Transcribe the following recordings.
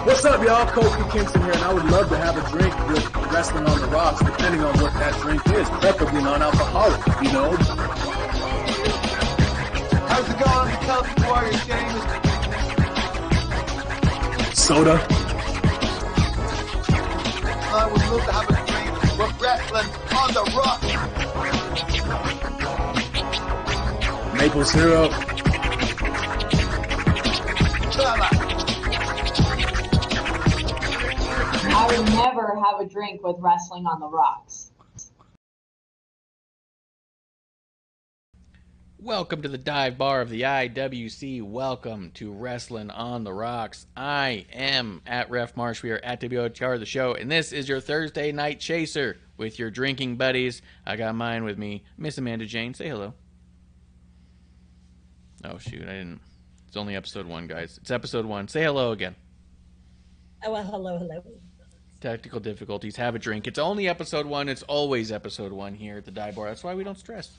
What's up, y'all? Kofi Kingston here, and I would love to have a drink with Wrestling on the Rocks, depending on what that drink is, preferably non-alcoholic, you know? How's it going? The Celtic Warrior, James. Soda. I would love to have a drink with Wrestling on the Rocks. Maple syrup. I would never have a drink with Wrestling on the Rocks. Welcome to the dive bar of the IWC. Welcome to Wrestling on the Rocks. I am at Ref Marsh. We are at WOTR the show, and this is your Thursday night chaser with your drinking buddies. I got mine with me, MsAmandaJayne. Say hello. Oh shoot, I didn't. It's only episode 1, guys. It's episode 1. Say hello again. Oh, well, hello. Technical difficulties. Have a drink. It's only episode 1. It's always episode 1 here at the dive bar. That's why we don't stress.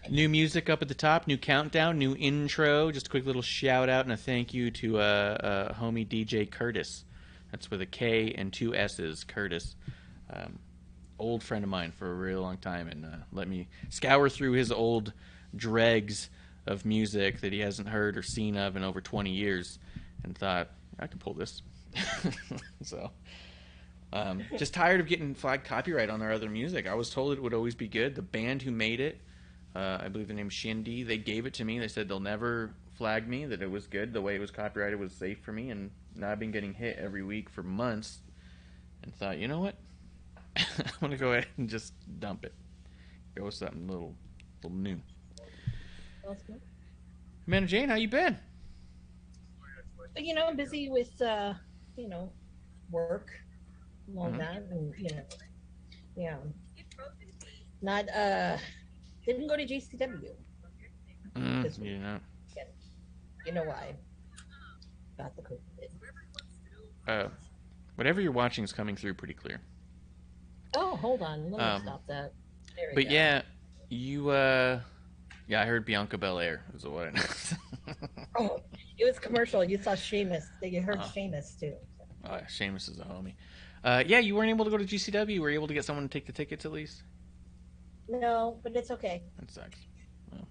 New music up at the top. New countdown. New intro. Just a quick little shout out and a thank you to homie DJ Curtis. That's with a K and 2 S's. Curtis. Old friend of mine for a really long time, and let me scour through his old dregs of music that he hasn't heard or seen of in over 20 years, and thought, I could pull this. So, just tired of getting flagged copyright on our other music. I was told it would always be good. The band who made it, I believe the name's Shindy, they gave it to me. They said they'll never flag me, that it was good. The way it was copyrighted was safe for me, and now I've been getting hit every week for months, and thought, you know what? I'm going to go ahead and just dump it. Go with something little new. Awesome. MsAmandaJayne, how you been? You know, I'm busy with, work and all that, and, yeah. Not, didn't go to GCW. You know. You know why? Got the COVID. Whatever you're watching is coming through pretty clear. Oh, hold on. Let me stop that. There we go. Yeah, you, I heard Bianca Belair is what I know. Oh, it was commercial. You saw Sheamus. You heard Sheamus, too. Oh, Sheamus is a homie. Yeah, you weren't able to go to GCW. Were you able to get someone to take the tickets at least? No, but it's okay. That sucks. Well.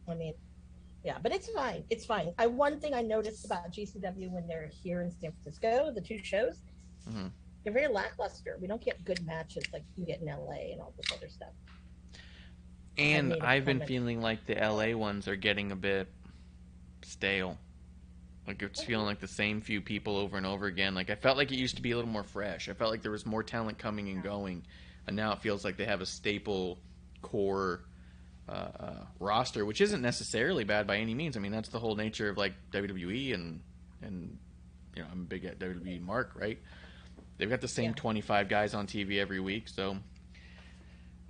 I mean, yeah, but it's fine. It's fine. One thing I noticed about GCW when they're here in San Francisco, the 2 shows, they're very lackluster. We don't get good matches like you get in LA and all this other stuff. And I've been feeling like the LA ones are getting a bit stale. Like it's feeling like the same few people over and over again. Like I felt like it used to be a little more fresh. I felt like there was more talent coming and going, and now it feels like they have a staple core roster, which isn't necessarily bad by any means. I mean, that's the whole nature of like WWE and you know, I'm big at WWE Mark, right? They've got the same 25 guys on TV every week, so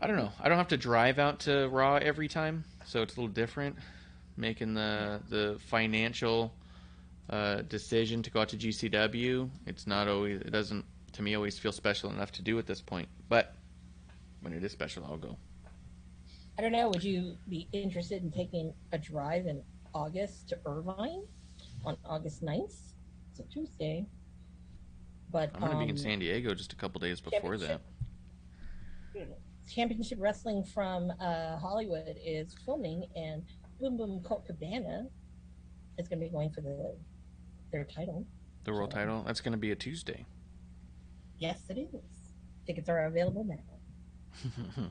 I don't know. I don't have to drive out to Raw every time, so it's a little different. Making the financial decision to go out to GCW, it's not always. It doesn't, to me, always feel special enough to do at this point. But when it is special, I'll go. I don't know. Would you be interested in taking a drive in August to Irvine on August 9th? It's a Tuesday. But I'm going to be in San Diego just a couple days before that. Championship Wrestling from Hollywood is filming, and Boom Boom Colt Cabana is going to be going for their title. The world title? That's going to be a Tuesday. Yes, it is. Tickets are available now.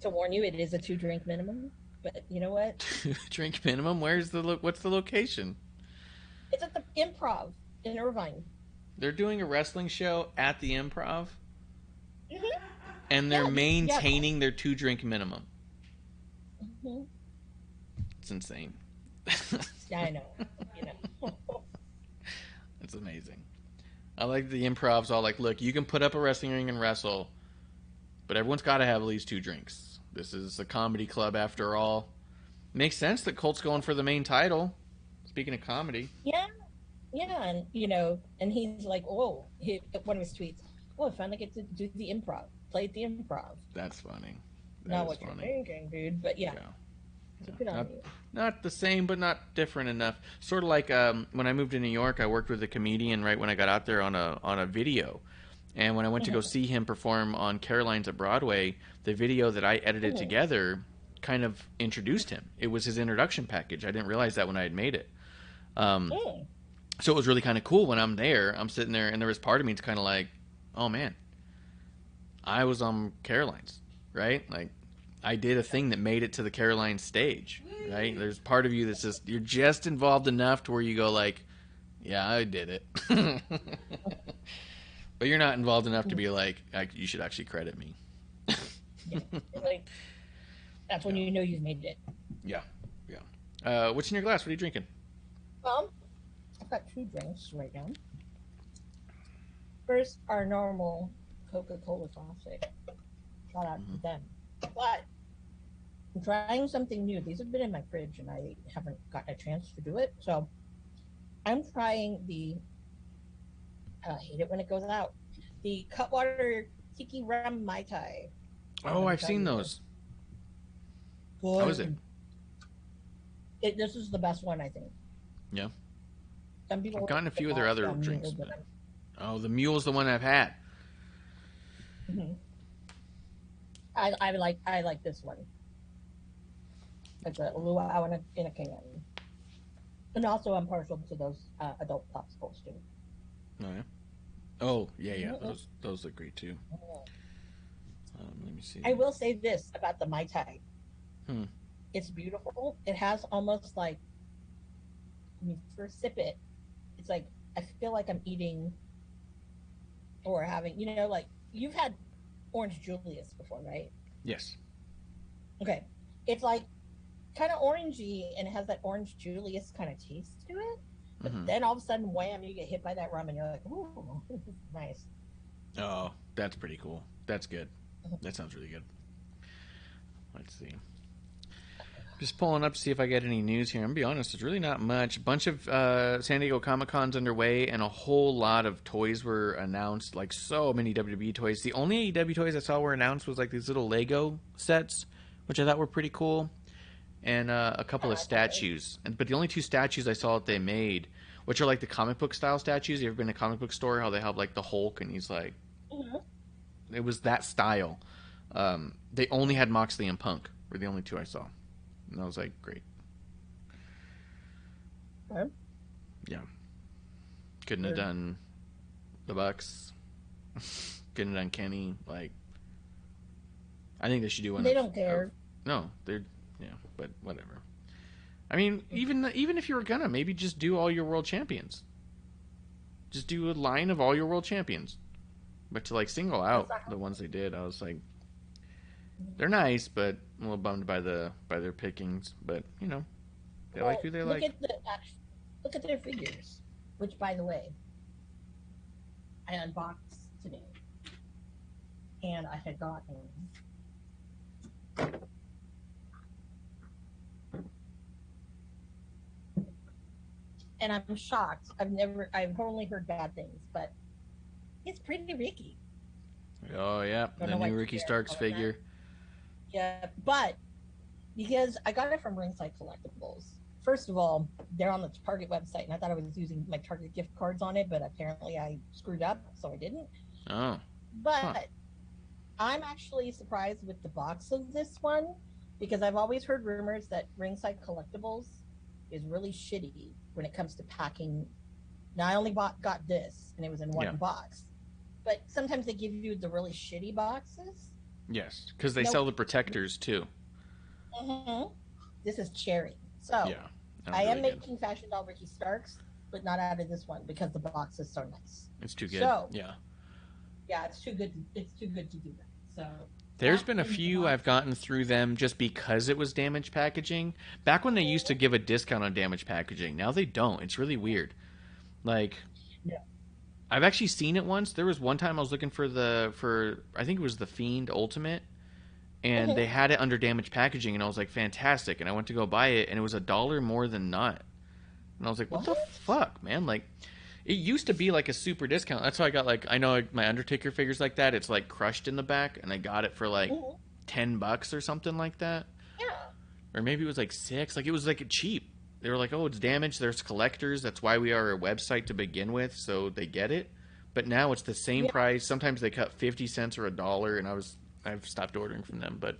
To warn you, it is a 2-drink minimum. But you know what? 2-drink minimum? What's the location? It's at the Improv in Irvine. They're doing a wrestling show at the Improv? Mm-hmm. And they're maintaining their 2-drink minimum. Mm-hmm. It's insane. Yeah, I know. It's amazing. I like the Improv's all like, look, you can put up a wrestling ring and wrestle, but everyone's got to have at least 2 drinks. This is a comedy club after all. Makes sense that Colt's going for the main title. Speaking of comedy. Yeah, and and he's like, one of his tweets, I finally get to do the Improv. Play at the Improv. That's funny. Not what you're thinking, dude, but yeah. So good on you. Not the same, but not different enough. Sort of like when I moved to New York, I worked with a comedian right when I got out there on a video. And when I went to go see him perform on Caroline's at Broadway, the video that I edited together kind of introduced him. It was his introduction package. I didn't realize that when I had made it. So it was really kind of cool when I'm there. I'm sitting there, and there was part of me that's kind of like, oh, man. I was on Caroline's, right? Like, I did a thing that made it to the Caroline stage, right? There's part of you that's just, you're just involved enough to where you go like, yeah, I did it. But you're not involved enough to be like, you should actually credit me. Yeah. Like, that's when you know you've made it. Yeah. What's in your glass? What are you drinking? I've got 2 drinks right now. First, our normal Coca-Cola Classic. Shout out to them. But I'm trying something new. These have been in my fridge, and I haven't gotten a chance to do it. So I'm trying I hate it when it goes out. The Cutwater Tiki Rum Mai Tai. Oh, I've seen those. Good. How is it? This is the best one, I think. Yeah. Some people I've gotten a few of their other drinks. Oh, the Mule's the one I've had. Mm-hmm. I like this one. It's a luau in a can. And also I'm partial to those adult popsicles too. Oh yeah. Oh yeah. Those look great too. Let me see. I will say this about the Mai Tai. Hmm. It's beautiful. It has almost like, when you first sip it, it's like, I feel like I'm eating or having, like, you've had Orange Julius before, right? Yes. Okay. It's like kind of orangey, and it has that Orange Julius kind of taste to it. But then all of a sudden, wham, you get hit by that rum, and you're like, ooh, this is nice. Oh, that's pretty cool. That's good. That sounds really good. Let's see. Just pulling up to see if I get any news here. I'm going to be honest, there's really not much. A bunch of San Diego Comic-Cons underway, and a whole lot of toys were announced, like so many WWE toys. The only AEW toys I saw were announced was like these little Lego sets, which I thought were pretty cool, and a couple of statues. But the only 2 statues I saw that they made, which are like the comic book style statues. You ever been to a comic book store? How they have like the Hulk, and he's like... It was that style. They only had Moxley and Punk, were the only 2 I saw. And I was like, great. Okay. Yeah. Couldn't have done the Bucks. Couldn't have done Kenny. Like, I think they should do one. They don't care. No, they're, but whatever. I mean, even if you were gonna, maybe just do all your world champions. Just do a line of all your world champions. But to like single out the ones they did, I was like, they're nice, but I'm a little bummed by their pickings. But they like who they like. Look at their figures, which, by the way, I unboxed today, and I had gotten and I'm shocked. I've only heard bad things, but it's pretty Ricky. Oh yeah, the new Ricky Starks figure. Yeah, but because I got it from Ringside Collectibles. First of all, they're on the Target website, and I thought I was using my Target gift cards on it, but apparently I screwed up, so I didn't. Oh. But I'm actually surprised with the box of this one, because I've always heard rumors that Ringside Collectibles is really shitty when it comes to packing. Now, I only got this, and it was in one box. But sometimes they give you the really shitty boxes. Yes, because they sell the protectors, too. Mm-hmm. This is cherry. So, yeah, I am making Fashion Doll Ricky Starks, but not out of this one, because the box is so nice. It's too good. So, yeah, it's too good. It's too good to do that. So there's been a few I've gotten through them just because it was damaged packaging. Back when they used to give a discount on damaged packaging, now they don't. It's really weird. Like, I've actually seen it once. There was one time I was looking for I think it was the Fiend Ultimate, and they had it under damaged packaging, and I was like, fantastic. And I went to go buy it, and it was $1 more than not. And I was like, what the fuck, man? Like, it used to be like a super discount. That's why I got, like, I know my Undertaker figures like that. It's like crushed in the back, and I got it for like $10 or something like that. Yeah. Or maybe it was like $6. Like, it was like cheap. They were like, oh, it's damaged. There's collectors. That's why we are a website to begin with, so they get it. But now it's the same price. Sometimes they cut 50 cents or $1, and I've stopped ordering from them. But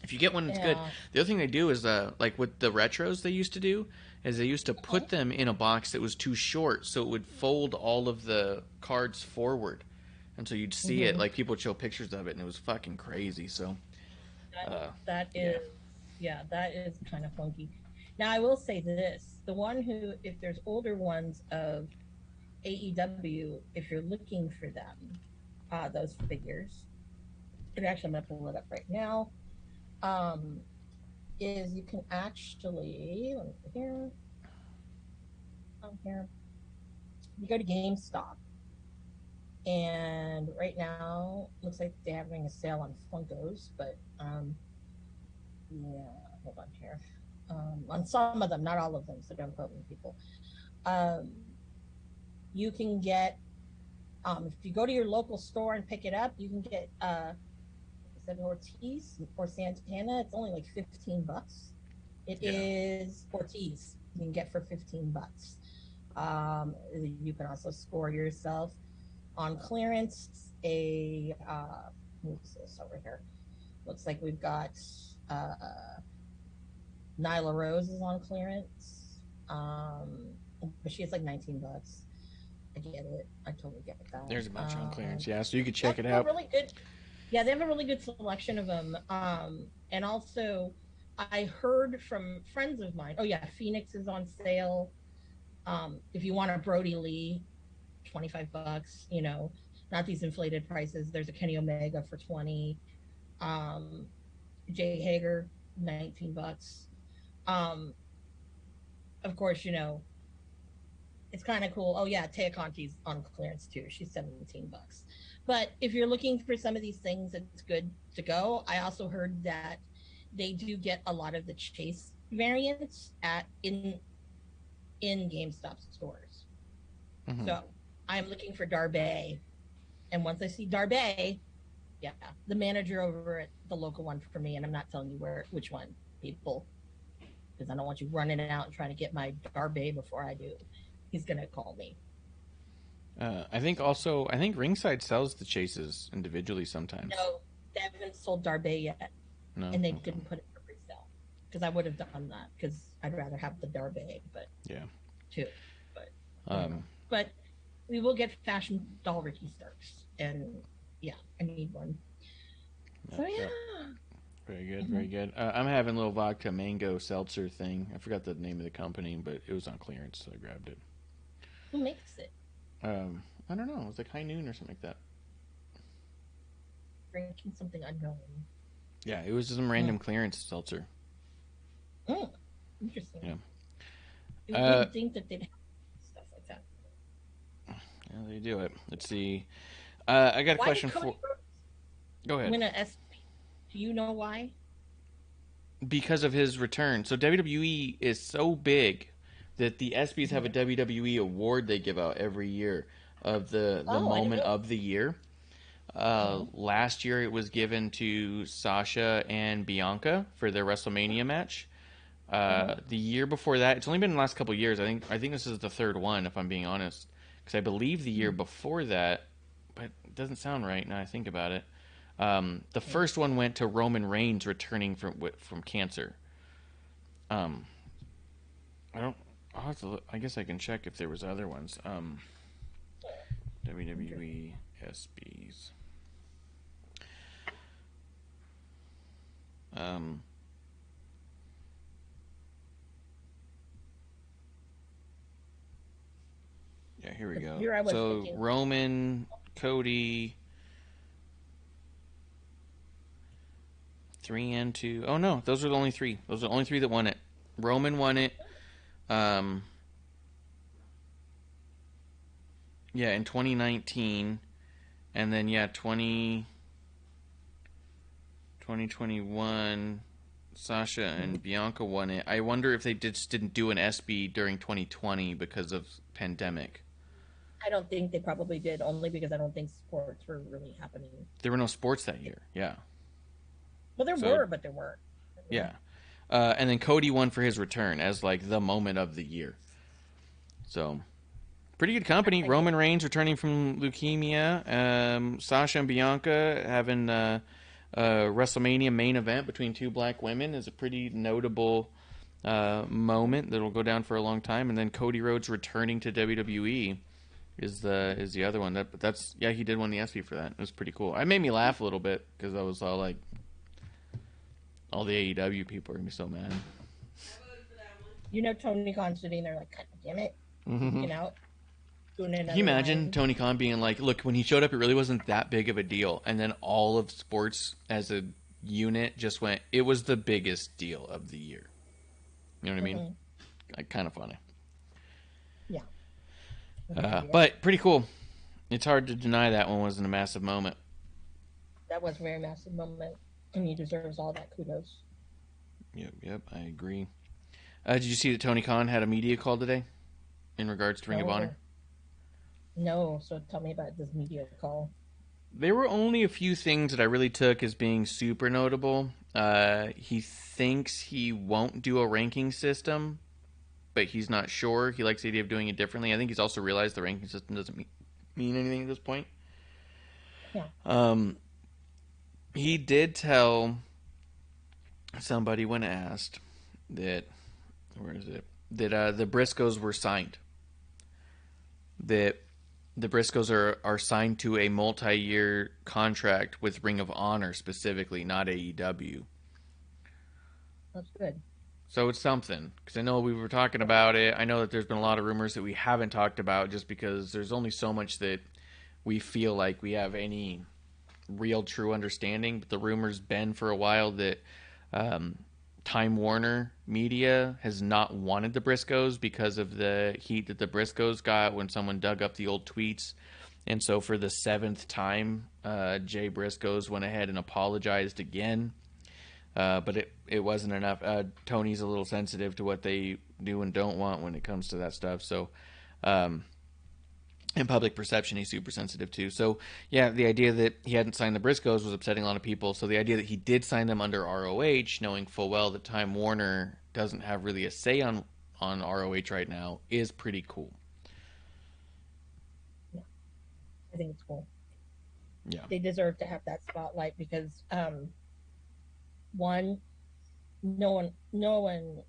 if you get one that's good, the other thing they do is, like with the retros they used to do, is they used to put them in a box that was too short, so it would fold all of the cards forward. And so you'd see it, like people would show pictures of it, and it was fucking crazy. So that is kind of funky. Now, I will say this. The one who, if there's older ones of AEW, if you're looking for them, those figures, and actually I'm going to pull it up right now, is you can actually, here, you go to GameStop, and right now, looks like they're having a sale on Funkos, but, hold on here. On some of them, not all of them, so don't quote me, people. You can get, if you go to your local store and pick it up, you can get Ortiz or Santana. It's only like $15. It is Ortiz. You can get for $15. You can also score yourself on clearance. Who's this over here? Looks like we've got Nyla Rose is on clearance. But she has like $19. I get it. I totally get that. There's a bunch on clearance, so you could check it out. Really good. Yeah, they have a really good selection of them. And also, I heard from friends of mine. Oh yeah, Phoenix is on sale. If you want a Brody Lee, $25. You know, not these inflated prices. There's a Kenny Omega for $20. Jay Hager, $19. Of course, you know, it's kind of cool. Oh yeah, Taya Conti's on clearance too. She's $17. But if you're looking for some of these things, it's good to go. I also heard that they do get a lot of the Chase variants in GameStop stores. So I'm looking for Darby, and once I see Darby, the manager over at the local one for me, and I'm not telling you which one, people, because I don't want you running out and trying to get my Darby before I do. He's gonna call me. I think Ringside sells the Chases individually sometimes. No, they haven't sold Darby yet. No, and they didn't put it for pre-sale, because I would have done that, because I'd rather have the Darby, but too. But we will get Fashion Doll Ricky Starks, and I need one. So Very good, very good. I'm having a little vodka mango seltzer thing. I forgot the name of the company, but it was on clearance, so I grabbed it. Who makes it? I don't know. It was like High Noon or something like that. Drinking something unknown. Yeah, it was some random clearance seltzer. Interesting. Yeah. You wouldn't think that they'd have stuff like that. Yeah, they do it. Let's see. I got a question for. Go ahead. Win a SP. Do you know why? Because of his return. So WWE is so big that the ESPYs have a WWE award they give out every year of the moment of the year. Last year it was given to Sasha and Bianca for their WrestleMania match. The year before that, it's only been the last couple of years. I think this is the third one, if I'm being honest, because I believe the year before that, but it doesn't sound right now I think about it. The first one went to Roman Reigns returning from cancer. I'll have to look. I guess I can check if there was other ones. WWE ESPYs. Yeah, here we go. So thinking. Roman, Cody, 3 and 2. Oh no, those are the only 3. Those are the only 3 that won it. Roman won it. Yeah, in 2019, and then 2021, Sasha and Bianca won it. I wonder if they just didn't do an ESPY during 2020 because of pandemic. I don't think they probably did, only because I don't think sports were really happening. There were no sports that year, yeah. Well, there were, but there weren't. Yeah. And then Cody won for his return as, like, the moment of the year. So, pretty good company. Roman Reigns returning from leukemia. Sasha and Bianca having a WrestleMania main event between 2 black women is a pretty notable moment that will go down for a long time. And then Cody Rhodes returning to WWE is the other one. That's he did win the ESPY for that. It was pretty cool. It made me laugh a little bit because I was all like, all the AEW people are gonna be so mad. Tony Khan sitting there like, God damn it, Doing Can you imagine Tony Khan being like, look, when he showed up, it really wasn't that big of a deal, and then all of sports as a unit just went, it was the biggest deal of the year. You know what I mean? Like, kind of funny. Yeah. But pretty cool. It's hard to deny that one wasn't a massive moment. That was a very massive moment, and he deserves all that kudos. Yep, I agree. Did you see that Tony Khan had a media call today in regards to Ring of Honor? No, so tell me about this media call. There were only a few things that I really took as being super notable. He thinks he won't do a ranking system, but he's not sure. He likes the idea of doing it differently. I think he's also realized the ranking system doesn't mean anything at this point. Yeah. He did tell somebody when asked that, that the Briscoes were signed. That the Briscoes are signed to a multi-year contract with Ring of Honor specifically, not AEW. That's good. So it's something, because I know we were talking about it. I know that there's been a lot of rumors that we haven't talked about just because there's only so much that we feel like we have any real true understanding. But the rumor's been for a while that Time Warner Media has not wanted the Briscoes because of the heat that the Briscoes got when someone dug up the old tweets. And so for the 7th time, Jay Briscoes went ahead and apologized again. But it wasn't enough. Tony's a little sensitive to what they do and don't want when it comes to that stuff. So, in public perception, he's super sensitive too. So, yeah, the idea that he hadn't signed the Briscoes was upsetting a lot of people. So the idea that he did sign them under ROH, knowing full well that Time Warner doesn't have really a say on ROH right now, is pretty cool. Yeah, I think it's cool. Yeah, they deserve to have that spotlight because, one, no one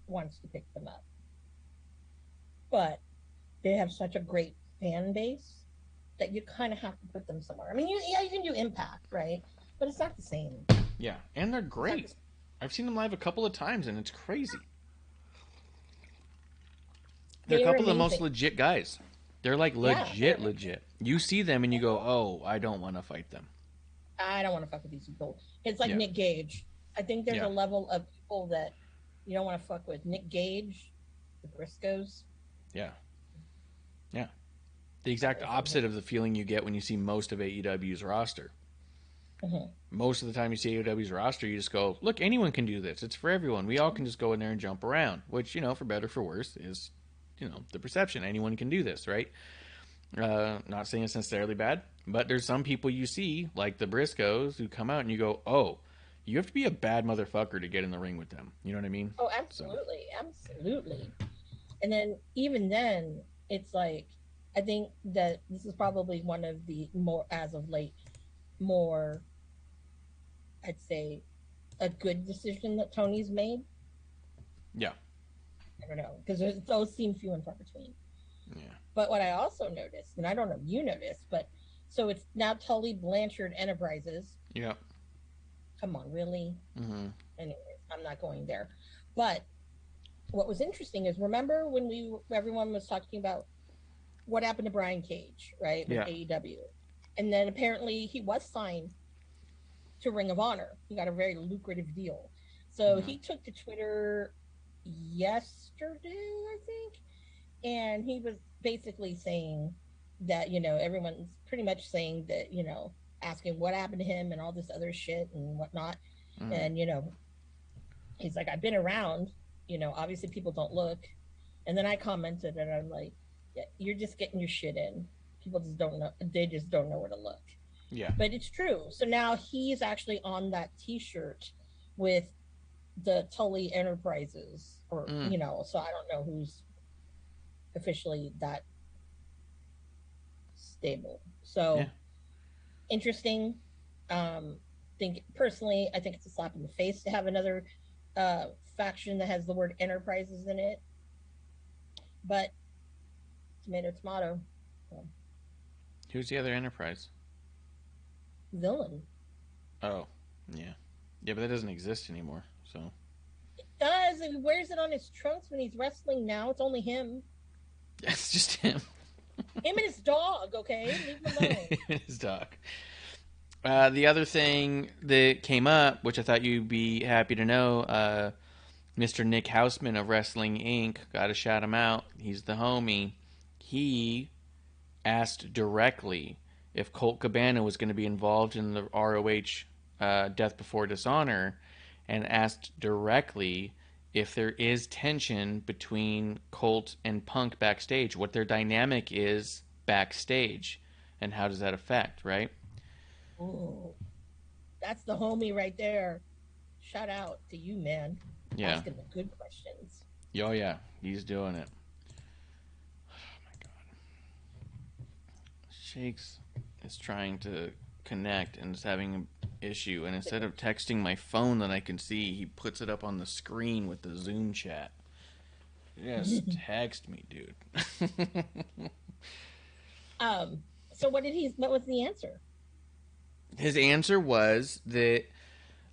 wants to pick them up, but they have such a great fan base that you kind of have to put them somewhere. I mean, you can do Impact, right? But it's not the same. Yeah, and they're great. I've seen them live a couple of times, and it's crazy. They're a couple of the most legit guys. They're like legit. You see them, and you go, oh, I don't want to fight them. I don't want to fuck with these people. It's like Nick Gage. I think there's a level of people that you don't want to fuck with. Nick Gage, the Briscoes. Yeah. Yeah. The exact opposite of the feeling you get when you see most of AEW's roster. Most of the time you see AEW's roster, you just go, look, anyone can do this. It's for everyone. We all can just go in there and jump around, which, for better or for worse, is, the perception. Anyone can do this, right? Not saying it's necessarily bad, but there's some people you see, like the Briscoes, who come out and you go, oh, you have to be a bad motherfucker to get in the ring with them. You know what I mean? Oh, absolutely. Absolutely. And then, even then, it's like, I think that this is probably one of the more, as of late, more, I'd say, a good decision that Tony's made. Yeah. I don't know, because those seem few and far between. Yeah. But what I also noticed, and I don't know if you noticed, but so it's now Tully Blanchard Enterprises. Yeah. Come on, really? Mm-hmm. Anyways, I'm not going there. But what was interesting is, remember when everyone was talking about what happened to Brian Cage, right, with AEW, and then apparently he was signed to Ring of Honor. He got a very lucrative deal. So he took to Twitter yesterday, I think, and he was basically saying that, everyone's pretty much saying that, asking what happened to him and all this other shit and whatnot. And, he's like, I've been around, obviously people don't look. And then I commented and I'm like, yeah, you're just getting your shit in. People just don't know. They just don't know where to look. Yeah. But it's true. So now he's actually on that t-shirt with the Tully Enterprises, or, so I don't know who's officially that stable. So interesting. I think it's a slap in the face to have another faction that has the word Enterprises in it. But tomato. Who's the other Enterprise? Villain. Oh, yeah. Yeah, but that doesn't exist anymore, so. It does. He wears it on his trunks when he's wrestling now. It's only him. Yeah, it's just him. Him and his dog, okay? Leave him alone. His dog. The other thing that came up, which I thought you'd be happy to know, Mr. Nick Houseman of Wrestling Inc., got to shout him out. He's the homie. He asked directly if Colt Cabana was going to be involved in the ROH Death Before Dishonor, and asked directly if there is tension between Colt and Punk backstage, what their dynamic is backstage, and how does that affect, right? Oh, that's the homie right there. Shout out to you, man. Yeah. Asking the good questions. Oh, yeah. He's doing it. Oh, my God. Shakes is trying to connect and is having an issue. And instead of texting my phone that I can see, he puts it up on the screen with the Zoom chat. Just text me, dude. So what was the answer? His answer was that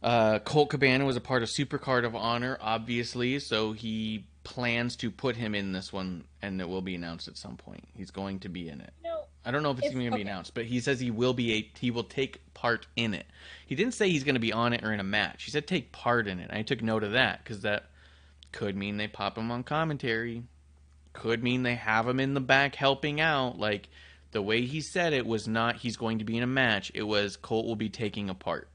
Colt Cabana was a part of Supercard of Honor, obviously, so he plans to put him in this one, and it will be announced at some point. He's going to be in it. No, I don't know if it's going to be announced, but he says he will take part in it. He didn't say he's going to be on it or in a match. He said take part in it. I took note of that, because that could mean they pop him on commentary. Could mean they have him in the back helping out. Like, the way he said it was not he's going to be in a match. It was Colt will be taking a part.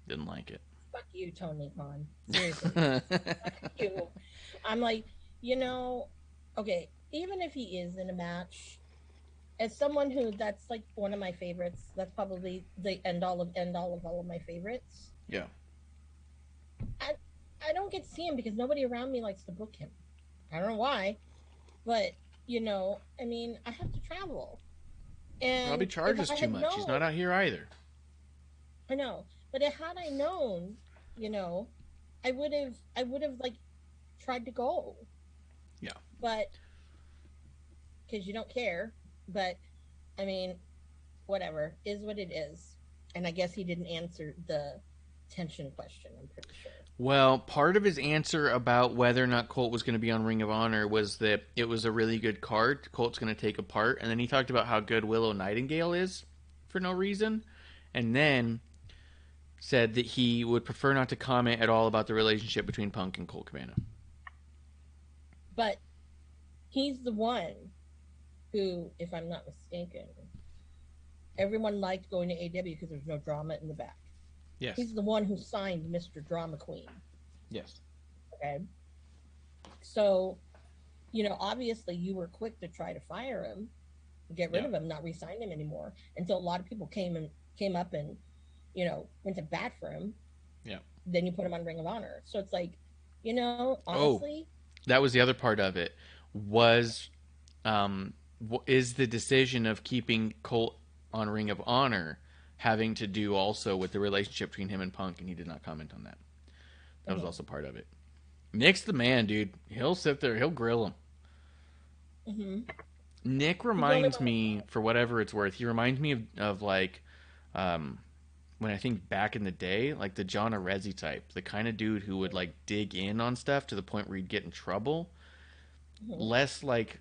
Didn't like it. Fuck you, Tony Khan. Seriously. Fuck you. I'm like, okay, even if he is in a match, as someone that's like one of my favorites, that's probably the end all of all of my favorites. Yeah. I don't get to see him because nobody around me likes to book him. I don't know why, but I mean, I have to travel. And probably charges too much. He's not out here either. I know. But had I known, I would have like tried to go. Yeah. But because you don't care. But I mean, whatever is what it is. And I guess he didn't answer the tension question, I'm pretty sure. Well, part of his answer about whether or not Colt was going to be on Ring of Honor was that it was a really good card. Colt's going to take a part. And then he talked about how good Willow Nightingale is for no reason. And then said that he would prefer not to comment at all about the relationship between Punk and Colt Cabana. But he's the one who, if I'm not mistaken, Everyone liked going to AEW because there's no drama in the back. Yes. He's the one who signed Mr. Drama Queen. Yes. Okay. So, obviously you were quick to try to fire him, get rid of him, not re-sign him anymore. And so a lot of people came up and, went to bat for him. Yeah. Then you put him on Ring of Honor. So it's like, honestly. That was the other part of it. Was, is the decision of keeping Colt on Ring of Honor having to do also with the relationship between him and Punk, and he did not comment on that. That was also part of it. Nick's the man, dude. He'll sit there. He'll grill him. Mm-hmm. Nick reminds me, for whatever it's worth, he reminds me of like, when I think back in the day, like the John Arezzi type, the kind of dude who would like dig in on stuff to the point where he'd get in trouble. Mm-hmm. Less like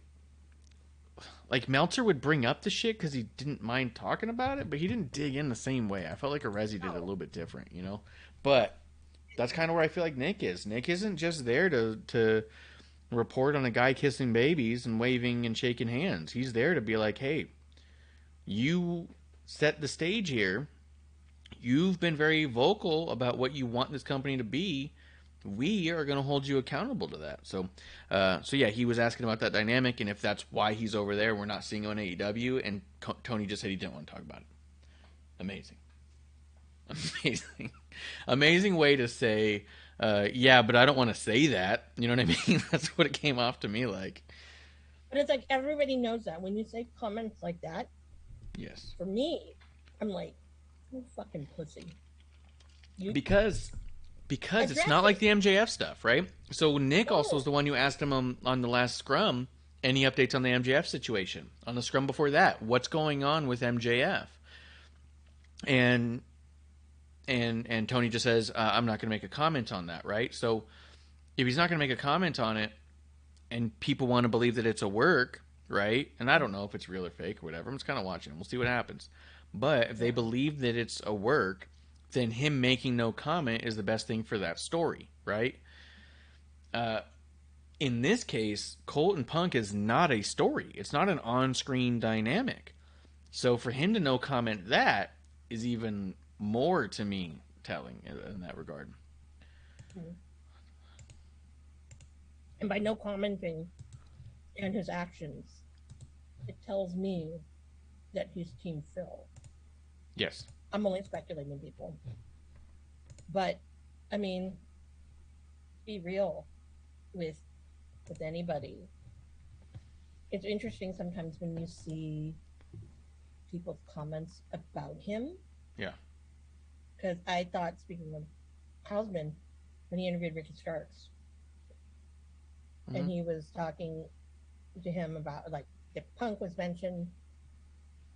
Meltzer would bring up the shit because he didn't mind talking about it, but he didn't dig in the same way. I felt like Arezzi did it a little bit different, But that's kind of where I feel like Nick is. Nick isn't just there to report on a guy kissing babies and waving and shaking hands. He's there to be like, hey, you set the stage here. You've been very vocal about what you want this company to be. We are going to hold you accountable to that. So yeah, he was asking about that dynamic and if that's why he's over there. We're not seeing him on AEW, and Tony just said he didn't want to talk about it. Amazing. Amazing way to say, yeah, but I don't want to say that. You know what I mean? That's what it came off to me like. But it's like everybody knows that when you say comments like that. Yes. For me, I'm like, you fucking pussy. Because it's not like the MJF stuff, right? So Nick also is the one who asked him on the last scrum any updates on the MJF situation. On the scrum before that, what's going on with MJF? And Tony just says, I'm not going to make a comment on that, right? So if he's not going to make a comment on it and people want to believe that it's a work, right? And I don't know if it's real or fake or whatever. I'm just kind of watching. We'll see what happens. But if they believe that it's a work, then him making no comment is the best thing for that story, right? In this case, Colt and Punk is not a story. It's not an on-screen dynamic. So for him to no comment that is even more, to me, telling in that regard. And by no commenting on his actions, it tells me that he's Team Phil. Yes. I'm only speculating, people. But, I mean, be real with anybody. It's interesting sometimes when you see people's comments about him. Yeah. Because I thought, speaking of Hausman, when he interviewed Ricky Starks, and he was talking to him about, like, if Punk was mentioned,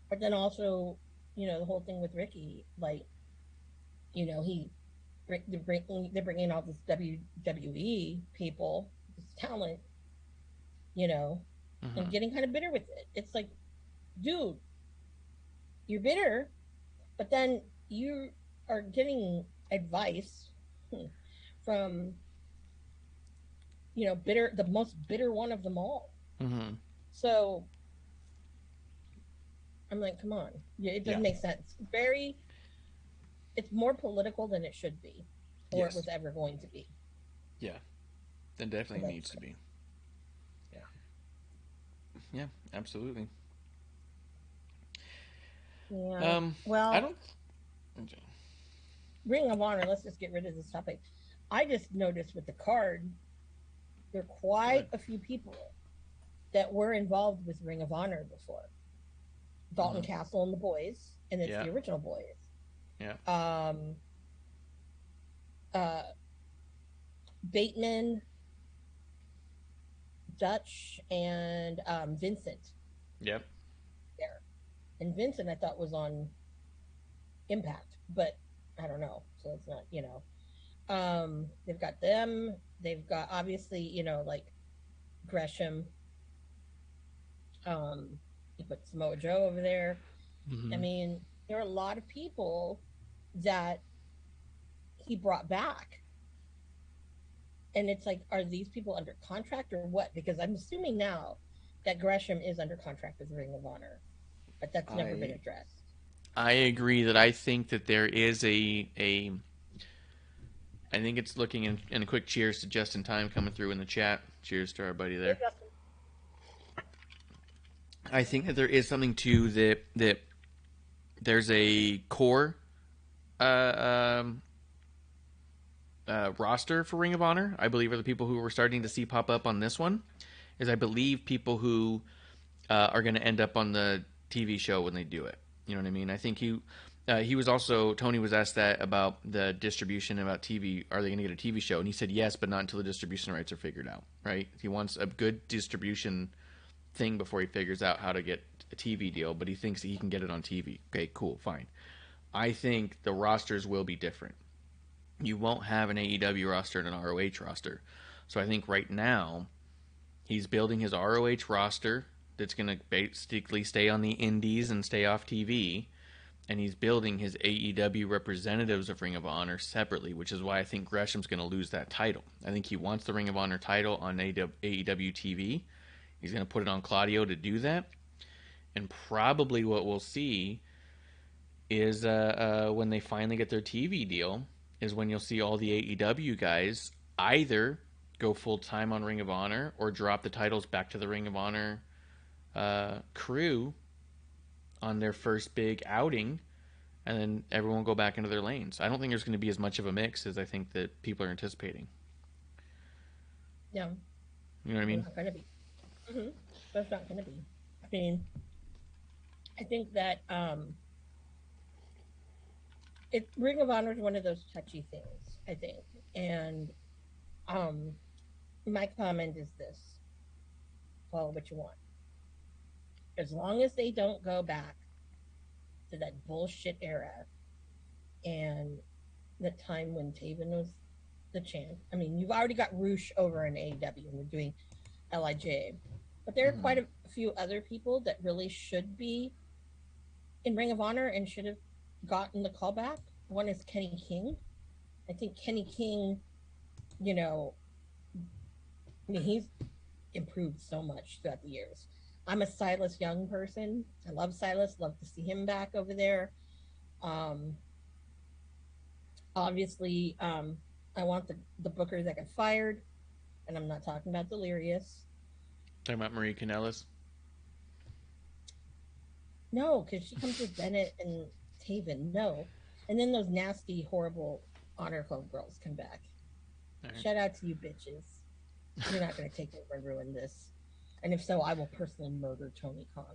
but then also, the whole thing with Ricky, like, they're bringing in all this WWE people, this talent, and getting kind of bitter with it. It's like, dude, you're bitter, but then you are getting advice from, the most bitter one of them all. Mm-hmm. So I'm like, come on. It doesn't make sense. It's more political than it should be, or it was ever going to be. Yeah. It definitely needs to be. Yeah. Yeah, absolutely. Yeah. Well, I don't. Ring of Honor, let's just get rid of this topic. I just noticed with the card, there are quite a few people that were involved with Ring of Honor before. Dalton Castle and the boys, and it's the original boys. Yeah. Bateman, Dutch, and Vincent. Yep. There. And Vincent I thought was on Impact, but I don't know. So it's not, they've got them. They've got obviously, like Gresham. You put Samoa Joe over there. Mm-hmm. I mean, there are a lot of people that he brought back. And it's like, are these people under contract or what? Because I'm assuming now that Gresham is under contract with Ring of Honor, but that's never been addressed. I agree that I think that there is I think it's looking in a quick cheers to Just in Time coming through in the chat. Cheers to our buddy there. I think that there is something to that there's a core roster for Ring of Honor. I believe are the people who we're starting to see pop up on this one. Is I believe people who are going to end up on the TV show when they do it. You know what I mean? I think he was also, Tony was asked that about the distribution, about TV. Are they going to get a TV show? And he said yes, but not until the distribution rights are figured out, right? He wants a good distribution thing before he figures out how to get a TV deal, but he thinks he can get it on TV. Okay, cool, fine. I think the rosters will be different. You won't have an AEW roster and an ROH roster. So I think right now he's building his ROH roster that's going to basically stay on the indies and stay off TV, and he's building his AEW representatives of Ring of Honor separately, which is why I think Gresham's going to lose that title. I think he wants the Ring of Honor title on AEW TV. He's going to put it on Claudio to do that, and probably what we'll see is when they finally get their TV deal is when you'll see all the AEW guys either go full-time on Ring of Honor or drop the titles back to the Ring of Honor crew on their first big outing, and then everyone will go back into their lanes. I don't think there's going to be as much of a mix as I think that people are anticipating. Yeah. You know what I mean? It's not going to be. Mm-hmm. That's not going to be. I mean, I think that Ring of Honor is one of those touchy things, I think. And my comment is this. Follow what you want. As long as they don't go back to that bullshit era and the time when Taven was the champ. I mean, you've already got Roosh over in AEW and they're doing LIJ. But there are quite a few other people that really should be in Ring of Honor and should have gotten the callback. One is Kenny King. I think Kenny King, you know, I mean, he's improved so much throughout the years. I'm a Silas Young person. I love Silas. Love to see him back over there. Obviously, I want the bookers that got fired, and I'm not talking about Delirious. Talking about Marie Kanellis? No, because she comes with Bennett and Taven. No. And then those nasty, horrible Honor Club girls come back. Right. Shout out to you bitches. You're not going to take over and ruin this. And if so, I will personally murder Tony Khan.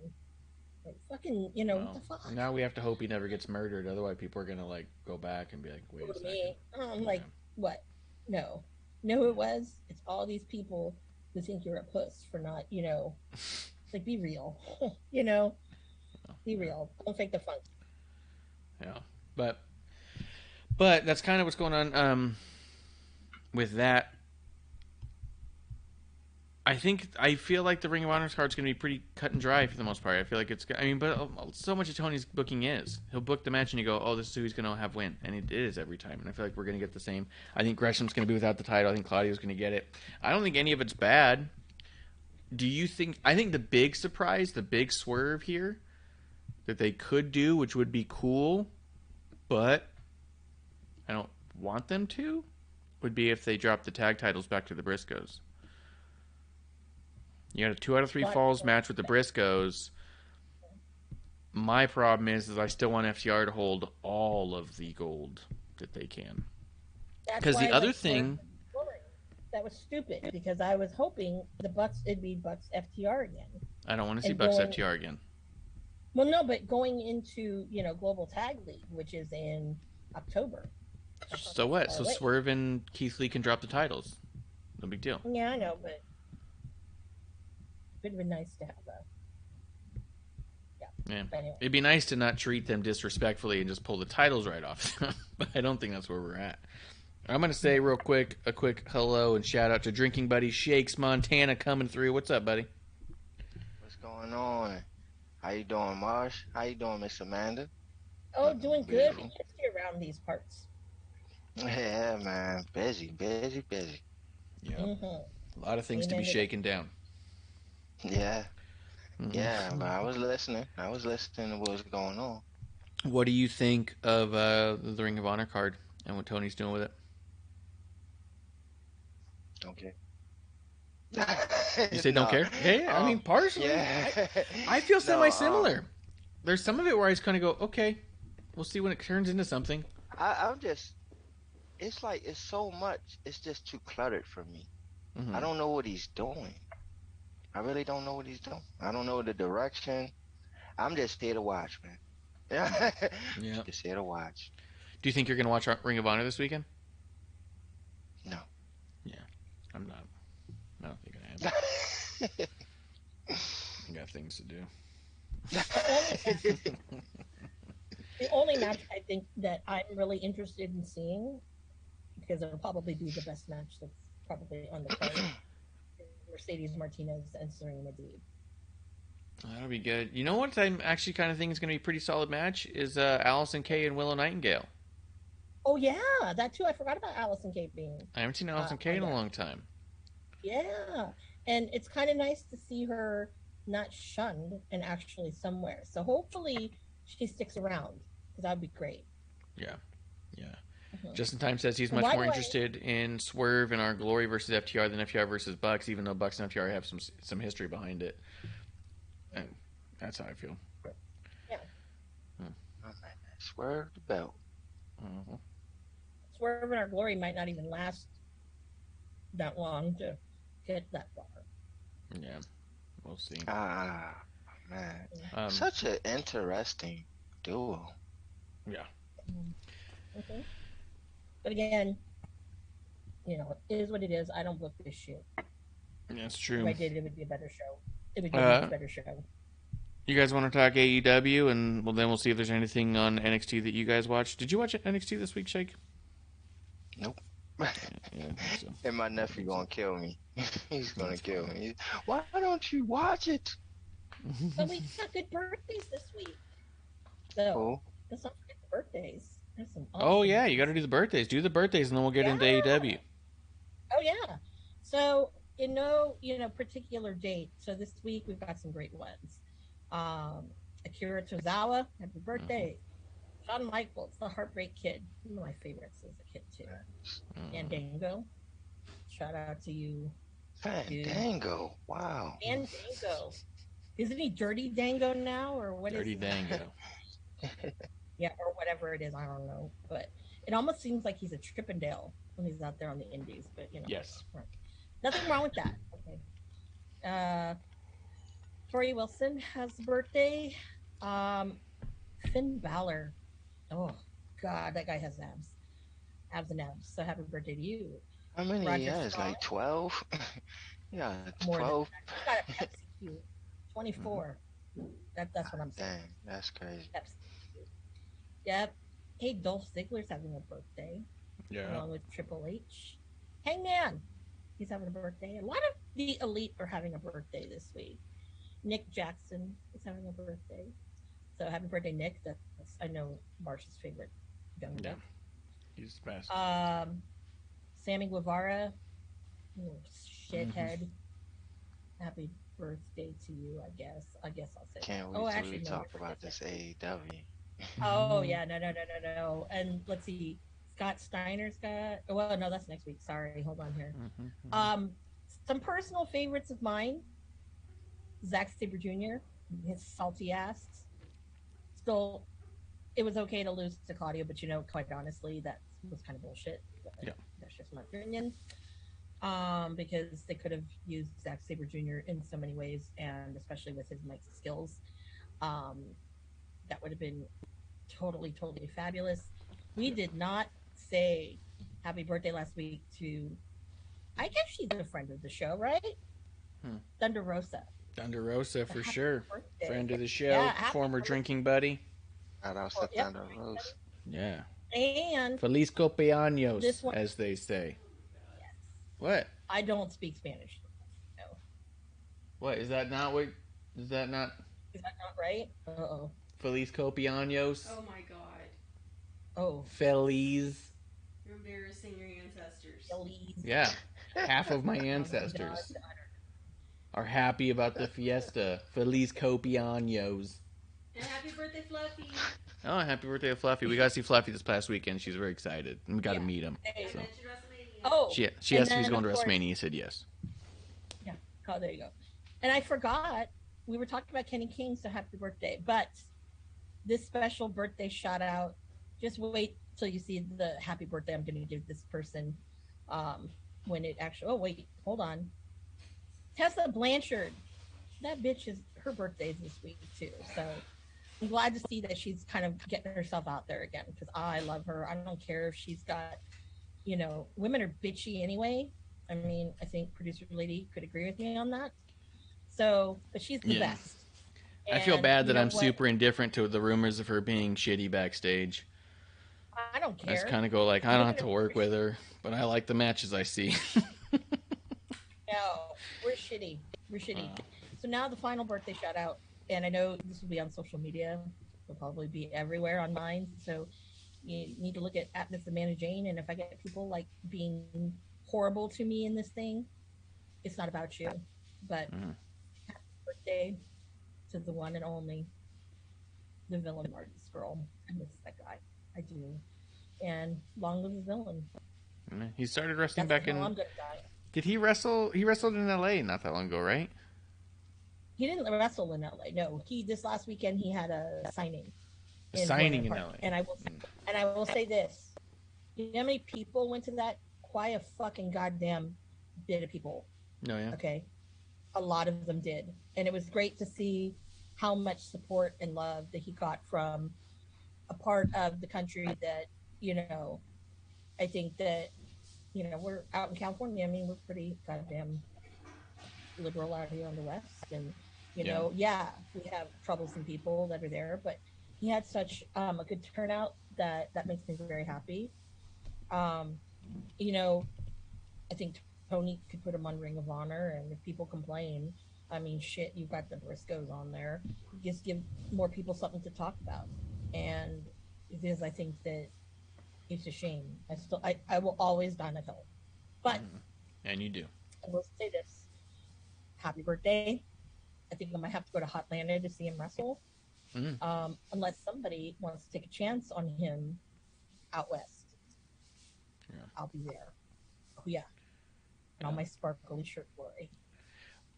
Like, fucking, you know, what the fuck? Now we have to hope he never gets murdered. Otherwise, people are going to, like, go back and be like, wait a second. I'm like, what? No. You know who it was? It's all these people who think you're a puss for not, you know, like, be real. You know? Be real. Don't fake the funk. Yeah. But that's kind of what's going on with that. I feel like the Ring of Honor card's going to be pretty cut and dry for the most part. I feel like but so much of Tony's booking is. He'll book the match and you go, oh, this is who he's going to have win. And it is every time. And I feel like we're going to get the same. I think Gresham's going to be without the title. I think Claudio's going to get it. I don't think any of it's bad. Do you think... I think the big surprise, the big swerve here that they could do, which would be cool, but I don't want them to, would be if they drop the tag titles back to the Briscoes. You got a 2 out of 3 falls match with the Briscoes. My problem is I still want FTR to hold all of the gold that they can. Because the other thing... That was stupid, because I was hoping it'd be Bucks FTR again. I don't want to see Bucks FTR again. Well, no, but going into, you know, Global Tag League, which is in October. So what? So Swerve and Keith Lee can drop the titles. No big deal. Yeah, I know, but it would have been nice to have that. Yeah. Anyway. It'd be nice to not treat them disrespectfully and just pull the titles right off. But I don't think that's where we're at. I'm going to say real quick, a quick hello and shout out to Drinking Buddy Shakes Montana coming through. What's up, buddy? What's going on? How you doing, Marsh? How you doing, Miss Amanda? Oh, doing good. It's around these parts. Yeah, man. Busy. Yeah. Mm-hmm. A lot of things to be shaken down. Yeah. Mm-hmm. Yeah, but I was listening to what was going on. What do you think of the Ring of Honor card and what Tony's doing with it? Okay. You say don't care? Yeah, I mean, partially. Yeah. I feel No, semi-similar. There's some of it where I just kind of go, okay, we'll see when it turns into something. I'm just. It's like it's so much. It's just too cluttered for me. Mm-hmm. I don't know what he's doing. I really don't know what he's doing. I don't know the direction. I'm just here to watch, man. Yeah. Yeah. Just here to watch. Do you think you're going to watch Ring of Honor this weekend? No. Yeah, I'm not. I don't think I am. I got things to do. The only match I think that I'm really interested in seeing, because it'll probably be the best match that's probably on the card, is Mercedes Martinez and Serena Deeb. That'll be good. You know what I'm actually kind of think is going to be a pretty solid match is Allison Kay and Willow Nightingale. Oh yeah, that too. I forgot about Allison Kay being. I haven't seen Allison Kay in a long time. Yeah, and it's kind of nice to see her not shunned and actually somewhere. So hopefully she sticks around, because that would be great. Yeah, yeah. Mm-hmm. Justin Time says he's much more interested in Swerve and our Glory versus FTR than FTR versus Bucks, even though Bucks and FTR have some history behind it. And that's how I feel. Yeah. Swerve the belt. Mm-hmm. Swerve and our Glory might not even last that long to get that far. Yeah, we'll see. Man. Such an interesting duo. Yeah. Mm-hmm. But again, it is what it is. I don't book this shit. That's true. If I did, it would be a better show. It would be a much better show. You guys want to talk AEW, and then we'll see if there's anything on NXT that you guys watched. Did you watch NXT this week, Shake? Nope. Yeah, so. And my nephew gonna kill me. He's gonna kill me. Why don't you watch it? But we got good birthdays this week. So let's not forget the birthdays. There's some awesome yeah, you got to do the birthdays. Do the birthdays, and then we'll get into AEW. Oh yeah. So in no particular date. So this week we've got some great ones. Akira Tozawa, happy birthday. Shawn Michaels, the Heartbreak Kid, one of my favorites as a kid too. Fandango, shout out to you. Fandango, wow. Fandango, isn't he Dirty Dango now, or what Dirty is Dango? Yeah, or whatever it is, I don't know. But it almost seems like he's a Chippendale when he's out there on the indies. But yes, nothing wrong with that. Okay. Tori Wilson has a birthday. Finn Balor. Oh God, that guy has abs and abs. So happy birthday to you. How many he has? Like 12. Yeah, 12. He got a Pepsi Q. 24. That's what I'm saying. Dang, that's crazy. Pepsi. Yep. Hey, Dolph Ziggler's having a birthday. Yeah. Along with Triple H. Hangman. He's having a birthday. A lot of the elite are having a birthday this week. Nick Jackson is having a birthday. So happy birthday, Nick. That's I know Marsh's favorite young guy. He's the best. Sammy Guevara, shithead. Happy birthday to you, I guess. I guess I'll say. Can't wait till we talk about this AEW. Oh yeah, no. And let's see. Scott Steiner's got. Well, no, that's next week. Sorry, hold on here. Some personal favorites of mine. Zack Sabre Jr. His salty ass. Still, it was okay to lose to Claudio, but quite honestly, that was kind of bullshit. Yeah, that's just my opinion. Because they could have used Zack Sabre Jr. in so many ways, and especially with his mic skills, that would have been totally fabulous. We did not say happy birthday last week to. I guess she's a friend of the show, right? Thunder Rosa. Thunder Rosa for sure. Birthday. Friend of the show, former drinking buddy. Shout out to Thunder Rosa. Yeah. And Feliz Cumpleaños, as they say. Yes. What? I don't speak Spanish. No. What is that not? What is that not? Is that not right? Uh-oh. Feliz Cumpleaños. Oh my god. Oh. Feliz. You're embarrassing your ancestors. Feliz. Yeah. Half of my ancestors are happy about the fiesta. Feliz Cumpleaños. And happy birthday, Fluffy. Oh, happy birthday to Fluffy. We got to see Fluffy this past weekend. She's very excited. And we got to meet him. So. Oh. She asked if he was going to WrestleMania. He said yes. Yeah. Oh, there you go. And I forgot, we were talking about Kenny King, so happy birthday. But this special birthday shout out, just wait till you see the happy birthday I'm going to give this person when it actually, oh, wait, hold on. Tessa Blanchard. That bitch is, her birthday's this week too. So I'm glad to see that she's kind of getting herself out there again, because I love her. I don't care if she's got, you know, women are bitchy anyway. I mean, I think producer lady could agree with me on that. So, but she's the best. I feel bad that I'm super indifferent to the rumors of her being shitty backstage. I don't care. I just kind of go like, I don't have to work with her, but I like the matches I see. No, we're shitty. We're shitty. So now the final birthday shout out, and I know this will be on social media. It'll probably be everywhere on mine. So you need to look at MsAmandaJayne, and if I get people like being horrible to me in this thing, it's not about you. But happy birthday to the one and only, the villain artist girl. I miss that guy. I do. And long live the villain. He started wrestling That's back in. I'm gonna die. Did he wrestle? He wrestled in LA not that long ago, right? He didn't wrestle in LA. No, this last weekend he had a signing. In LA. And I will say this: you know how many people went to that? Quite a fucking goddamn bit of people. Oh yeah. Okay, a lot of them did, and it was great to see how much support and love that he got from a part of the country that, you know, I think that, you know, we're out in California. I mean, we're pretty goddamn liberal out here on the West, and you know, we have troublesome people that are there, but he had such a good turnout that makes me very happy. You know, I think Tony could put him on Ring of Honor, and if people complain, I mean, shit, you've got the Briscoes on there. Just give more people something to talk about, and because I think that it's a shame. I will always die on a hill, but and you do. I will say this: happy birthday. I think I might have to go to Hotlanta to see him wrestle, unless somebody wants to take a chance on him out west. Yeah. I'll be there. Oh yeah, and all my sparkly shirt glory.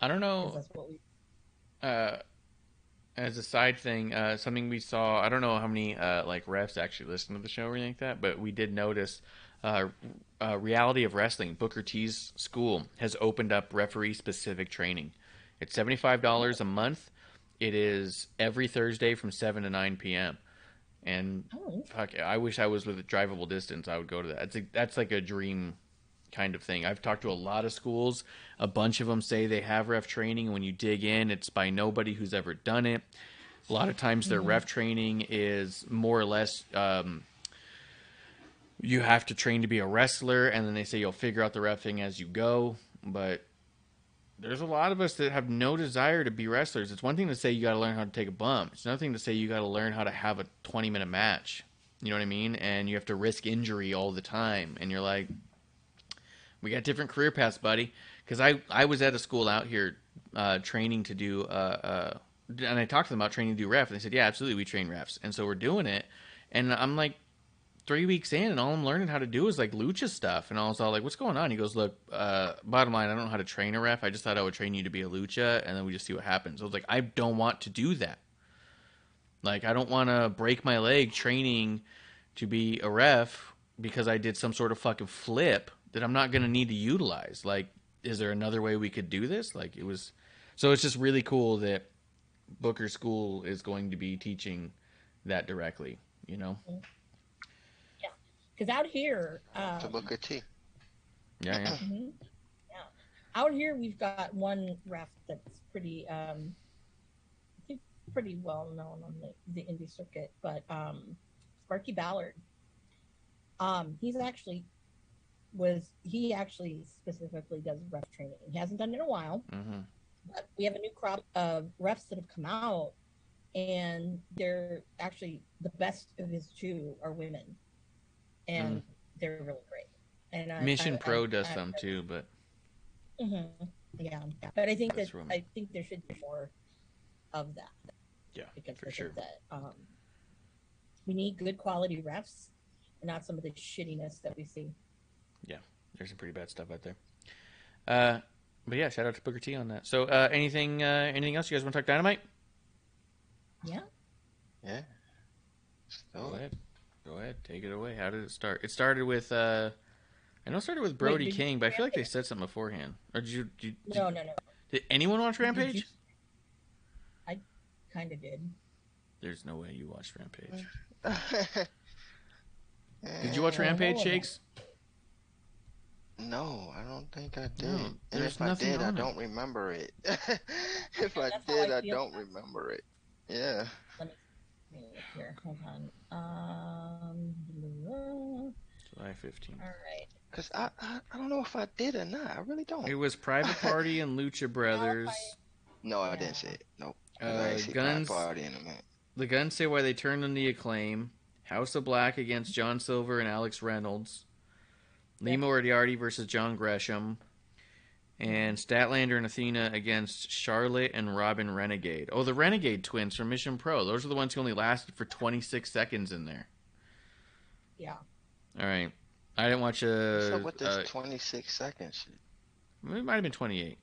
I don't know. That's what we. As a side thing, something we saw, I don't know how many like refs actually listen to the show or anything like that, but we did notice Reality of Wrestling, Booker T's school, has opened up referee-specific training. It's $75 a month. It is every Thursday from 7 to 9 p.m. And fuck, I wish I was with a drivable distance. I would go to that. That's like a dream kind of thing. I've talked to a lot of schools. A bunch of them say they have ref training. When you dig in, it's by nobody who's ever done it. A lot of times their ref training is more or less you have to train to be a wrestler, and then they say you'll figure out the reffing as you go. But there's a lot of us that have no desire to be wrestlers. It's one thing to say you got to learn how to take a bump. It's another thing to say you got to learn how to have a 20-minute match. You know what I mean? And you have to risk injury all the time. And you're like, we got different career paths, buddy. Because I was at a school out here training to do, and I talked to them about training to do ref, and they said, yeah, absolutely, we train refs. And so we're doing it. And I'm like 3 weeks in, and all I'm learning how to do is like lucha stuff. And I was all like, what's going on? He goes, look, bottom line, I don't know how to train a ref. I just thought I would train you to be a lucha, and then we just see what happens. I was like, I don't want to do that. Like, I don't want to break my leg training to be a ref because I did some sort of fucking flip that I'm not going to need to utilize. Like, is there another way we could do this? Like, it was, so it's just really cool that Booker School is going to be teaching that directly, you know? Yeah. Because out here, to Booker T. Yeah. Yeah. Out here, we've got one ref that's pretty, I think pretty well known on the indie circuit, but Sparky Ballard. He actually specifically does ref training. He hasn't done it in a while, but we have a new crop of refs that have come out, and they're actually the best of his two are women, and they're really great. And Mission Pro does some too, but yeah, but I think there should be more of that. Yeah, because for I sure. think that We need good quality refs and not some of the shittiness that we see. Yeah, there's some pretty bad stuff out there. But yeah, shout out to Booker T on that. So anything else you guys want to talk Dynamite? Yeah. Yeah. Go ahead, take it away. How did it start? It started with I know it started with Brody King, but I feel like they said something beforehand. Or did you No. Did anyone watch Rampage? I kind of did. There's no way you watched Rampage. Did you watch Rampage, Shakes? No, I don't think I did. No, and if I did, I don't remember it. If I did, I don't remember it. Yeah. Let me look here. Hold on. July 15th. All right. Because I don't know if I did or not. I really don't. It was Private Party and Lucha Brothers. No, I didn't see it. Nope. Guns. Party in a minute. The Guns say why they turned on the Acclaim. House of Black against John Silver and Alex Reynolds. Lee Moriarty versus John Gresham. And Statlander and Athena against Charlotte and Robin Renegade. Oh, the Renegade twins from Mission Pro. Those are the ones who only lasted for 26 seconds in there. Yeah. All right. I didn't watch So what this 26 seconds shit? It might have been 28.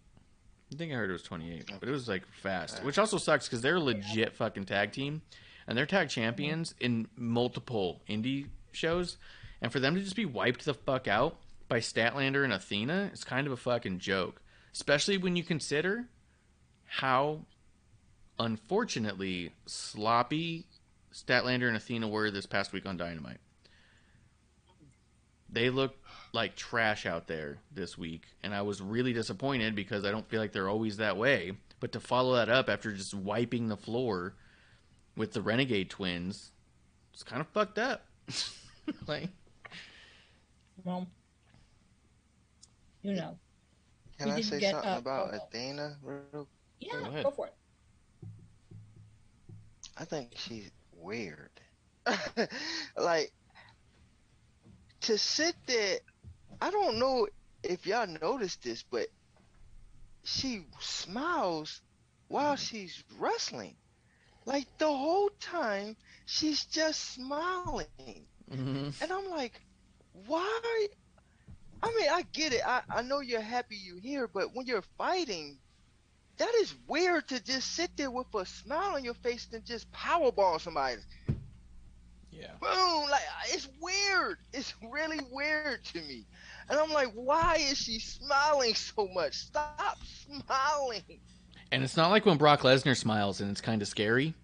I think I heard it was 28, but it was like fast. Which also sucks because they're a legit fucking tag team. And they're tag champions in multiple indie shows. And for them to just be wiped the fuck out by Statlander and Athena is kind of a fucking joke. Especially when you consider how, unfortunately, sloppy Statlander and Athena were this past week on Dynamite. They looked like trash out there this week. And I was really disappointed because I don't feel like they're always that way. But to follow that up after just wiping the floor with the Renegade twins, it's kind of fucked up. Like, Well, you know. Can I say something about Athena? Yeah, go for it. I think she's weird. Like, to sit there, I don't know if y'all noticed this, but she smiles while she's wrestling. Like, the whole time, she's just smiling. mm-hmm. And I'm like, why? I mean, I get it. I know you're happy you're here, but when you're fighting, that is weird to just sit there with a smile on your face and just powerbomb somebody. Yeah. Boom! Like, it's weird. It's really weird to me. And I'm like, why is she smiling so much? Stop smiling. And it's not like when Brock Lesnar smiles and it's kind of scary.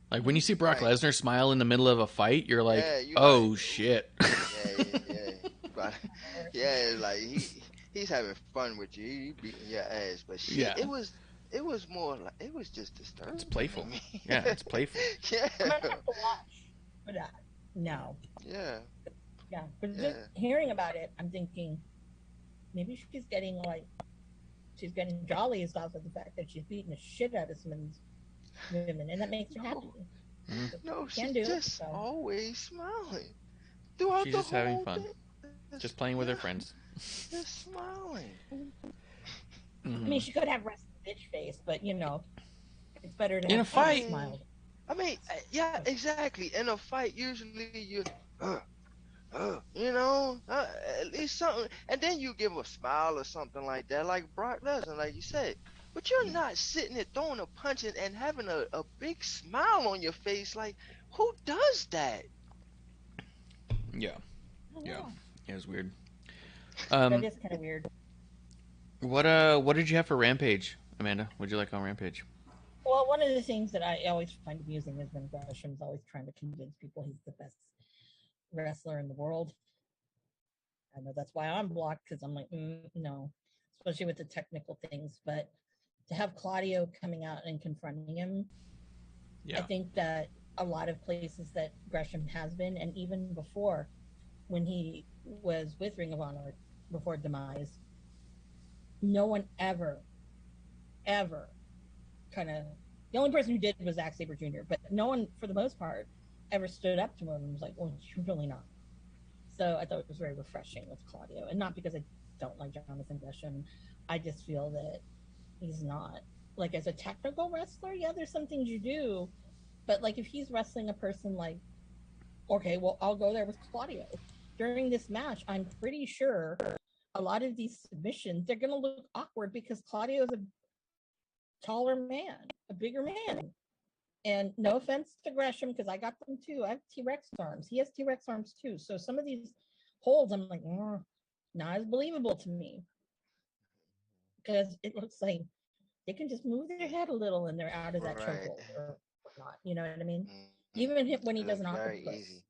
Like, when you see Brock Lesnar smile in the middle of a fight, you're like, oh, shit. Yeah. Yeah, like, he's having fun with you. He beating your ass. But shit, it was more like, it was just disturbing. It's playful. Yeah, it's playful. Yeah. I'm going to have to watch for that. No. Yeah. Yeah. But just hearing about it, I'm thinking maybe she's getting jollies off of the fact that she's beating the shit out of some of these women, and that makes her happy. No, she's just always smiling. Throughout she's the just whole having fun. Day. Just playing with her friends. Just smiling. I mean, she could have rest bitch face, but you know, it's better to in have a fight. Smile. I mean, yeah, exactly. In a fight, usually you, you know, at least something, and then you give a smile or something like that, like Brock Lesnar, like you said. But you're not sitting there throwing a punch and having a big smile on your face. Like, who does that? Yeah. It was weird. That is kind of weird. What did you have for Rampage, Amanda? What'd you like on Rampage? Well, one of the things that I always find amusing is when Gresham's always trying to convince people he's the best wrestler in the world. I know that's why I'm blocked, because I'm like, no, especially with the technical things. But to have Claudio coming out and confronting him, I think that a lot of places that Gresham has been, and even before, when he was with Ring of Honor before Demise, no one ever kind of, the only person who did was Zack Sabre Jr., but no one, for the most part, ever stood up to him and was like, well, you're really not. So I thought it was very refreshing with Claudio, and not because I don't like Jonathan Gresham. I just feel that he's not, like, as a technical wrestler, yeah, there's some things you do, but like if he's wrestling a person like Okay, well, I'll go there with Claudio. During this match, I'm pretty sure a lot of these submissions, they're going to look awkward because Claudio is a taller man, a bigger man. And no offense to Gresham, because I got them too. I have T-Rex arms. He has T-Rex arms too. So some of these holds, I'm like, not as believable to me. Because it looks like they can just move their head a little and they're out of that chokehold or whatnot. You know what I mean? Even when he does an octopus.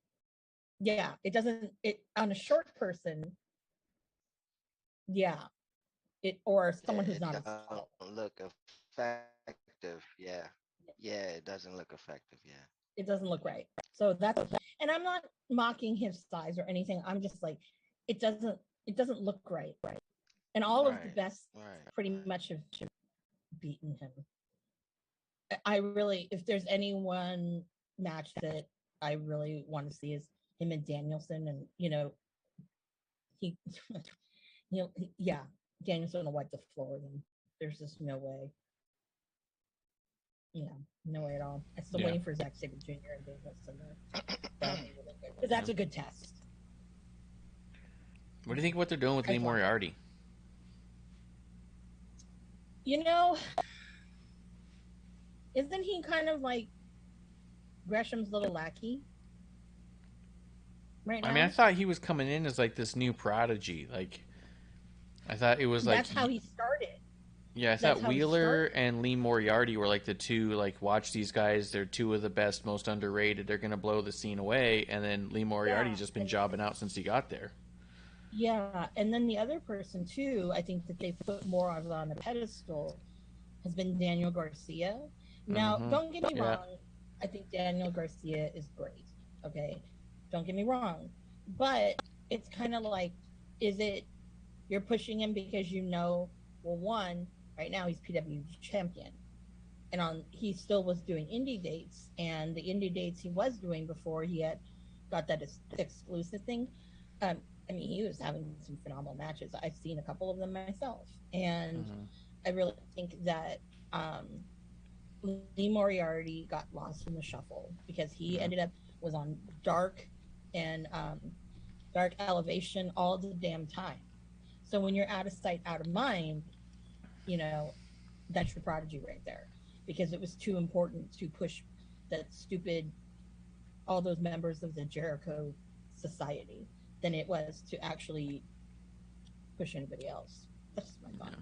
Yeah, it doesn't, on a short person, yeah. Or someone who's not as tall. Look effective, yeah. Yeah, it doesn't look effective, yeah. It doesn't look right. So that's, and I'm not mocking his size or anything. I'm just like, it doesn't look right. And all of the best pretty much have beaten him. I really, if there's any one match that I really want to see is him and Danielson, and Danielson will wipe the floor. Then there's just no way. Yeah, no way at all. I'm still waiting for Zack Sabre Jr. and Danielson. Because that's a good test. What do you think of what they're doing with Lee Moriarty? Isn't he kind of like Gresham's little lackey right now? I mean, I thought he was coming in as like this new prodigy. Like, I thought it was like that's how he started. Yeah, I thought Wheeler and Lee Moriarty were like the two, like, watch these guys. They're two of the best, most underrated. They're going to blow the scene away. And then Lee Moriarty's just been jobbing out since he got there. Yeah, and then the other person, too, I think that they put more of on the pedestal has been Daniel Garcia. Now, don't get me wrong. I think Daniel Garcia is great, okay? Don't get me wrong. But it's kind of like, is it you're pushing him because well, one, right now he's PW champion, and he still was doing indie dates, and the indie dates he was doing before he had got that exclusive thing. I mean, he was having some phenomenal matches. I've seen a couple of them myself, and I really think that Lee Moriarty got lost in the shuffle because he was on Dark and Dark Elevation all the damn time. So when you're out of sight, out of mind, that's your prodigy right there, because it was too important to push all those members of the Jericho Society than it was to actually push anybody else. That's my thought.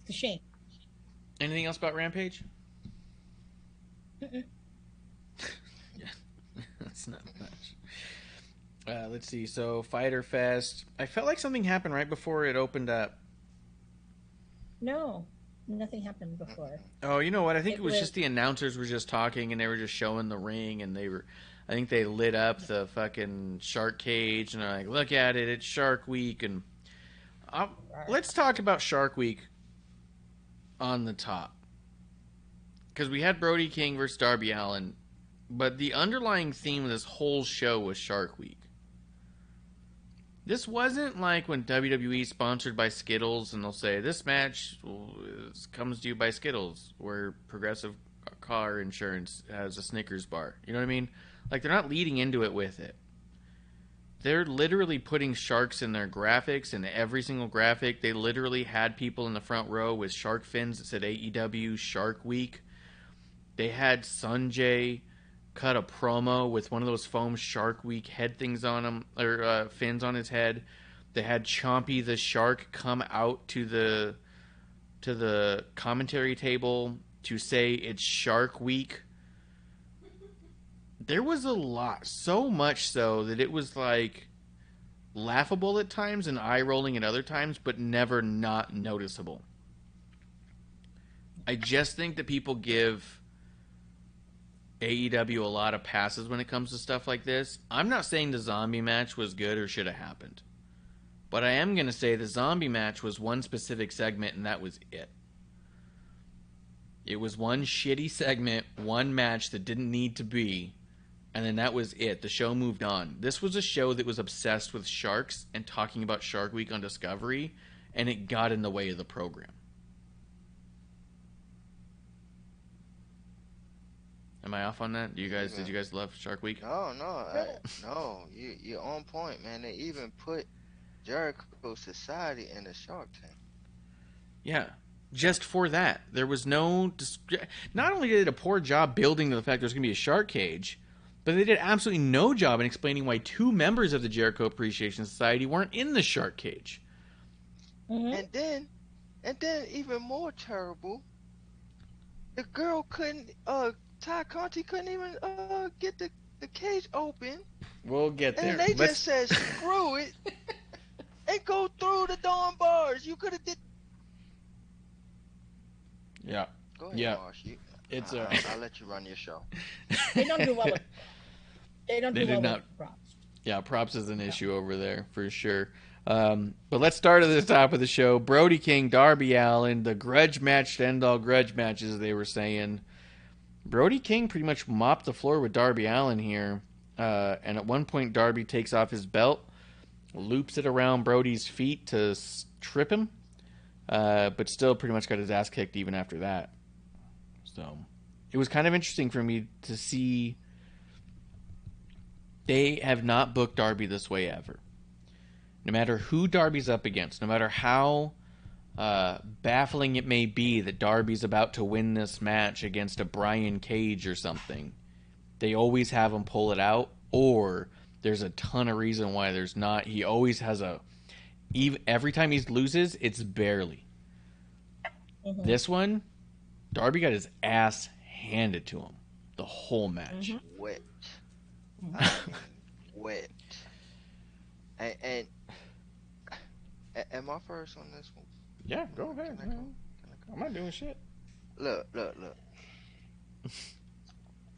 It's a shame. Anything else about Rampage? Mm-mm. That's not much. Let's see. So, FyterFest. I felt like something happened right before it opened up. No, nothing happened before. Oh, you know what? I think it was just the announcers were just talking and they were just showing the ring, and I think they lit up the fucking shark cage and they're like, look at it, it's Shark Week. And let's talk about Shark Week on the top. Because we had Brody King versus Darby Allin, but the underlying theme of this whole show was Shark Week. This wasn't like when WWE is sponsored by Skittles and they'll say, this match comes to you by Skittles, where Progressive Car Insurance has a Snickers bar. You know what I mean? Like, they're not leading into it with it. They're literally putting sharks in their graphics, and every single graphic, they literally had people in the front row with shark fins that said AEW Shark Week. They had Sanjay cut a promo with one of those foam Shark Week head things on him, or fins on his head. They had Chompy the Shark come out to the commentary table to say it's Shark Week. There was a lot, so much so that it was like laughable at times and eye-rolling at other times, but never not noticeable. I just think that people give AEW a lot of passes when it comes to stuff like this. I'm not saying the zombie match was good or should have happened, but I am going to say the zombie match was one specific segment, and that was it. It was one shitty segment, one match that didn't need to be, and then that was it. The show moved on. This was a show that was obsessed with sharks and talking about Shark Week on Discovery, and it got in the way of the program. Am I off on that? Did you guys love Shark Week? No, you're on point, man. They even put Jericho Society in the Shark Tank. Yeah, just for that. There was no... Not only did they a poor job building to the fact there's going to be a shark cage, but they did absolutely no job in explaining why 2 members of the Jericho Appreciation Society weren't in the shark cage. And then even more terrible, the girl couldn't, Ty Conti couldn't even get the cage open. We'll get there. And they just said, screw it, and go through the darn bars. You could have did... Yeah. Go ahead, Marsh. I'll let you run your show. They don't do well with, with props. Yeah, props is an issue over there, for sure. But let's start at the top of the show. Brody King, Darby Allin, the grudge match to end all grudge matches, they were saying. Brody King pretty much mopped the floor with Darby Allin here. And at one point, Darby takes off his belt, loops it around Brody's feet to trip him. But still pretty much got his ass kicked even after that. So it was kind of interesting for me to see they have not booked Darby this way ever. No matter who Darby's up against, no matter how baffling it may be that Darby's about to win this match against a Brian Cage or something, they always have him pull it out, or there's a ton of reason why there's not. He always has every time he loses, it's barely. Mm-hmm. This one, Darby got his ass handed to him the whole match. Mm-hmm. Wet. Wet. And am I first on this one? Yeah, go ahead. I'm not doing shit. Look.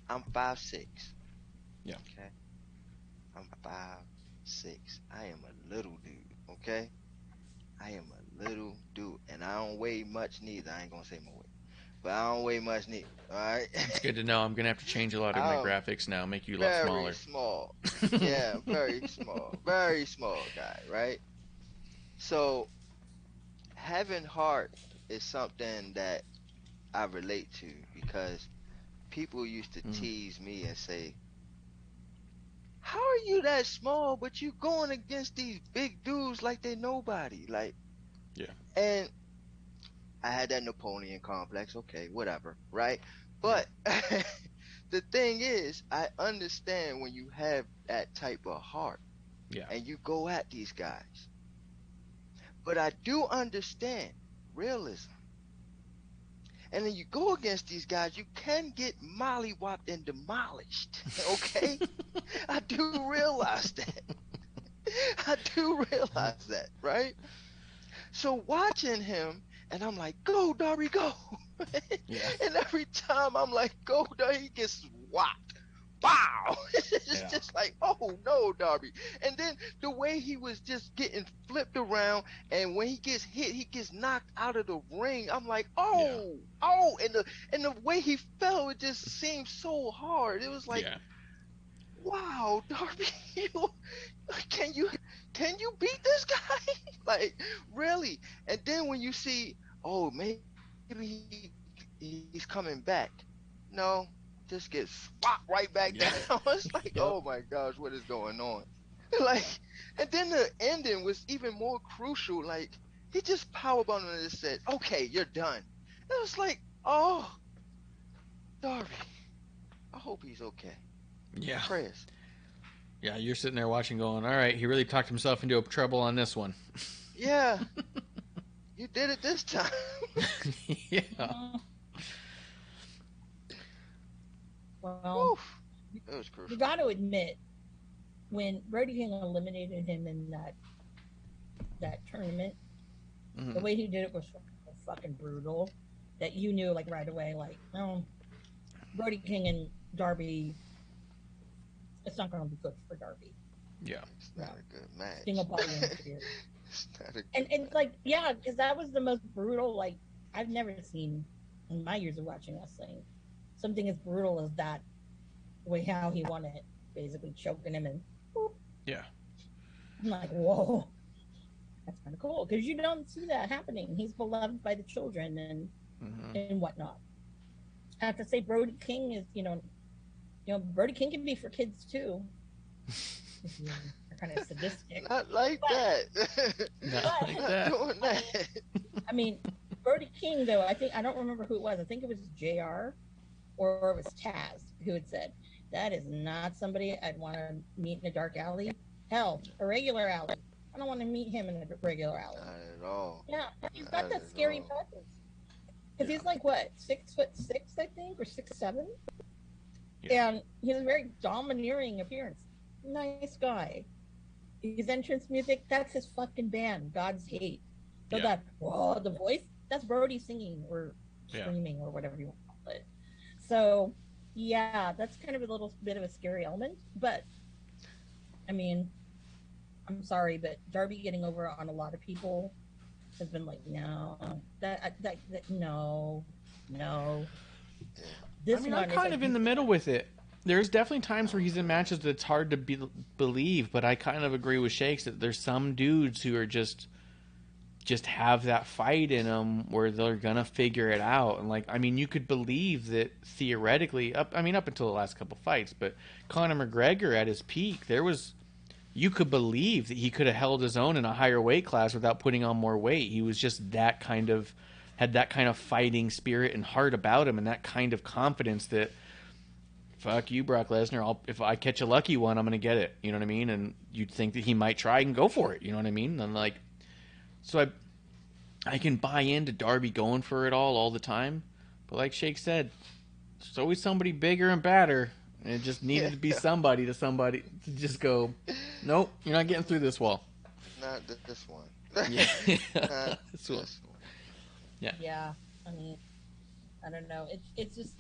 I'm 5'6". Yeah. Okay. I'm 5'6". I am a little dude. Okay. I am a little dude, and I don't weigh much neither. I ain't gonna say my weight, but I don't weigh much neither. All right. It's good to know. I'm gonna have to change a lot of my graphics now, make you a lot smaller. Very small. Yeah, very small guy, right? So having heart is something that I relate to, because people used to tease me and say, how are you that small, but you going against these big dudes like they nobody? Like, yeah. And I had that Napoleon complex. Okay, whatever, right? But the thing is, I understand when you have that type of heart, and you go at these guys. But I do understand realism. And then you go against these guys, you can get mollywopped and demolished. Okay? I do realize that. Right? So watching him, and I'm like, go, Darby, go. And every time I'm like, go, Darby, he gets whopped. Wow! It's just like, oh no, Darby. And then the way he was just getting flipped around, and when he gets hit, he gets knocked out of the ring. I'm like, and the way he fell, it just seemed so hard. It was like, wow, Darby, can you beat this guy? Like, really? And then when you see, oh, maybe he's coming back. No. Just get swapped right back down. It's like, oh my gosh, what is going on? Like, and then the ending was even more crucial. Like, he just powerbombed and just said, okay, you're done. It was like, oh, Darby, I hope he's okay. Yeah. Prayers. Yeah, you're sitting there watching going, all right, he really talked himself into trouble on this one. Yeah. You did it this time. Yeah. Well, that was crucial. You got to admit, when Brody King eliminated him in that tournament, the way he did it was fucking brutal. That you knew, like, right away, like, no, Brody King and Darby, it's not going to be good for Darby. Yeah, it's not a good match. It's not a good and like, yeah, because that was the most brutal. Like, I've never seen in my years of watching wrestling something as brutal as that, way how he won it, basically choking him and boop. Yeah. I'm like, whoa, that's kind of cool, because you don't see that happening. He's beloved by the children and whatnot. I have to say, Brody King is, Brody King can be for kids too. They're kind of sadistic. Not like that. Not like Not that. doing that. I mean, Brody King, though, I don't remember who it was. I think it was JR or it was Taz who had said, that is not somebody I'd want to meet in a dark alley. Hell, a regular alley. I don't want to meet him in a regular alley. Not at all. Yeah, he's got Not that at scary all. presence. Because he's like, what, 6'6", I think, or 6'7"? Yeah. And he has a very domineering appearance. Nice guy. His entrance music, that's his fucking band, God's Hate. So Yeah. that, whoa, the voice, that's Brody singing or Yeah. screaming or whatever you want to call it. So, yeah, that's kind of a little bit of a scary element. But, I mean, I'm sorry, but Darby getting over on a lot of people has been like, no, no. This I mean, one I'm is kind like, of in the middle with it. There's definitely times where he's in matches that's hard to believe, but I kind of agree with Shakes that there's some dudes who are just have that fight in them where they're gonna figure it out. And like, I mean, you could believe that theoretically, up until the last couple fights, but Conor McGregor at his peak, you could believe that he could have held his own in a higher weight class without putting on more weight. He was just had that kind of fighting spirit and heart about him, and that kind of confidence that, fuck you, Brock Lesnar, if I catch a lucky one, I'm going to get it. You know what I mean? And you'd think that he might try and go for it. You know what I mean? And like, so I can buy into Darby going for it all the time. But like Shake said, there's always somebody bigger and badder. And it just needed to be somebody to just go, nope, you're not getting through this wall. Not this one. Yeah. Not This one. this one. Yeah, I mean, I don't know. It's just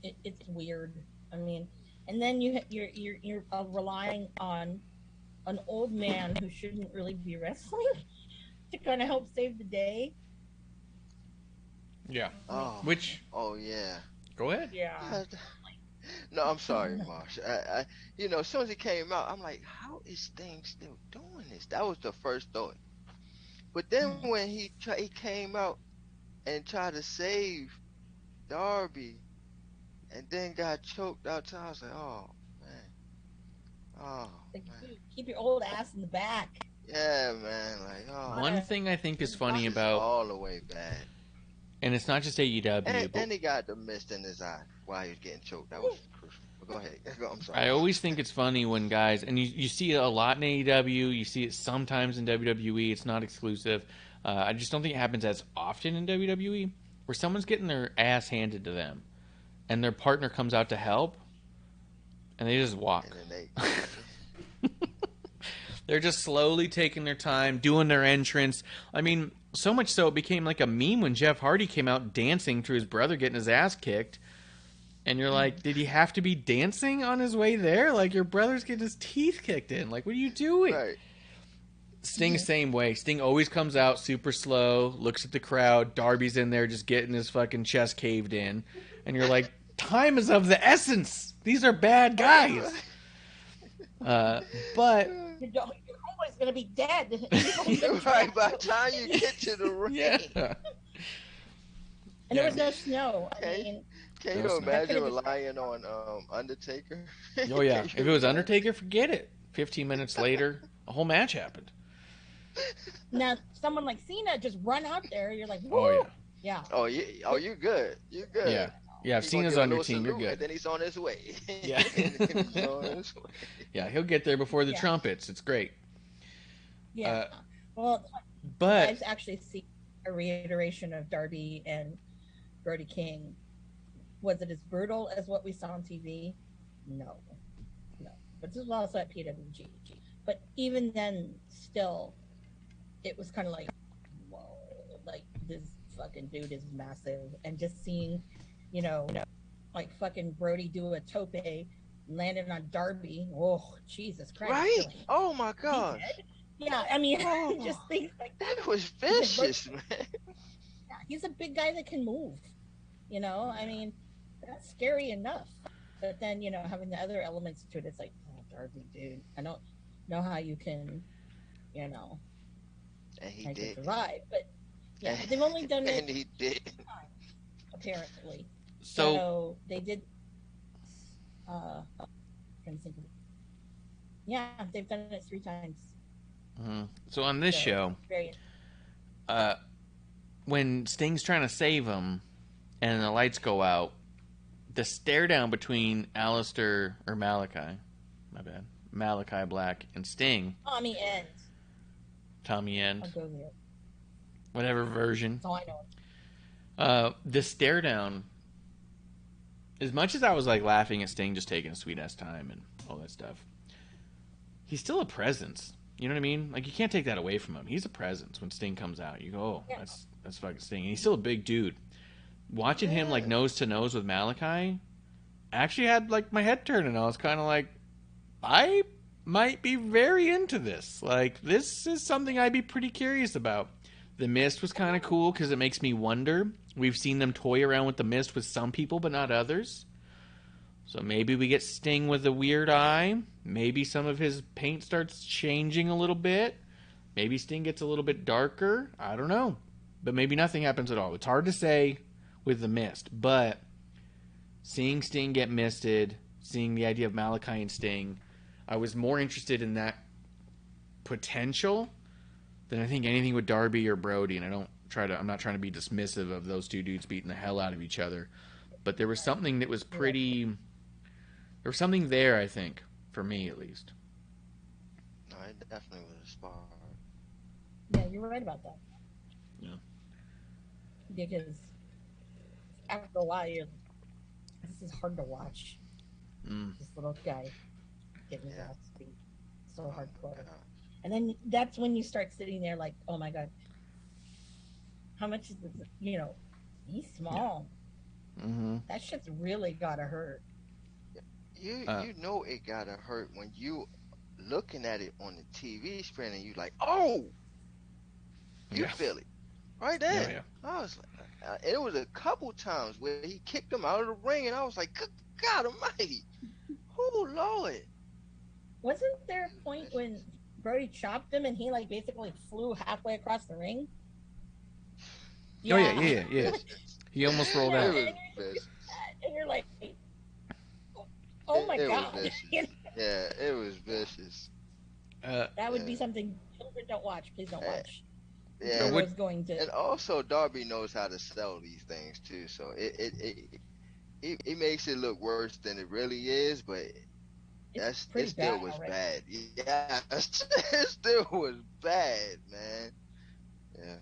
it's weird. I mean, and then you're relying on an old man who shouldn't really be wrestling to kind of help save the day. Yeah. Oh. Which, Oh yeah. go ahead. Yeah. No, I'm sorry, Marsh. I as soon as he came out, I'm like, how is Sting still doing this? That was the first thought. But then when he came out and tried to save Darby, and then got choked out, I was like, oh man, Like, dude, keep your old ass in the back. yeah, man, like, oh. One thing I think is funny It's about, all the way bad. and it's not just AEW, And, but and he got the mist in his eye while he was getting choked. That was crucial. But go ahead. I'm sorry. I always think it's funny when guys, and you see it a lot in AEW, you see it sometimes in WWE, it's not exclusive. I just don't think it happens as often in WWE, where someone's getting their ass handed to them, and their partner comes out to help, and they just walk. And then They're just slowly taking their time, doing their entrance. I mean, so much so it became like a meme when Jeff Hardy came out dancing to his brother getting his ass kicked. And you're like, did he have to be dancing on his way there? Like, your brother's getting his teeth kicked in. Like, what are you doing? right. Sting, same way. Sting always comes out super slow, looks at the crowd. Darby's in there just getting his fucking chest caved in. And you're like, time is of the essence. These are bad guys. But... Your homeboy's gonna be dead. Right, by the time you get to the ring. Yeah. And there was no snow. I Okay. mean, Can you Those- imagine relying on Undertaker? Oh, yeah. If it was Undertaker, forget it. 15 minutes later, a whole match happened. now someone like Cena just run out there. You're like, woo. Oh, yeah. Oh, you're good. You're good. Yeah. Yeah, if He's Cena's gonna on give a your little team, you're salute, good. And then he's on his way. Yeah. He's on his way. Yeah, he'll get there before the Yeah. trumpets. It's great. Yeah. Well, But I've actually seen a reiteration of Darby and Brody King. Was it as brutal as what we saw on TV? No. But this was also at PWG. But even then, still, it was kind of like, whoa, like this fucking dude is massive. And just seeing, like fucking Brody do a tope landing on Darby. Oh, Jesus Christ. Right? Like, Oh my he God. dead? Yeah, I mean, Oh. just things like that. That was vicious, man. Yeah, he's a big guy that can move. I mean, that's scary enough. But then, having the other elements to it, it's like, oh, Darby, dude, I don't know how you can, And he I can did. survive. But yeah, they've only done And it he did. apparently. so So they did. Trying to think of it. Yeah, they've done it 3 times. So on this show, Very, when Sting's trying to save him and the lights go out, the stare down between Alistair or Malachi, my bad, Malachi Black and Sting, Tommy End. Tommy End, I'll go there. whatever version, That's all I know. the stare down, as much as I was like laughing at Sting just taking a sweet ass time and all that stuff, he's still a presence. You know what I mean? Like, you can't take that away from him. He's a presence when Sting comes out. You go, oh, Yeah. that's fucking Sting. And he's still a big dude. Watching him like nose to nose with Malachi actually had like my head turning. I was kind of like, I might be very into this. Like, this is something I'd be pretty curious about. The Mist was kind of cool because it makes me wonder. We've seen them toy around with the Mist with some people, but not others. So maybe we get Sting with a weird eye. Maybe some of his paint starts changing a little bit. Maybe Sting gets a little bit darker. I don't know. But maybe nothing happens at all. It's hard to say with the Mist. But seeing Sting get misted, seeing the idea of Malachi and Sting, I was more interested in that potential than I think anything with Darby or Brody. And I'm not trying to be dismissive of those two dudes beating the hell out of each other. But there was something that was pretty... There was something there, I think, for me at least. No, it definitely was a spark. Yeah, you're right about that. Yeah. Because after a while, this is hard to watch. This little guy getting his ass beat so hardcore. And then that's when you start sitting there like, oh my God, how much is this? He's small. Yeah. Mm-hmm. That shit's really gotta hurt. You know it gotta hurt when you looking at it on the TV screen and you like, oh, you feel it right there. Yeah. I was like, it was a couple times where he kicked him out of the ring, and I was like, good God Almighty, oh Lord. Wasn't there a point when Brody chopped him and he like basically flew halfway across the ring? Yeah. Oh yeah. He almost rolled out. It was vicious. And you're like, oh my God. Was vicious. Yeah, it was vicious. That would be something children don't watch. Please don't watch. Yeah, and also Darby knows how to sell these things too, so it makes it look worse than it really is, but it still was bad. Yeah, it still was bad, man. Yeah.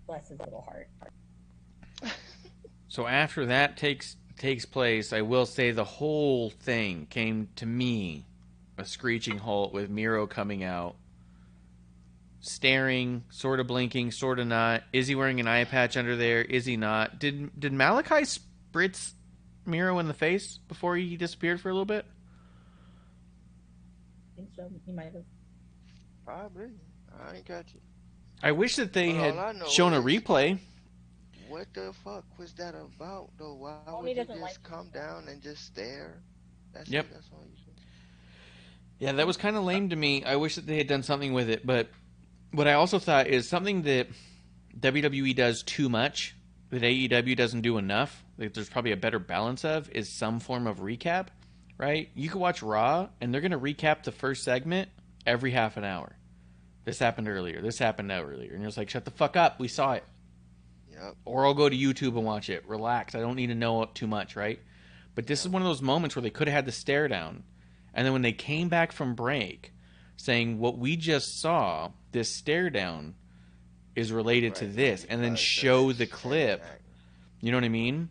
Bless his little heart. So after that takes place, I will say the whole thing came to me a screeching halt with Miro coming out, staring, sort of blinking, sort of not. Is he wearing an eye patch under there? Is he not? Did Malachi spritz Miro in the face before he disappeared for a little bit? I think so. He might have. Probably. I ain't got you. I wish that they had shown a replay. What the fuck was that about, though? Why would you just come down and just stare? That's all you said. Yeah, that was kind of lame to me. I wish that they had done something with it. But what I also thought is something that WWE does too much, that AEW doesn't do enough, that there's probably a better balance of, is some form of recap, right? You could watch Raw, and they're going to recap the first segment every half an hour. This happened earlier. This happened earlier. And you're just like, shut the fuck up. We saw it. Yep. Or I'll go to YouTube and watch it. Relax. I don't need to know too much, right? But this is one of those moments where they could have had the stare down. And then when they came back from break saying what we just saw, this stare down is related to this, and then show the clip. You know what I mean?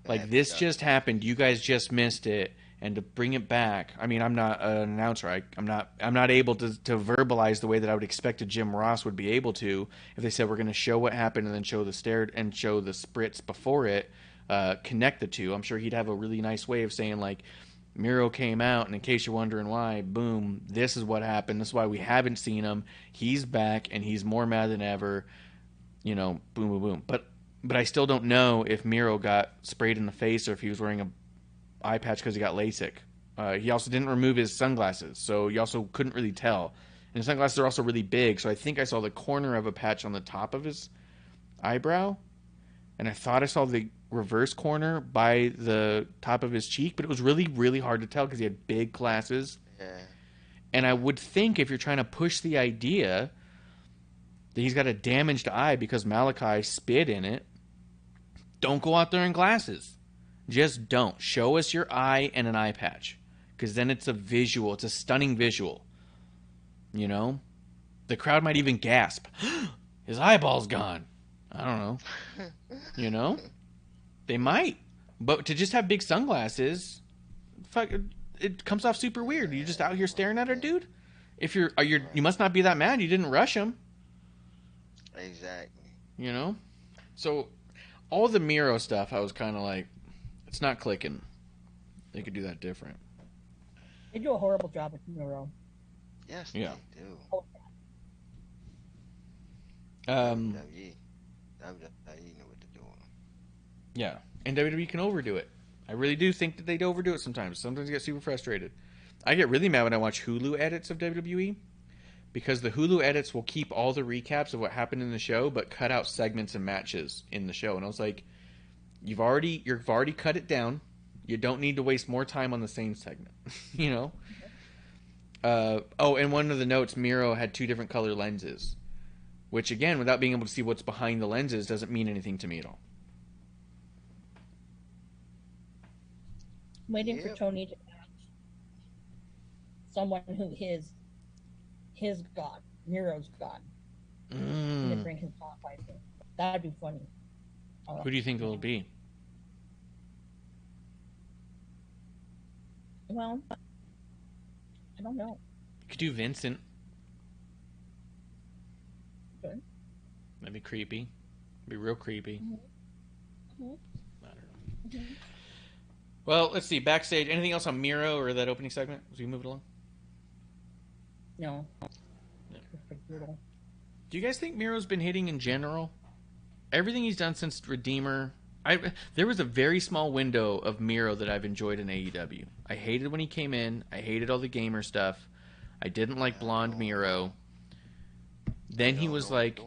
Like, this just happened. You guys just missed it. And to bring it back, I mean, I'm not an announcer. I'm not able to verbalize the way that I would expect a Jim Ross would be able to if they said we're going to show what happened and then show the stare and show the spritz before it, connect the two. I'm sure he'd have a really nice way of saying, like, Miro came out, and in case you're wondering why, boom, this is what happened. This is why we haven't seen him. He's back, and he's more mad than ever. You know, boom, boom, boom. But I still don't know if Miro got sprayed in the face or if he was wearing a eye patch because he got LASIK. He also didn't remove his sunglasses, so you also couldn't really tell. And his sunglasses are also really big, so I think I saw the corner of a patch on the top of his eyebrow. and I thought I saw the reverse corner by the top of his cheek, but it was really, really hard to tell because he had big glasses. Yeah. And I would think if you're trying to push the idea that he's got a damaged eye because Malachi spit in it, don't go out there in glasses. Just don't. Show us your eye and an eye patch. Because then it's a visual. It's a stunning visual. You know? The crowd might even gasp. His eyeball's gone. I don't know. You know? They might. But to just have big sunglasses, fuck, it comes off super weird. You're just out here staring at her, dude. If you must not be that mad. You didn't rush him. Exactly. You know? So, all the Miro stuff, I was kind of like, it's not clicking. They could do that different. They do a horrible job with Miro. Yes, Yeah. they do. WWE know what they're doing. Yeah. And WWE can overdo it. I really do think that they'd overdo it sometimes. Sometimes I get super frustrated. I get really mad when I watch Hulu edits of WWE because the Hulu edits will keep all the recaps of what happened in the show but cut out segments and matches in the show. And I was like, you've already cut it down. You don't need to waste more time on the same segment. You know? And one of the notes, Miro had 2 different color lenses. Which, again, without being able to see what's behind the lenses, doesn't mean anything to me at all. Waiting for Tony to catch someone who his god, Miro's god. And then bring his top fighter. That'd be funny. Who do you think it'll be? Well, I don't know. You could do Vincent. Good. That'd be creepy. Be real creepy. Mm-hmm. I don't know. Well, let's see. Backstage. Anything else on Miro or that opening segment as we move it along? No. Do you guys think Miro's been hitting in general? Everything he's done since Redeemer. There was a very small window of Miro that I've enjoyed in AEW. I hated when he came in. I hated all the gamer stuff. I didn't like Blonde Miro. Then he was like,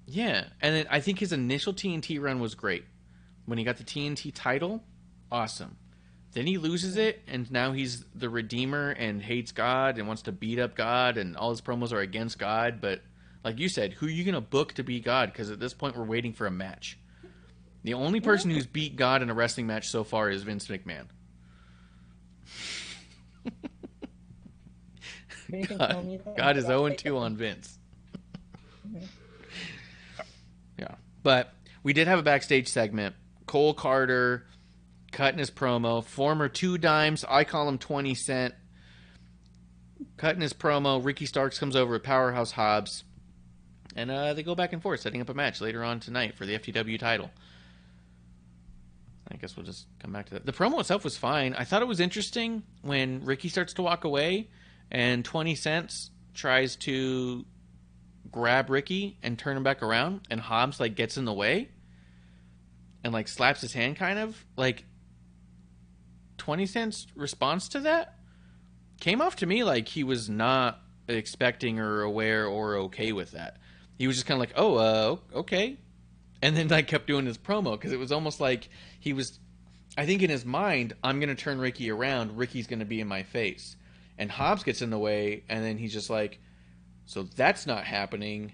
yeah. And then I think his initial TNT run was great. When he got the TNT title, awesome. Then he loses it, and now he's the Redeemer and hates God and wants to beat up God, and all his promos are against God. But like you said, who are you going to book to be God? Because at this point, we're waiting for a match. The only person who's beat God in a wrestling match so far is Vince McMahon. God is 0-2 on Vince. Yeah. But we did have a backstage segment. Cole Carter cutting his promo. Former 2 Dimes. I call him 20 Cent. Cutting his promo. Ricky Starks comes over with Powerhouse Hobbs. And they go back and forth, setting up a match later on tonight for the FTW title. I guess we'll just come back to that. The promo itself was fine. I thought it was interesting when Ricky starts to walk away and 20 Cents tries to grab Ricky and turn him back around, and Hobbs like gets in the way and like slaps his hand kind of. Like 20 Cents' response to that came off to me like he was not expecting or aware or okay with that. He was just kind of like, oh, okay. And then like kept doing his promo because it was almost like he was, I think in his mind, I'm going to turn Ricky around. Ricky's going to be in my face. And Hobbs gets in the way, and then he's just like, so that's not happening,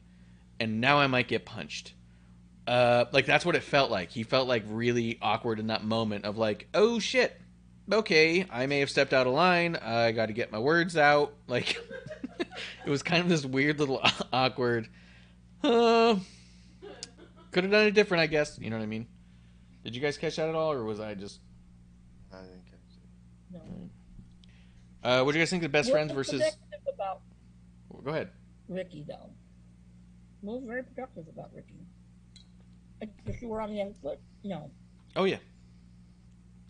and now I might get punched. Like that's what it felt like. He felt like really awkward in that moment of like, oh shit, okay, I may have stepped out of line. I got to get my words out. Like it was kind of this weird little awkward. Could have done it different, I guess. You know what I mean? Did you guys catch that at all, or was I just? I didn't catch it. No. What do you guys think of Best Friends versus? About Go ahead. Ricky, though. What was very productive about Ricky? If you were on the end foot, no. Oh yeah.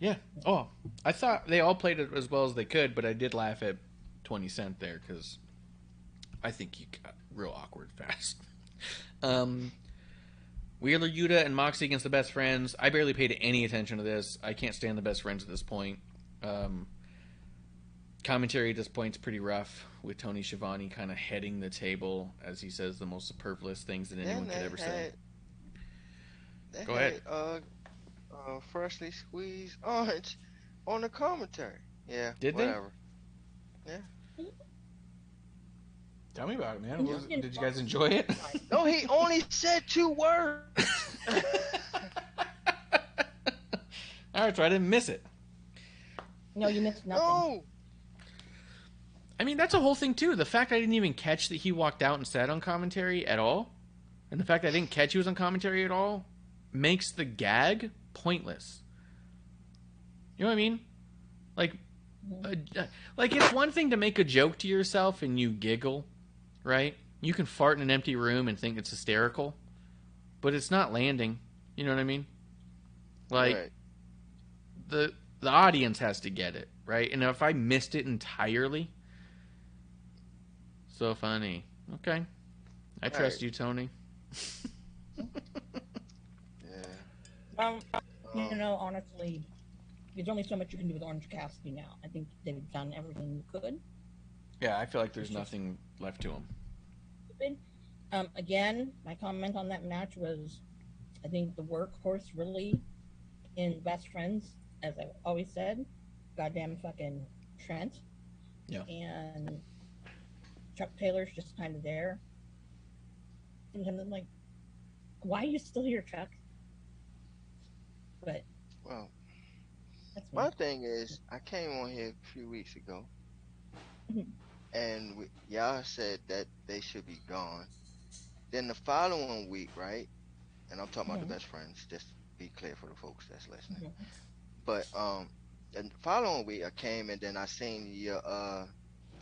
Yeah. Oh, I thought they all played it as well as they could, but I did laugh at 20 Cent there because I think he got real awkward fast. Wheeler Yuta and Moxie against the Best Friends. I barely paid any attention to this. I can't stand the Best Friends at this point. Commentary at this point is pretty rough, with Tony Schiavone kind of heading the table as he says the most superfluous things that anyone could ever say. They Go ahead. had freshly squeezed orange on the commentary. Yeah, Did they? whatever. Yeah. Tell me about it, man. Yeah. Did you guys enjoy it? No, he only said 2 words. All right, so I didn't miss it. No, you missed nothing. No. I mean, that's a whole thing too. The fact I didn't even catch that he walked out and sat on commentary at all, and the fact I didn't catch he was on commentary at all, makes the gag pointless. You know what I mean? Like it's one thing to make a joke to yourself and you giggle, right? You can fart in an empty room and think it's hysterical, but it's not landing. You know what I mean? Like Right. the audience has to get it, right? And if I missed it entirely, so funny. Okay, I trust you, Tony. Yeah. You know, honestly, there's only so much you can do with Orange Cassidy now. I think they've done everything you could. Yeah, I feel like there's nothing left to him. Again, my comment on that match was, I think the workhorse really in Best Friends, as I always said, goddamn fucking Trent. Yeah. And Chuck Taylor's just kind of there. And I'm like, why are you still here, Chuck? But Well, that's me. my thing is, I came on here a few weeks ago, and y'all said that they should be gone. Then the following week, right? And I'm talking about the Best Friends, just to be clear for the folks that's listening. But the following week I came and then I seen your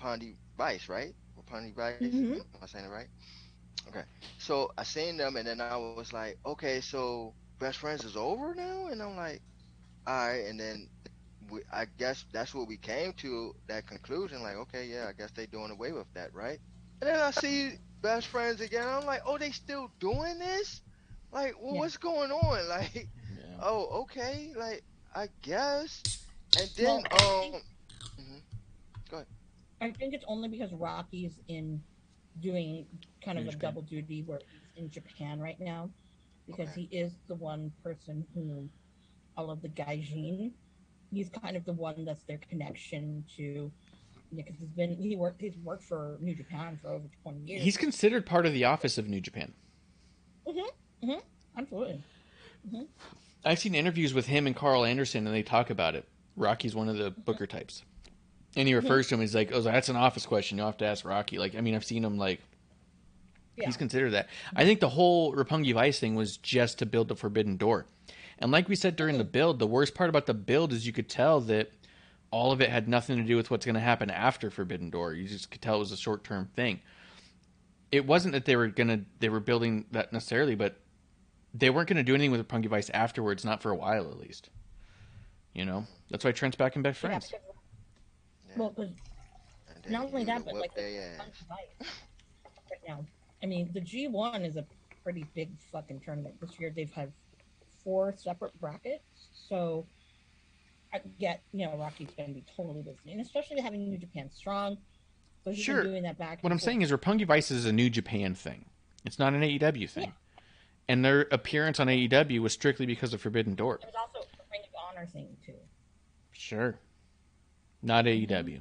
Pondy Vice, right? Or Pondy Vice? Am I saying it right? Okay. So I seen them and then I was like, okay, so Best Friends is over now? And I'm like, all right. And then I guess that's what we came to, that conclusion. Like, okay, yeah, I guess they doing away with that, right? And then I see Best Friends again. I'm like, oh, they still doing this? Like, well, what's going on? Like, oh, okay. Like, I guess. And then, go ahead. I think it's only because Rocky's doing kind of New a Japan. double duty where he's in Japan right now, because he is the one person who all of the gaijin. He's kind of the one that's their connection to, because he's worked for New Japan for over 20 years. He's considered part of the office of New Japan. Absolutely. I've seen interviews with him and Carl Anderson, and they talk about it. Rocky's one of the booker types, and he refers to him. He's like, "Oh, that's an office question. You'll have to ask Rocky." Like, I mean, I've seen him like. Yeah. He's considered that. I think the whole Roppongi Vice thing was just to build the Forbidden Door. And like we said during the build, the worst part about the build is you could tell that all of it had nothing to do with what's going to happen after Forbidden Door. You just could tell it was a short-term thing. It wasn't that they were building that necessarily, but they weren't going to do anything with Roppongi Vice afterwards, not for a while at least. You know? That's why Trent's back in Best Friends. Yeah. Well, because not only that, but like the Vice right now. I mean, the G1 is a pretty big fucking tournament. This year they've had 4 separate brackets. So I get, Rocky's going to be totally busy. And especially having New Japan strong. So he's been doing that back. What I'm saying is Roppongi Vice is a New Japan thing. It's not an AEW thing. Yeah. And their appearance on AEW was strictly because of Forbidden Door. It was also a Ring of Honor thing, too. Sure. Not AEW.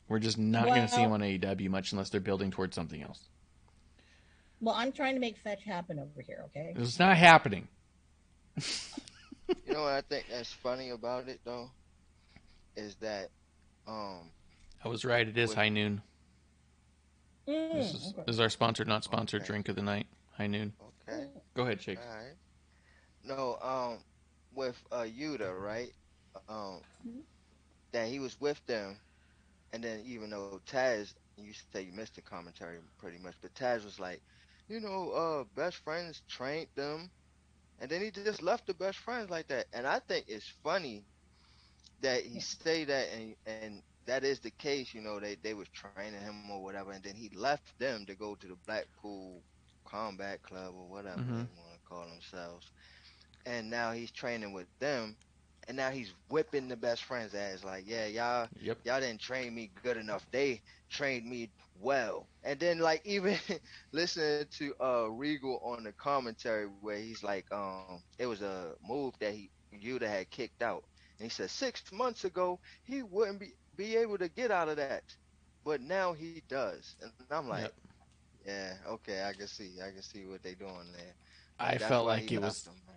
We're just not going to see them on AEW much unless they're building towards something else. Well, I'm trying to make fetch happen over here, okay? It's not happening. You know what I think that's funny about it, though? Is that... I was right. It is High Noon. This is our sponsored, not sponsored drink of the night. High Noon. Okay. Go ahead, Shakes. All right. No, with Yuta, right? That he was with them, and then even though Taz, you say you missed the commentary pretty much, but Taz was like, Best Friends trained them, and then he just left the Best Friends like that. And I think it's funny that he say that, and that is the case. They was training him or whatever, and then he left them to go to the Blackpool Combat Club or whatever they want to call themselves, and now he's training with them, and now he's whipping the best friend's ass. Like, yeah, y'all didn't train me good enough. They trained me well. And then like even listening to Regal on the commentary where he's like, it was a move that Yuta had kicked out. And he said 6 months ago he wouldn't be able to get out of that. But now he does. And I'm like, Yep. yeah, okay, I can see what they doing there. I That's felt why like he it left was. him, man.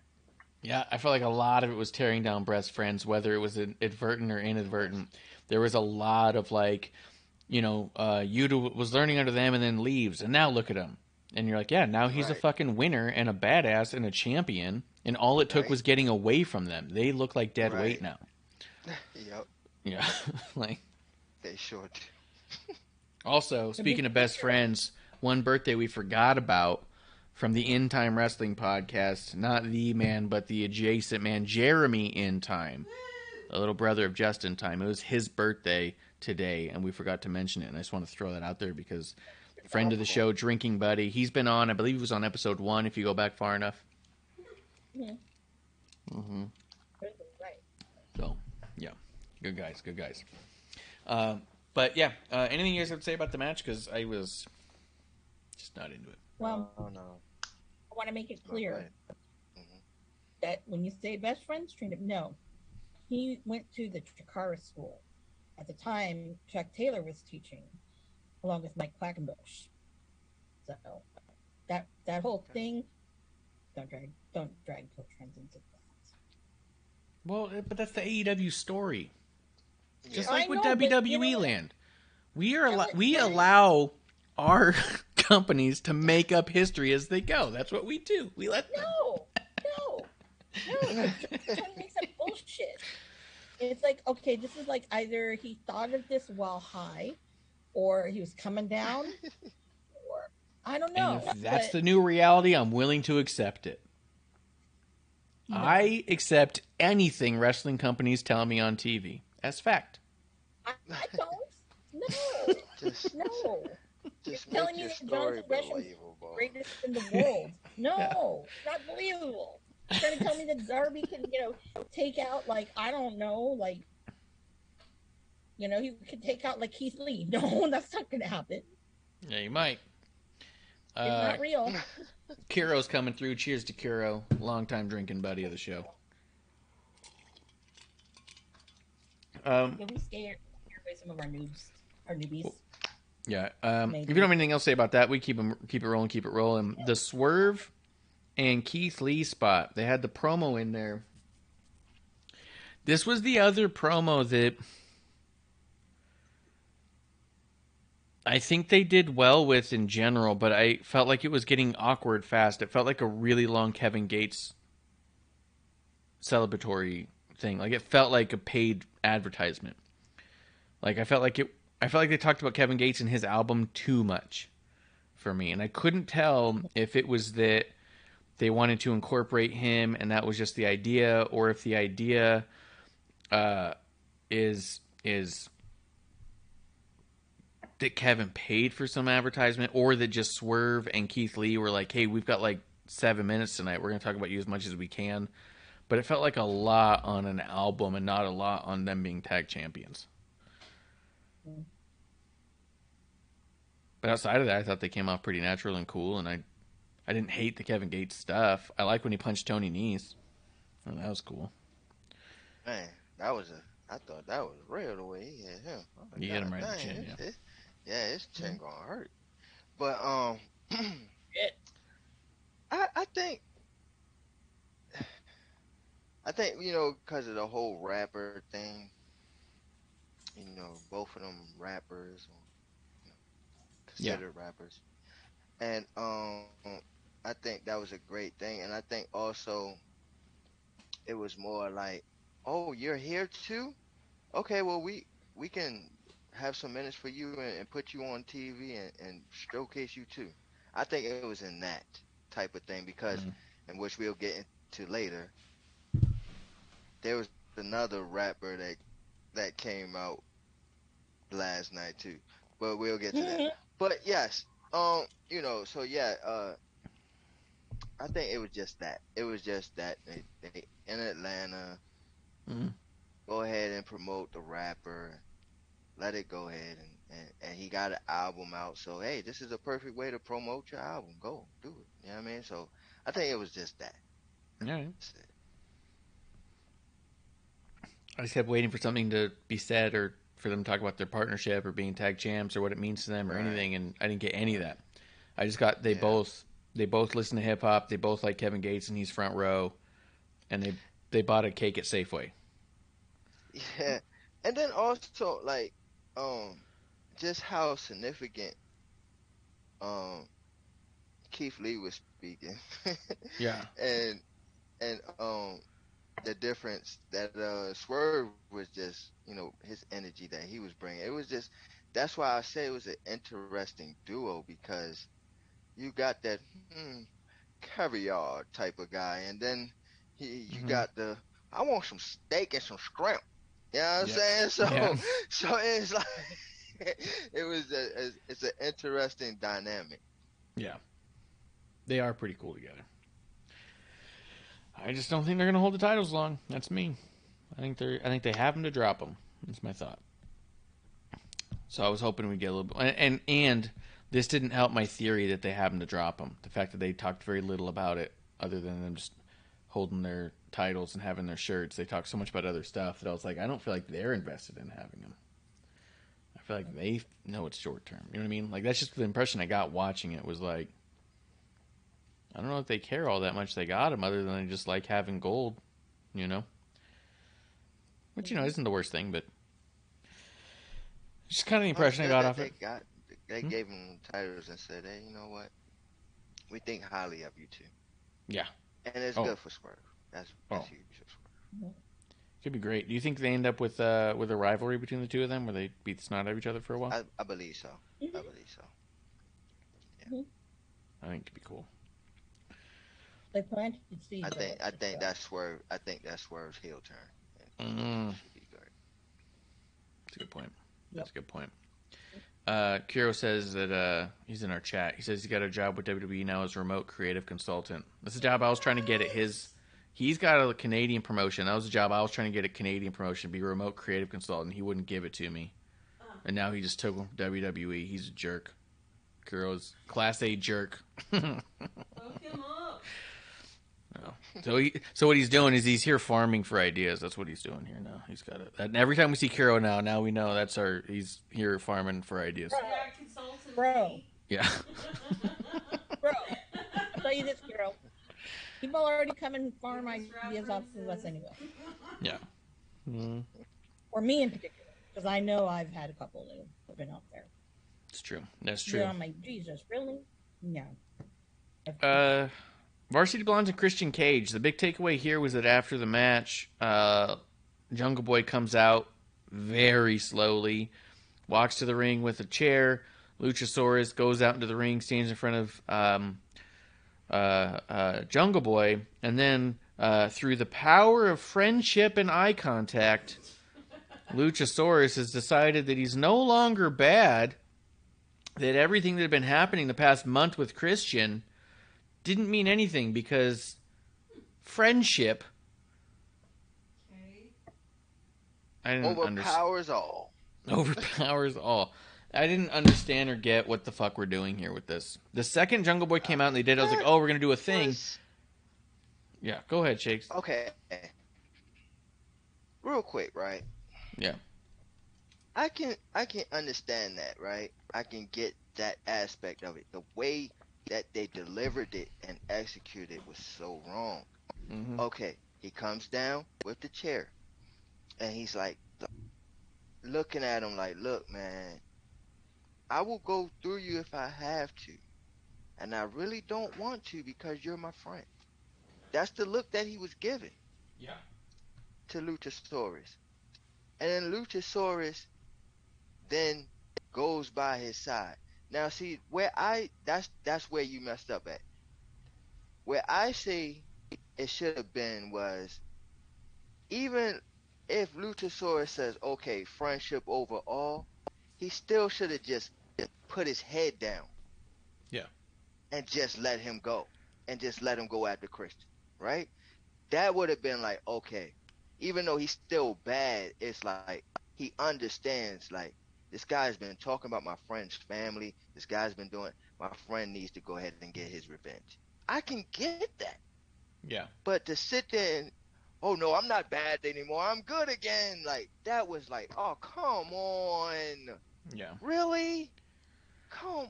Yeah, I felt like a lot of it was tearing down Brett's friends, whether it was advertent or inadvertent. There was a lot of like, Yuta was learning under them and then leaves, and now look at him. And you're like, yeah, now he's a Right. fucking winner and a badass and a champion, and all it took Right. was getting away from them. They look like dead weight Right. now. Yep. Yeah, like. They sure do. Also, speaking of best friends, one birthday we forgot about from the In Time Wrestling podcast, not the man, but the adjacent man, Jeremy In Time, the little brother of Justin Time. It was his birthday today, and we forgot to mention it. And I just want to throw that out there because friend of the show, drinking buddy, he's been on, I believe he was on episode 1 if you go back far enough. Mm-hmm. Right. So, yeah, good guys. But yeah, anything you guys have to say about the match? Because I was just not into it. Well, no. I want to make it clear Right. that when you say best friends trained him, no, he went to the Chikara school. At the time, Chuck Taylor was teaching, along with Mike Quackenbush. So that whole thing, don't drag Cotrans into that. Well, but that's the AEW story. Just Yeah. like I with know, but, WWE land, we we allow our companies to make up history as they go. That's what we do. We let them. No. Trying to make some bullshit. It's like, okay, this is like either he thought of this while high, or he was coming down, or I don't know. And if that's the new reality, I'm willing to accept it. No. I accept anything wrestling companies tell me on TV as fact. I don't. No. Just You're telling me your that story Jonathan Gresham's believable. greatest in the world. No, not believable. You're trying to tell me that Darby can, take out, like, I don't know, like, he could take out, like, Keith Lee. No, that's not going to happen. Yeah, you might. It's not real. Kuro's coming through. Cheers to Kuro, longtime drinking buddy of the show. We scare away some of our newbies. Yeah. If you don't have anything else to say about that, we keep it rolling. The Swerve and Keith Lee spot. They had the promo in there. This was the other promo that I think they did well with in general, but I felt like it was getting awkward fast. It felt like a really long Kevin Gates celebratory thing. Like it felt like a paid advertisement. Like I felt like they talked about Kevin Gates and his album too much for me, and I couldn't tell if it was that they wanted to incorporate him and that was just the idea, or if the idea is that Kevin paid for some advertisement, or that just Swerve and Keith Lee were like, hey, we've got like 7 minutes tonight. We're going to talk about you as much as we can. But it felt like a lot on an album and not a lot on them being tag champions. But outside of that, I thought they came off pretty natural and cool, and I didn't hate the Kevin Gates stuff. I like when he punched Tony Nese. Oh, that was cool. Man, I thought that was real the way he hit him. He hit him right in the chin, yeah. His chin gonna hurt. But I think because of the whole rapper thing, both of them rappers, considered rappers, and I think that was a great thing, and I think also it was more like, oh, you're here too? Okay, well we can have some minutes for you and put you on TV and showcase you too. I think it was in that type of thing because, and which we'll get into later, there was another rapper that came out last night too, but we'll get to that. But yes, so yeah, I think it was just that. It was just that they in Atlanta, Mm. Go ahead and promote the rapper. Let it go ahead, and he got an album out. So hey, this is a perfect way to promote your album. Go do it. You know what I mean? So I think it was just that. Yeah. That's it. I just kept waiting for something to be said or for them to talk about their partnership or being tag champs or what it means to them or Right. anything, and I didn't get any of that. I just got they Yeah. both listen to hip hop. They both like Kevin Gates and he's front row, and they bought a cake at Safeway. Yeah. And then also like just how significant um Keith Lee was speaking. Yeah. and the difference that Swerve was just, his energy that he was bringing. It was just, that's why I say it was an interesting duo, because you got that caviar type of guy, and then you Mm-hmm. got the, I want some steak and some shrimp. You know what I'm Yeah. saying? So Yeah. so it's like it's an interesting dynamic. Yeah. They are pretty cool together. I just don't think they're gonna hold the titles long. That's me. I think they have them to drop them. That's my thought. So I was hoping we'd get a little bit, and this didn't help my theory that they have them to drop them. The fact that they talked very little about it, other than them just holding their titles and having their shirts. They talked so much about other stuff that I was like, I don't feel like they're invested in having them. I feel like they know it's short term. You know what I mean? Like, that's just the impression I got watching it. Was like, I don't know if they care all that much they got them, other than they just like having gold, which isn't the worst thing, but just kind of the impression I got off it. They gave them titles and said, hey, you know what? We think highly of you too. Yeah. And it's good for Swerve. That's huge for Swerve. Could be great. Do you think they end up with a rivalry between the two of them, where they beat the snot out of each other for a while? I believe so. Mm-hmm. I believe so. Yeah. I think it'd be cool. They planted seeds. I think that's Swerve. I think that's Swerve's heel turn. Should be great. That's a good point. Yep. That's a good point. Kiro says that he's in our chat. He says he got a job with WWE now as remote creative consultant. That's a job I was trying to get at his. He's got a Canadian promotion. That was a job I was trying to get a Canadian promotion, be a remote creative consultant. He wouldn't give it to me, and now he just took WWE. He's a jerk. Kiro's Class A jerk. Hook him up. No. So what he's doing is he's here farming for ideas. That's what he's doing here now. He's got it. And every time we see Kiro now we know he's here farming for ideas. Yeah, consultant. Bro. Yeah. Bro, I'll tell you this, girl. People already come and farm ideas off of us anyway. Yeah. Mm-hmm. Or me in particular, because I know I've had a couple that have been out there. It's true. That's true. Yeah, I'm like, Jesus, really? No. Varsity Blondes and Christian Cage. The big takeaway here was that after the match, Jungle Boy comes out very slowly, walks to the ring with a chair. Luchasaurus goes out into the ring, stands in front of Jungle Boy, and then through the power of friendship and eye contact, Luchasaurus has decided that he's no longer bad, that everything that had been happening the past month with Christian didn't mean anything because friendship. Okay. I didn't Overpowers all. Overpowers all. I didn't understand or get what the fuck we're doing here with this. The second Jungle Boy came out and they did, I was like, oh, we're going to do a thing. Yeah, go ahead, Shakes. Okay. Real quick, right? Yeah. I can understand that, right? I can get that aspect of it. The way that they delivered it and executed it was so wrong. Mm-hmm. Okay, he comes down with the chair, and he's like, looking at him like, look, man, I will go through you if I have to, and I really don't want to because you're my friend. That's the look that he was giving. Yeah. To Luchasaurus. And then Luchasaurus then goes by his side. Now see, that's where you messed up at. Where I say it should have been was, even if Luchasaurus says, okay, friendship over all, he still should have just put his head down. Yeah. And just let him go. And just let him go after Christian. Right? That would have been like, okay, even though he's still bad, it's like he understands. Like, this guy's been talking about my friend's family. This guy's been doing. My friend needs to go ahead and get his revenge. I can get that, Yeah. but to sit there and, oh no, I'm not bad anymore. I'm good again. Like, that was like, oh, come on, Yeah. really? Come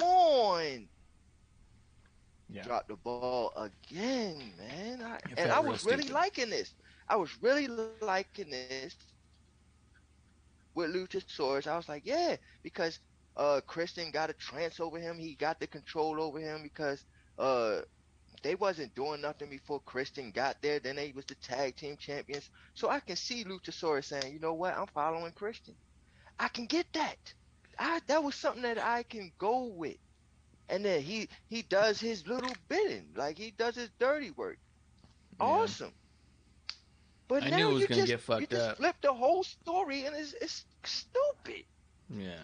on. Yeah. Drop the ball again, man. It And felt I real was really stupid. liking this. I was really liking this with Luchasaurus. I was like, yeah, because Christian got a trance over him. He got the control over him because uh they wasn't doing nothing before Christian got there. Then they was the tag team champions. So I can see Luchasaurus saying, you know what, I'm following Christian. I can get that. That was something that I can go with. And then he does his little bidding, like he does his dirty work. Yeah. Awesome. But I now knew it was you gonna just get fucked up. flip the whole story, and it's stupid. Yeah.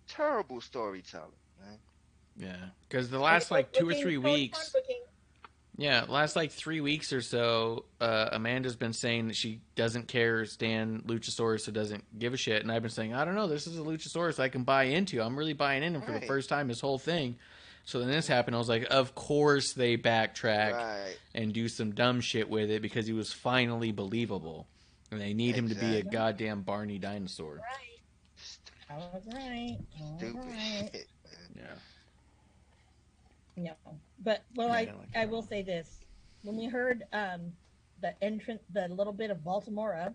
Terrible storytelling, man. Yeah. Because the last like 2 or 3 weeks. Booking. Yeah, last like 3 weeks or so, Amanda's been saying that she doesn't care Stan Luchasaurus, so doesn't give a shit. And I've been saying, I don't know, this is a Luchasaurus I can buy into. I'm really buying into him for the Right. first time, this whole thing. So then this happened. I was like, of course they backtrack Right. and do some dumb shit with it because he was finally believable. And they need him to be a Exactly. goddamn Barney dinosaur. Right. I was right. Stupid Right. shit, man. Yeah. No, but well, Yeah, I I don't like I that will one. say this: when we heard the little bit of Baltimore,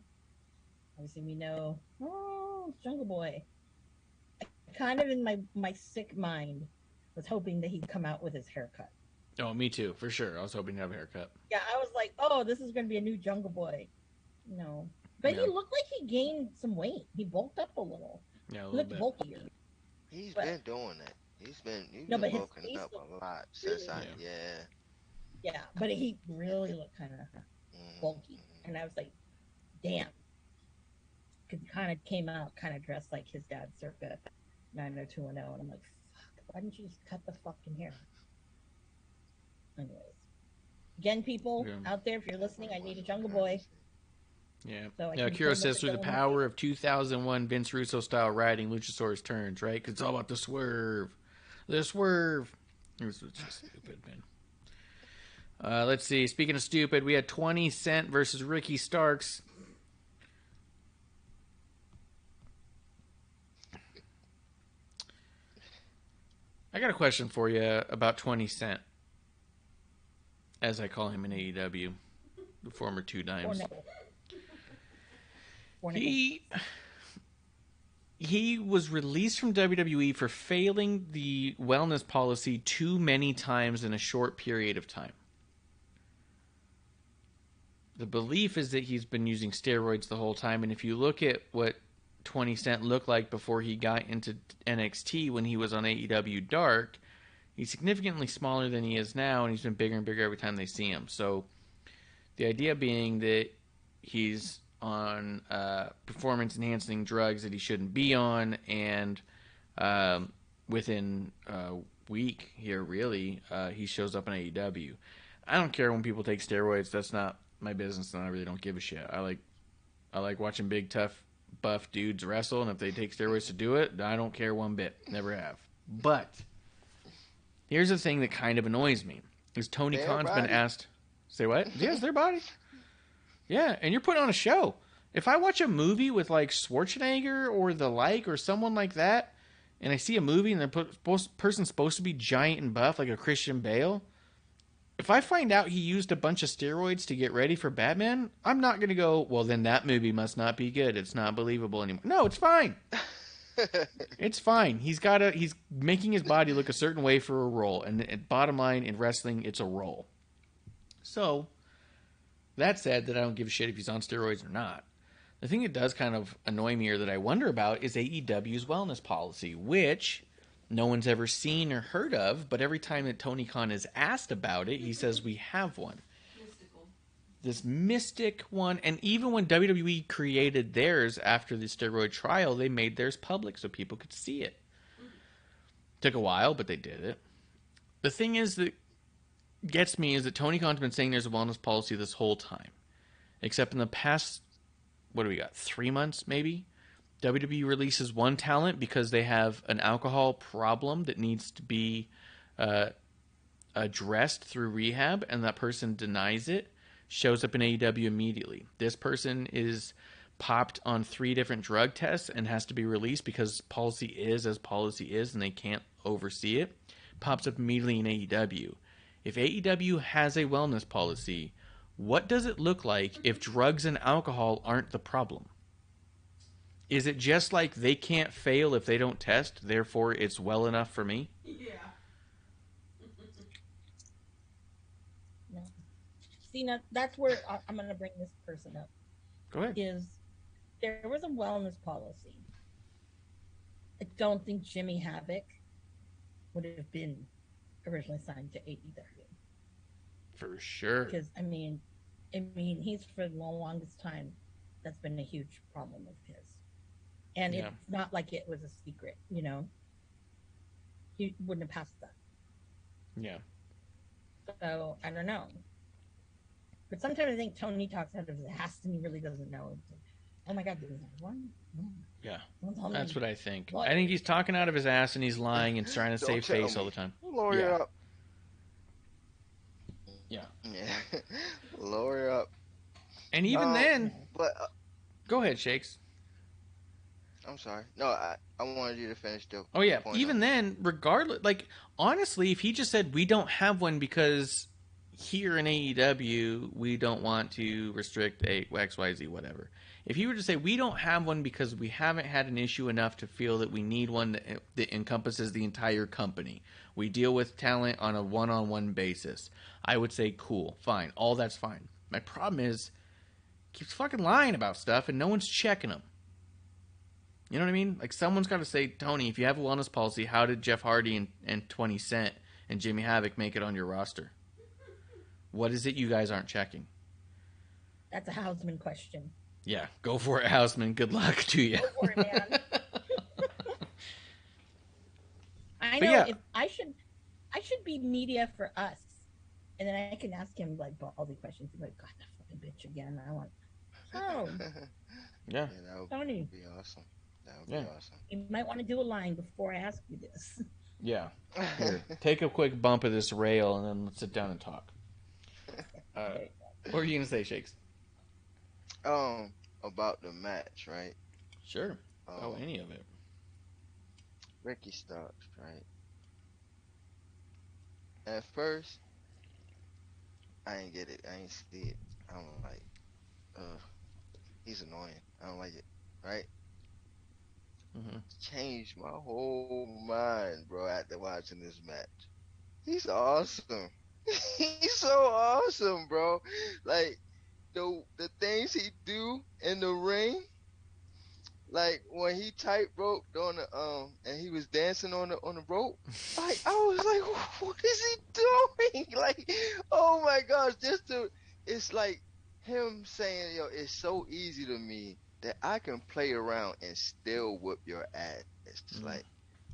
obviously we know, oh, it's Jungle Boy. I kind of in my sick mind was hoping that he'd come out with his haircut. Oh, me too, for sure. I was hoping to have a haircut. Yeah, I was like, oh, this is going to be a new Jungle Boy. No, but Yeah. he looked like he gained some weight. He bulked up a little. Yeah, a He little looked bit. bulkier. He's But- been doing that. He's been No, but his bulking face up a looked lot since really- yeah. Yeah, but he really looked kind of Mhm. bulky, and I was like, damn, because he kind of came out kind of dressed like his dad, circa 90210, and I'm like, fuck, why didn't you just cut the fucking hair? Anyways, again, people Yeah. out there, if you're listening, I need a Jungle Boy. Yeah. So I Yeah, can Kiro film says it through the going on. power of 2001 Vince Russo style writing, Luchasaurus turns, right? Because it's all about the swerve. The swerve. It was just stupid, man. Let's see. Speaking of stupid, we had 20 Cent versus Ricky Starks. I got a question for you about 20 Cent. As I call him in AEW, the former Two Or Dimes. nickel. Or nickel. He was released from WWE for failing the wellness policy too many times in a short period of time. The belief is that he's been using steroids the whole time, and if you look at what 20 Cent looked like before he got into NXT when he was on AEW Dark, he's significantly smaller than he is now, and he's been bigger and bigger every time they see him. So the idea being that he's on performance-enhancing drugs that he shouldn't be on, and within a week here, really, he shows up in AEW. I don't care when people take steroids. That's not my business, and I really don't give a shit. I like watching big, tough, buff dudes wrestle, and if they take steroids to do it, I don't care one bit. Never have. But here's the thing that kind of annoys me: is Tony Their Khan's been body. asked, say what? Yes, their body. Yeah, and you're putting on a show. If I watch a movie with like Schwarzenegger or the like or someone like that, and I see a movie and the person's supposed to be giant and buff like a Christian Bale, if I find out he used a bunch of steroids to get ready for Batman, I'm not going to go, well, then that movie must not be good. It's not believable anymore. No, it's fine. It's fine. He's making his body look a certain way for a role. And bottom line, in wrestling, it's a role. So, that said, that I don't give a shit if he's on steroids or not. The thing that does kind of annoy me or that I wonder about is AEW's wellness policy, which no one's ever seen or heard of, but every time that Tony Khan is asked about it, he says we have one. Mystical. This mystic one, and even when WWE created theirs after the steroid trial, they made theirs public so people could see it. Took a while, but they did it. The thing is that gets me is that Tony Khan's been saying there's a wellness policy this whole time. except in the past, what do we got, 3 months maybe, WWE releases one talent because they have an alcohol problem that needs to be addressed through rehab, and that person denies it, shows up in AEW immediately. This person is popped on 3 different drug tests and has to be released because policy is as policy is and they can't oversee it. Pops up immediately in AEW. If AEW has a wellness policy, what does it look like if drugs and alcohol aren't the problem? Is it just like they can't fail if they don't test, therefore it's well enough for me? Yeah. No. See, now that's where I'm going to bring this person up. Go ahead. Is there was a wellness policy. I don't think Jimmy Havoc would have been originally signed to AEW. For sure. Because I mean, he's for the longest time. That's been a huge problem of his, and Yeah. it's not like it was a secret. He wouldn't have passed that. Yeah. So I don't know. But sometimes I think Tony talks out of his ass and he really doesn't know. It's like, oh my God, did he have one? No. Yeah. Don't tell me. That's what I think. What? I think he's talking out of his ass and he's lying and trying to Don't save tell face me. all the time. Lower Yeah. it up. Yeah. Yeah. Lower it up. And even then, But go ahead, Shakes. I'm sorry. No, I wanted you to finish the Oh yeah, point even on- then, regardless, like honestly, if he just said we don't have one because here in AEW we don't want to restrict a XYZ whatever. If he were to say we don't have one because we haven't had an issue enough to feel that we need one that encompasses the entire company. We deal with talent on a one-on-one basis. I would say cool, fine, all that's fine. My problem is he keeps fucking lying about stuff and no one's checking him. You know what I mean? Like, someone's got to say, Tony, if you have a wellness policy, how did Jeff Hardy and 20 Cent and Jimmy Havoc make it on your roster? What is it you guys aren't checking? That's a Hausman question. Yeah, go for it, Houseman. Good luck to you. Go for it, man. I But know. yeah. If I should be media for us, and then I can ask him like ballsy questions. He's like, God, that fucking bitch again. I want. Oh, Yeah. Yeah, that would Tony, be awesome. That would Yeah. be awesome. you might want to do a line before I ask you this. Yeah. Here, take a quick bump of this rail and then let's sit down and talk. What were you going to say, Shakes? About the match, right? Sure. Any of it. Ricky Starks, right? At first, I ain't get it. I ain't see it. I'm like, he's annoying. I don't like it, right? Mm-hmm. Changed my whole mind, bro, after watching this match. He's awesome. He's so awesome, bro. Like, the things he do in the ring, like when he tightroped on the and he was dancing on the rope, like I was like, what is he doing? Like, oh my gosh, it's like him saying, yo, it's so easy to me that I can play around and still whip your ass. It's like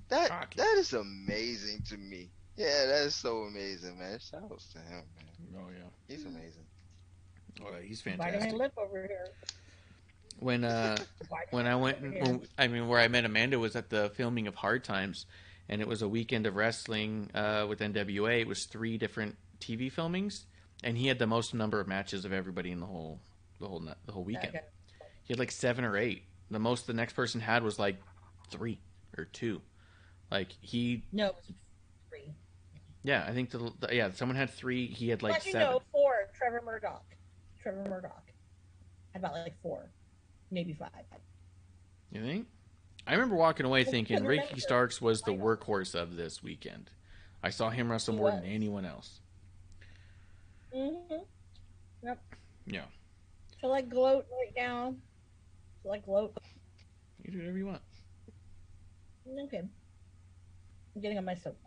that. Cocky. That is amazing to me. Yeah, that's so amazing, man. Shout outs to him, man. Oh, yeah. He's amazing. Oh, he's Biting my fantastic. lip over here. When I went, where I met Amanda was at the filming of Hard Times, and it was a weekend of wrestling with NWA. It was 3 different TV filmings, and he had the most number of matches of everybody in the whole weekend. Okay. He had like 7 or 8. The most the next person had was like 3 or 2. Like No, it was 3. yeah, I think someone had 3. He had like Actually, 7. no, 4. Trevor Murdoch had about like 4, maybe 5. You think? I remember walking away thinking because Ricky remember- Starks was the workhorse of this weekend. I saw him wrestle He more was. than anyone else. Mm-hmm. Yep. Yeah. Feel like gloat right now. Feel like gloat. You do whatever you want. Okay. I'm getting on my soapbox.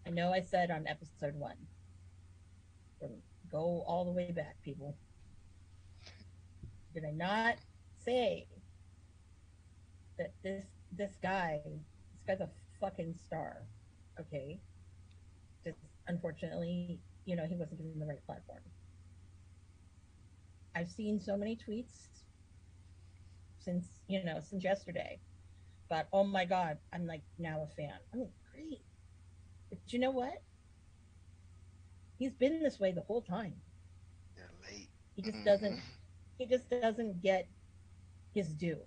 I know I said on episode 1. Go all the way back, people. Did I not say that this guy's a fucking star? Okay. Just unfortunately he wasn't given the right platform. I've seen so many tweets since yesterday. But oh my God, I'm like now a fan. I'm like, great. But you know what? He's been this way the whole time. They're late. He just doesn't get his due.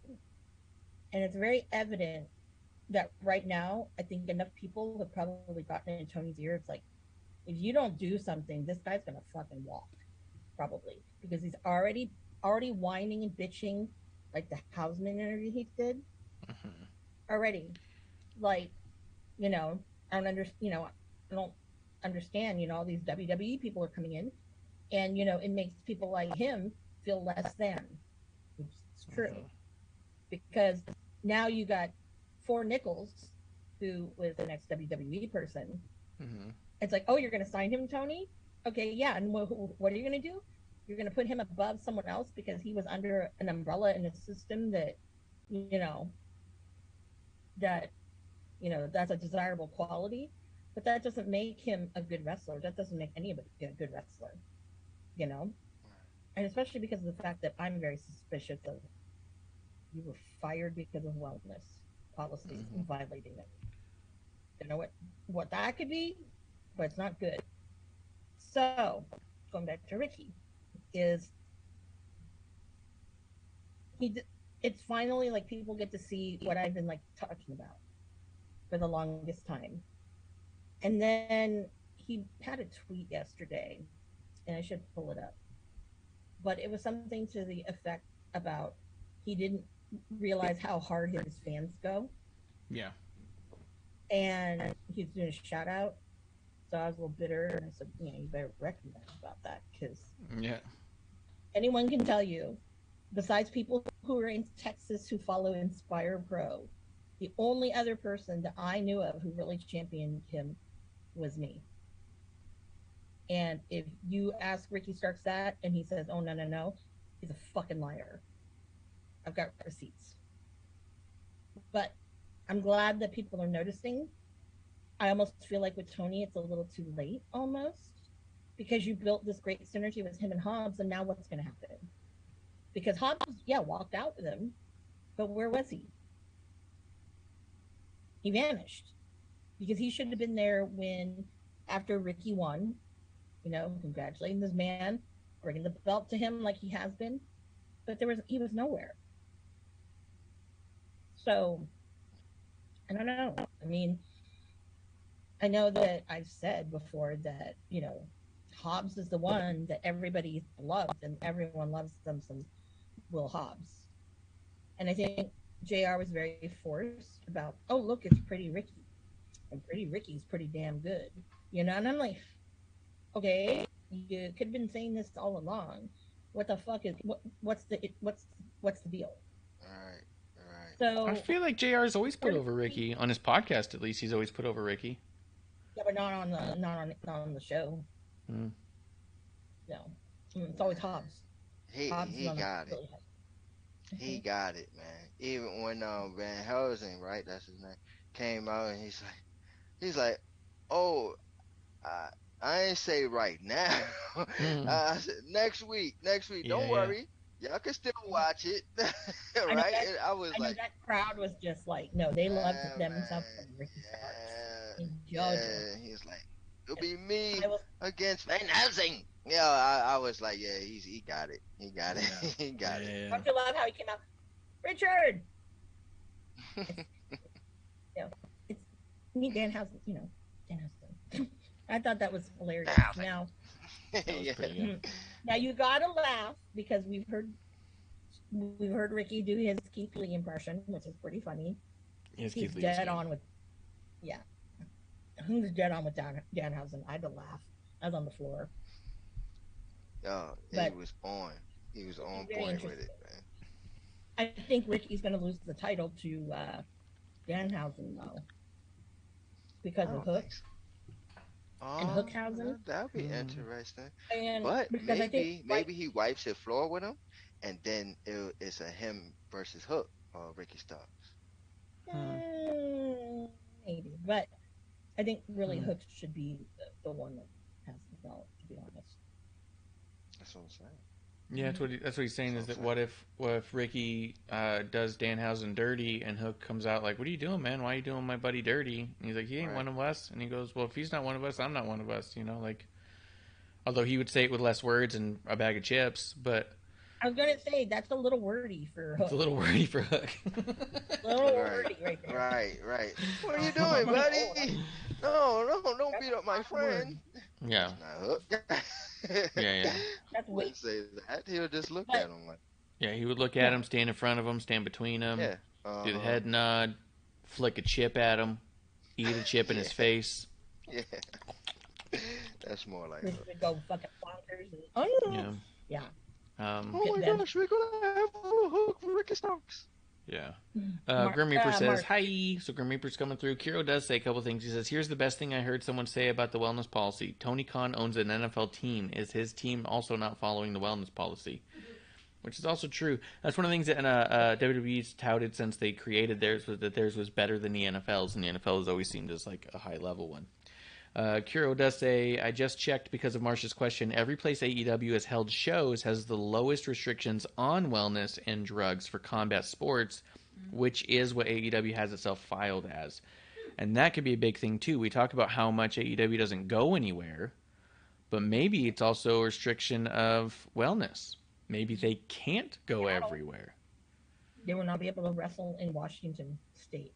And it's very evident that right now, I think enough people have probably gotten in Tony's ear. It's like, if you don't do something, this guy's gonna fucking walk, probably, because he's already whining and bitching, like the Hausman interview he did. Already, like, I don't I don't understand. All these WWE people are coming in, and it makes people like him feel less than, which is true, because now you got Four Nichols, who was the next WWE person. It's like, oh, you're going to sign him, Tony? Okay, yeah. And what are you going to do? You're going to put him above someone else because he was under an umbrella in a system that, that's a desirable quality. But that doesn't make him a good wrestler. That doesn't make anybody a good wrestler, And especially because of the fact that I'm very suspicious of you were fired because of wellness policies and violating them. You know what that could be, but it's not good. So, going back to Ricky, is it's finally like people get to see what I've been like talking about for the longest time. And then he had a tweet yesterday, and I should pull it up, but it was something to the effect about he didn't realize how hard his fans go. Yeah. And he's doing a shout out. So I was a little bitter, and I said, you better recognize about that, because anyone can tell you, besides people who are in Texas who follow Inspire Pro, the only other person that I knew of who really championed him was me. And if you ask Ricky Starks that, and he says, oh, no, he's a fucking liar. I've got receipts. But I'm glad that people are noticing. I almost feel like with Tony, it's a little too late almost, because you built this great synergy with him and Hobbs, and now what's going to happen? Because Hobbs, walked out with him, but where was he? He vanished, because he should have been there when, after Ricky won, congratulating this man, bringing the belt to him like he has been, but he was nowhere. So, I don't know. I mean, I know that I've said before that, Hobbs is the one that everybody loves, and everyone loves them some Will Hobbs. And I think JR was very forced about, oh, look, it's Pretty Ricky. And Pretty Ricky's pretty damn good. And I'm like, okay, you could have been saying this all along. What the fuck is, what's the deal? All right. So I feel like JR's always put over Ricky. On his podcast, at least, he's always put over Ricky. Yeah, but not on the show. No, it's always Hobbs. He got it. He got it, man. Even when Van Helsing, right, that's his name, came out, and he's like, oh, I ain't say right now. I said next week. Don't worry, y'all can still watch it, right? And I was like, that crowd was just like, no, they loved themselves some Ricky Starks in Georgia. Yeah, he's like, it'll be me against Van Helsing. Yeah, I was like, yeah, he got it. He got it. He got it. Don't you love how he came out, Richard? It's me, Danhausen. Danhausen. I thought that was hilarious. Now, now you gotta laugh, because we've heard Ricky do his Keith Lee impression, which is pretty funny. He's dead on with, Who's dead on with Danhausen? I had to laugh. I was on the floor. Oh, he was on. He was on point with it, man. I think Ricky's going to lose the title to Danhausen, though, because of Hook. And Hookhausen. That'd be interesting. And but maybe he wipes the floor with him, and then it's a him versus Hook or Ricky Starks. Maybe, but I think really Hook should be the one that has the belt, to be honest. That's what I'm saying. Yeah, that's what he's saying. Is that what if Ricky does Danhausen dirty and Hook comes out like, "What are you doing, man? Why are you doing my buddy dirty?" And he's like, "He ain't one of us." And he goes, "Well, if he's not one of us, I'm not one of us." You know, like, although he would say it with less words and a bag of chips, but I was gonna say that's a little wordy for Hook. it's a little wordy for Hook. A little wordy right there. Right. What are you doing, buddy? No, don't beat up my friend. Yeah. That's not Hook. Yeah. That's Wouldn't weak. say that. He would just look But- at him like, Yeah, he would look at him, stand in front of him, stand between him, yeah. do the head nod, flick a chip at him, eat a chip in his face. Yeah. That's more like We Hook. would go fucking bonkers. Yeah. Yeah. Oh my gosh, we're gonna have a Hook for Ricky Starks. Yeah. Mar- Grim Reaper says, Marsh. hi. So Grim Reaper's coming through. Kiro does say a couple things. He says, here's the best thing I heard someone say about the wellness policy. Tony Khan owns an NFL team. Is his team also not following the wellness policy? Which is also true. That's one of the things that WWE's touted since they created theirs, was that theirs was better than the NFL's, and the NFL has always seemed as like a high-level one. Kuro does say, I just checked because of Marsh's question. Every place AEW has held shows has the lowest restrictions on wellness and drugs for combat sports, which is what AEW has itself filed as. And that could be a big thing, too. We talk about how much AEW doesn't go anywhere, but maybe it's also a restriction of wellness. Maybe they can't go everywhere. They will not be able to wrestle in Washington State.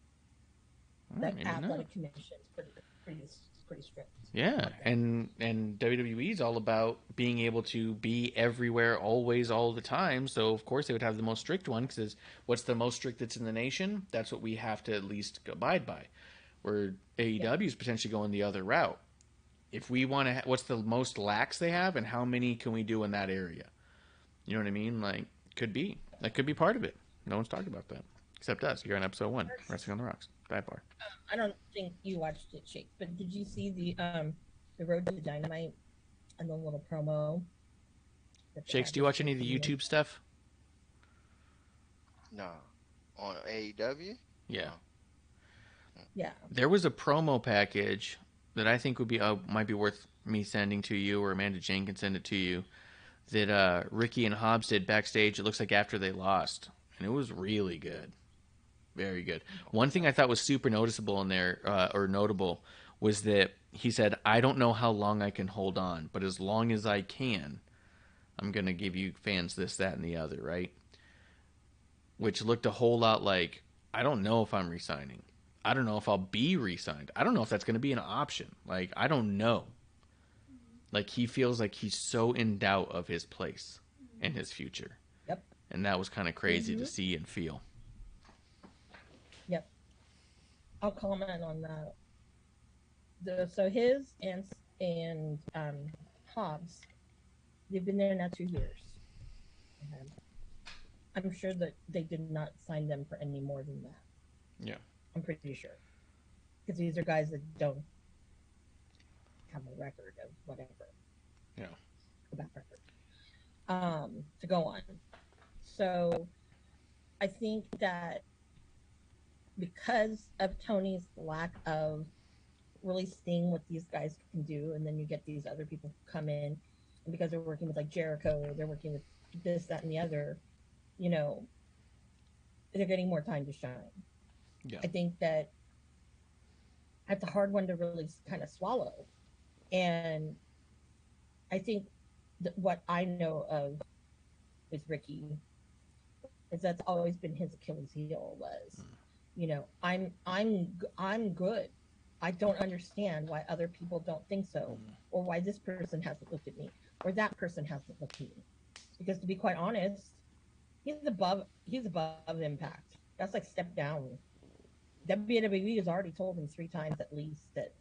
The Maybe not. athletic commission is pretty strict. Yeah, and WWE is all about being able to be everywhere, always, all the time. So of course they would have the most strict one, because what's the most strict that's in the nation? That's what we have to at least abide by. Where AEW is potentially going the other route. If we want to, what's the most lax they have, and how many can we do in that area? You know what I mean? Like, that could be part of it. No one's talking about that except us. You're on episode 1, Wrestling on the Rocks, Dive Bar. I don't think you watched it, Shake, but did you see the Road to Dynamite and the little promo? Shakes, do you watch any of the YouTube stuff? No. On AEW? Yeah. Yeah. There was a promo package that I think would be might be worth me sending to you, or MsAmandaJayne can send it to you, that Ricky and Hobbs did backstage. It looks like after they lost, and it was really good. Very good. One thing I thought was super noticeable in there, or notable, was that he said, I don't know how long I can hold on, but as long as I can, I'm going to give you fans this, that, and the other, right? Which looked a whole lot like, I don't know if I'm re-signing. I don't know if I'll be re-signed. I don't know if that's going to be an option. Like, I don't know. Like, he feels like he's so in doubt of his place and his future. Yep. And that was kind of crazy to see and feel. Yep. I'll comment on that. So his and Hobbs, they've been there now 2 years. I'm sure that they did not sign them for any more than that. Yeah. I'm pretty sure. Because these are guys that don't have a record of whatever. Yeah. A bad record. To go on. So I think that because of Tony's lack of really seeing what these guys can do, and then you get these other people who come in, and because they're working with like Jericho, they're working with this, that, and the other, you know, they're getting more time to shine. Yeah. I think that that's a hard one to really kind of swallow. And I think that what I know of with Ricky is that's always been his Achilles heel was, you know, I'm good. I don't understand why other people don't think so, or why this person hasn't looked at me, or that person hasn't looked at me. Because to be quite honest, he's above Impact. That's like step down. WWE has already told him 3 times at least that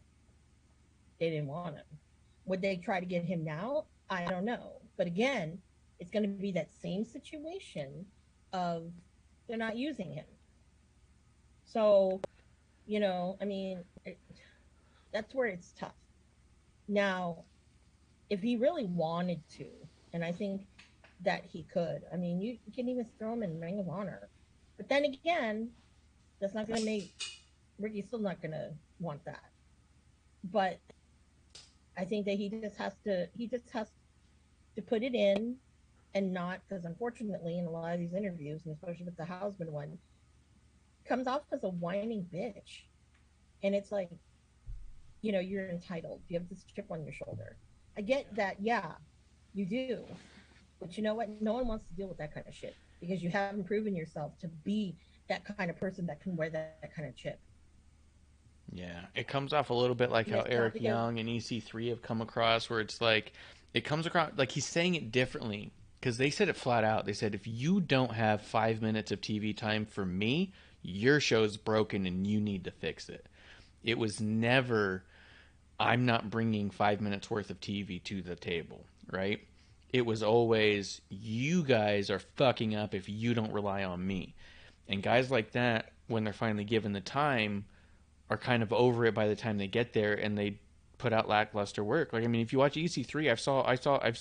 they didn't want him. Would they try to get him now? I don't know. But again, it's going to be that same situation of they're not using him. So, you know, I mean, that's where it's tough. Now, if he really wanted to, and I think that he could, I mean, you can even throw him in Ring of Honor. But then again, that's not going to make Ricky's still not going to want that. But I think that he just has to put it in and not, because unfortunately in a lot of these interviews, and especially with the husband one, comes off as a whining bitch. And it's like, you're entitled. You have this chip on your shoulder. I get that, yeah, you do. But you know what? No one wants to deal with that kind of shit because you haven't proven yourself to be that kind of person that can wear that kind of chip. Yeah, it comes off a little bit like how Eric because, Young and EC3 have come across, where it's like, it comes across like he's saying it differently, because they said it flat out. They said, if you don't have 5 minutes of TV time for me, your show's broken and you need to fix it. It was never, I'm not bringing 5 minutes worth of TV to the table, right? It was always, you guys are fucking up if you don't rely on me. And guys like that, when they're finally given the time, are kind of over it by the time they get there, and they put out lackluster work. Like, I mean, if you watch EC3, I've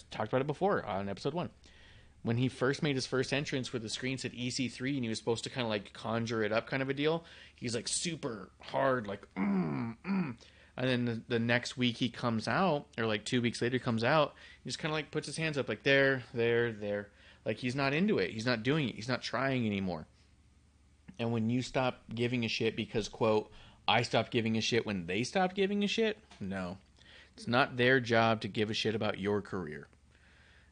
talked about it before on episode 1. When he first made his first entrance where the screen said EC3 and he was supposed to kind of like conjure it up kind of a deal, he's like super hard, like, And then the next week he comes out, or like 2 weeks later he comes out, he just kind of like puts his hands up like there. Like, he's not into it. He's not doing it. He's not trying anymore. And when you stop giving a shit because, quote, I stopped giving a shit when they stopped giving a shit, no. It's not their job to give a shit about your career.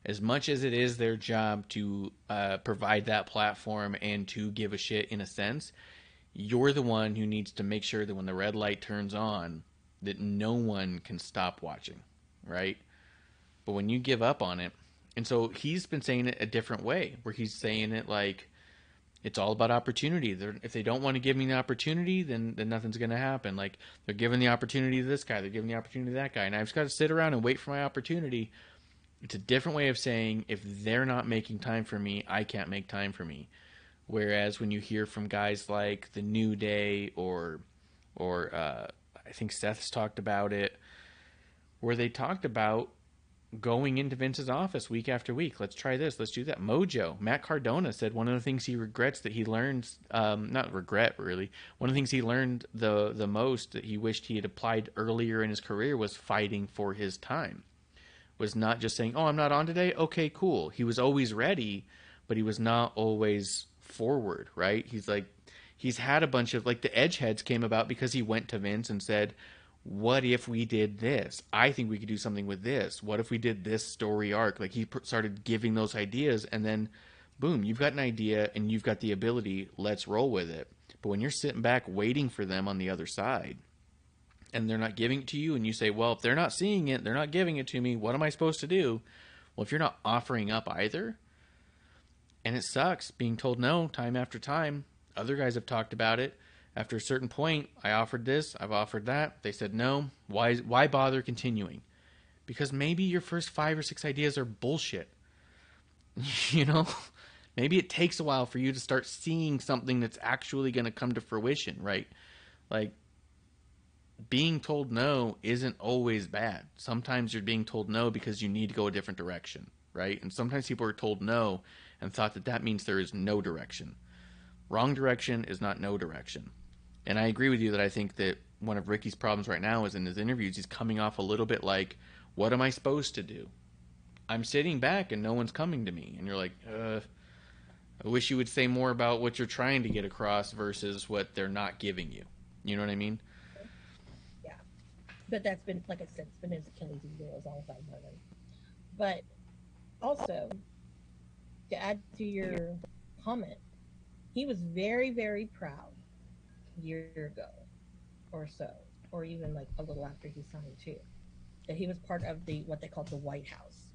As much as it is their job to provide that platform and to give a shit in a sense, you're the one who needs to make sure that when the red light turns on, that no one can stop watching, right? But when you give up on it, and so he's been saying it a different way, where he's saying it like, it's all about opportunity. If they don't want to give me the opportunity, then nothing's going to happen. Like, they're giving the opportunity to this guy, they're giving the opportunity to that guy, and I've just got to sit around and wait for my opportunity. It's a different way of saying, if they're not making time for me, I can't make time for me. Whereas when you hear from guys like The New Day or I think Seth's talked about it, where they talked about going into Vince's office week after week. Let's try this. Let's do that. Mojo. Matt Cardona said one of the things he regrets that he learned, not regret really, one of the things he learned the most that he wished he had applied earlier in his career was fighting for his time. Was not just saying, oh, I'm not on today? Okay, cool. He was always ready, but he was not always forward, right? He's had a bunch of, like, the Edgeheads came about because he went to Vince and said, what if we did this? I think we could do something with this. What if we did this story arc? Like, he started giving those ideas, and then, boom, you've got an idea, and you've got the ability. Let's roll with it. But when you're sitting back waiting for them on the other side, and they're not giving it to you, and you say, well, if they're not seeing it, they're not giving it to me, what am I supposed to do? Well, if you're not offering up either, and it sucks being told no time after time. Other guys have talked about it. After a certain point, I offered this, I've offered that. They said no. Why bother continuing? Because maybe your first 5 or 6 ideas are bullshit. You know? Maybe it takes a while for you to start seeing something that's actually going to come to fruition, right? Like, being told no isn't always bad. Sometimes you're being told no because you need to go a different direction, right? And sometimes people are told no and thought that means there is no direction. Wrong direction is not no direction. And I agree with you that I think that one of Ricky's problems right now is in his interviews, he's coming off a little bit like, what am I supposed to do? I'm sitting back and no one's coming to me. And you're like, I wish you would say more about what you're trying to get across versus what they're not giving you. You know what I mean? Yeah. But that's been, like I said, it's been his Achilles heel as long as I've known him. But also, to add to your comment, he was very, very proud a year ago or so, or even like a little after he signed too, that he was part of what they called the White House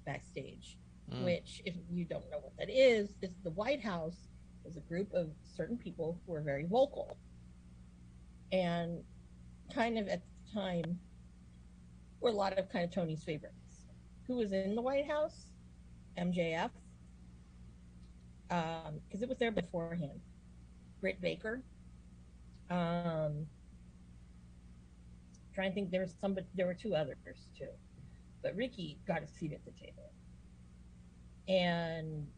backstage, which, if you don't know what that is the White House is a group of certain people who are very vocal, and kind of at the time were a lot of kind of Tony's favorites. Who was in the White House? MJF, because it was there beforehand. Britt Baker. Trying to think, there were 2 others too, but Ricky got a seat at the table. And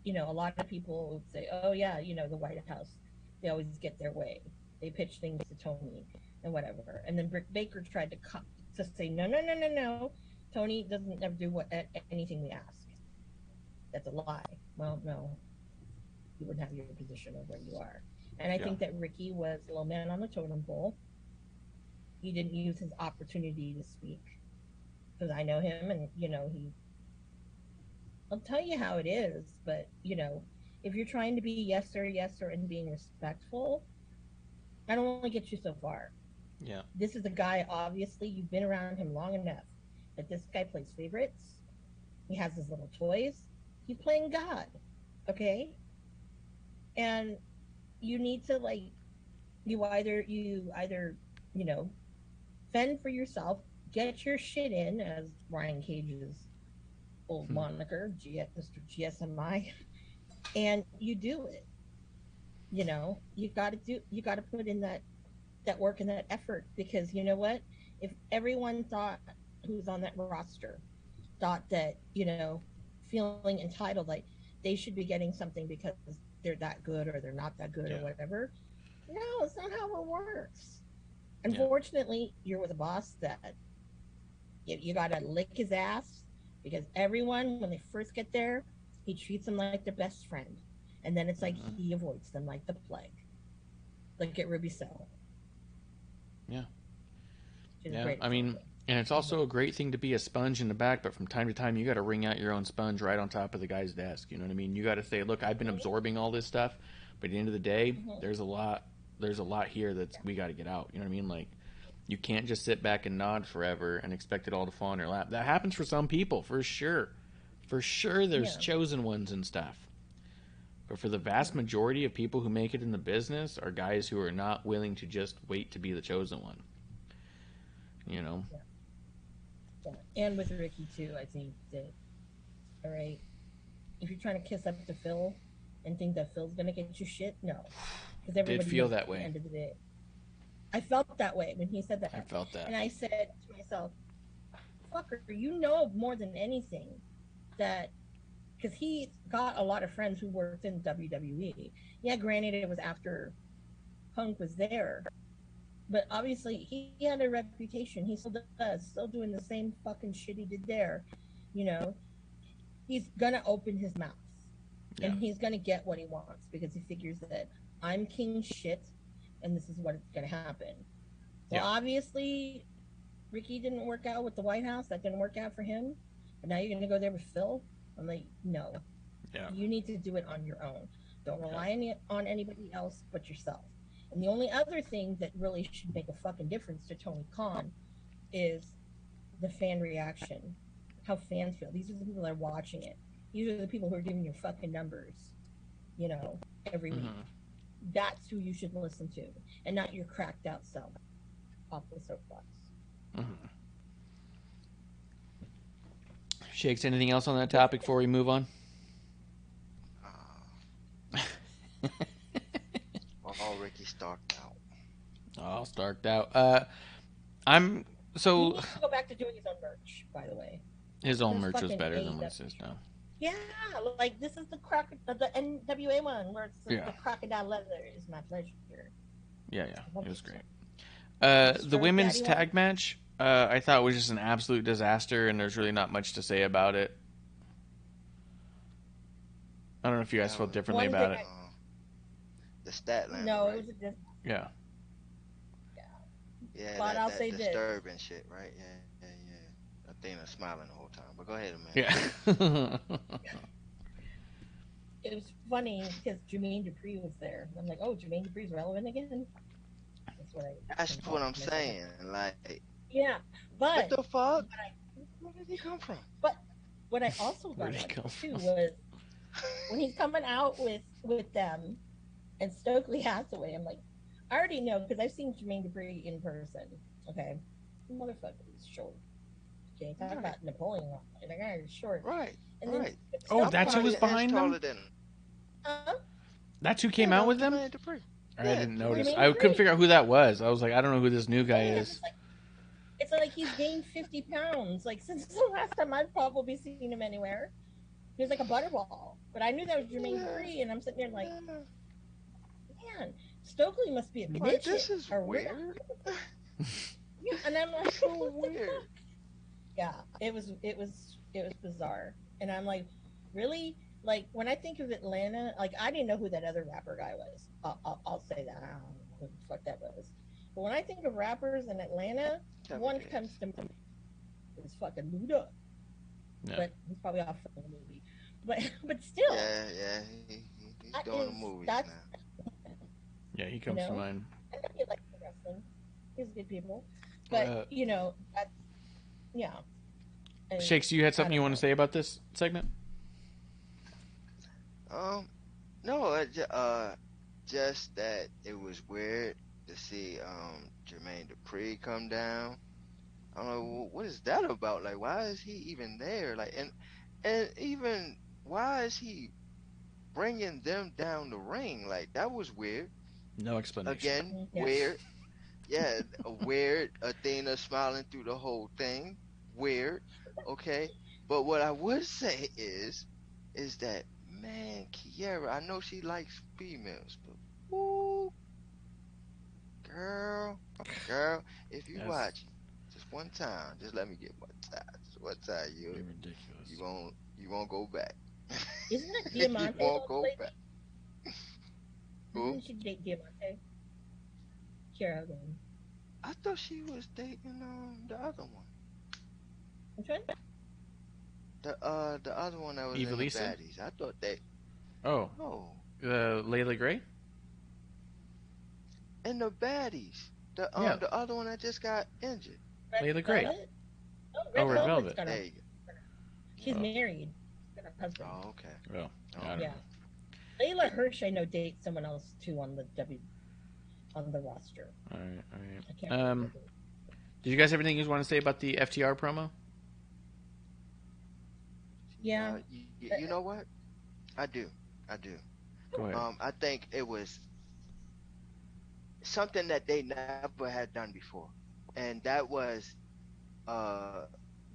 a lot of people would say, oh yeah, the White House, they always get their way. They pitch things to Tony and whatever. And then Britt Baker tried to to say no. Tony doesn't ever do anything we ask. That's a lie. Well, no, you wouldn't have your position of where you are. And I think that Ricky was low man on the totem pole. He didn't use his opportunity to speak because I know him, and I'll tell you how it is. But if you're trying to be yes sir, and being respectful, I don't want to get you so far. Yeah. This is a guy, obviously, you've been around him long enough that this guy plays favorites. He has his little toys. He's playing God, okay? And you need to, you either, fend for yourself, get your shit in, as Ryan Cage's old moniker, Mr. GSMI, and you do it. You got to put in that work and that effort, because you know what? If everyone who's on that roster thought that, feeling entitled, like they should be getting something because they're that good or they're not that good or whatever. No, it's not how it works. Unfortunately, you're with a boss that you got to lick his ass, because everyone, when they first get there, he treats them like their best friend. And then it's like he avoids them like the plague. Like at Ruby Cell. Yeah. I mean, and it's also a great thing to be a sponge in the back, but from time to time, you got to wring out your own sponge right on top of the guy's desk. You know what I mean? You got to say, look, I've been absorbing all this stuff, but at the end of the day, there's a lot here that we got to get out. You know what I mean? Like, you can't just sit back and nod forever and expect it all to fall in your lap. That happens for some people, for sure. For sure, there's chosen ones and stuff. But for the vast majority of people who make it in the business are guys who are not willing to just wait to be the chosen one. Yeah. And with Ricky too, I think that, all right, if you're trying to kiss up to Phil and think that Phil's gonna get you shit, no, because everybody did feel that way. At the end of the day, I felt that way when he said that. I felt that, and I said to myself, "Fucker, you know more than anything that." Because he got a lot of friends who worked in WWE. Yeah, granted, it was after Punk was there. But obviously, he had a reputation. He still does. Still doing the same fucking shit he did there. He's going to open his mouth. Yeah. And he's going to get what he wants, because he figures that I'm king shit, and this is what's going to happen. Well, obviously, Ricky didn't work out with the White House. That didn't work out for him. But now you're going to go there with Phil? I'm like, no. Yeah. You need to do it on your own. Don't rely on anybody else but yourself. And the only other thing that really should make a fucking difference to Tony Khan is the fan reaction. How fans feel. These are the people that are watching it. These are the people who are giving you fucking numbers, every week. That's who you should listen to, and not your cracked out self off the soapbox. Shakes, anything else on that topic before we move on? All Ricky starked out. All starked out. I'm so. He needs to go back to doing his own merch, by the way. His own merch is better than what it is now. Yeah, like this is the NWA one where it's the crocodile leather is my pleasure. Yeah, it was great. The women's tag match, I thought was just an absolute disaster, and there's really not much to say about it. I don't know if you guys felt differently about it. The stat line. No, right? it was a Yeah. Yeah, but that, I'll that say disturbing this. Shit, right? Yeah. Athena's smiling the whole time, but go ahead, man. Yeah. It was funny because Jermaine Dupri was there. I'm like, oh, Jermaine Dupri's relevant again. That's what I'm saying. Like, yeah, but what the fuck? Where did he come from? But what I also got too was when he's coming out with them and Stokely Hathaway. I'm like, I already know because I've seen Jermaine Dupri in person. Okay, motherfucker, he's short. Okay, talk about Napoleon. And the guy is short. Right. And then that's who was behind them. That's who came out with them. I didn't notice. I couldn't figure out who that was. I was like, I don't know who this new guy is. It's like he's gained 50 pounds. Like since the last time I've probably seen him anywhere. He was like a butterball. But I knew that was Jermaine Dupri, and I'm sitting there like, man, Stokely must be a midget. This is weird. Yeah, And I'm like, So weird. yeah, it was bizarre. And I'm like, really? Like when I think of Atlanta, like I didn't know who that other rapper guy was. I'll say that. I don't know who the fuck that was. But when I think of rappers in Atlanta, Never one did. comes to mind is fucking Luda. Yeah. But he's probably off from the movie. But still, Yeah. He's that doing the is movies that's now. Yeah, he comes to know? mind. I think he likes the wrestling. He's good people. But that's yeah. And Shakes, you had I something you don't want know. to say about this segment? No, just that it was weird to see Jermaine Dupri come down. I don't know what is that about. Like, why is he even there? Like, and even why is he bringing them down the ring? Like, that was weird. No explanation. Again, Yeah. weird. Yeah, weird. Athena smiling through the whole thing. Weird. Okay. But what I would say is that, man, Kiera, I know she likes females, but woo, girl, if you That's watch just one time, just let me get one time. Just one time, ridiculous. you won't go back. Isn't it You Diamante? won't go back. Who? Didn't she date Diamante? Kira again. I thought she was dating the other one. Which one? The other one that was in the Evilisa? baddies. I thought they Oh, no Layla Gray? in the baddies. Yeah. The other one that just got injured. Layla Gray. Velvet? Oh, Oh, Red Red Velvet's Velvet. got There a, you she's Oh. married. She's got a husband. go. Oh, okay. Well, I don't Yeah. know. Layla Hirsch, I know, dates someone else too on the roster. All I right. can't remember. who. Did you guys have anything you want to say about the FTR promo? Yeah. You know what? I do. Go ahead. I think it was something that they never had done before, and that was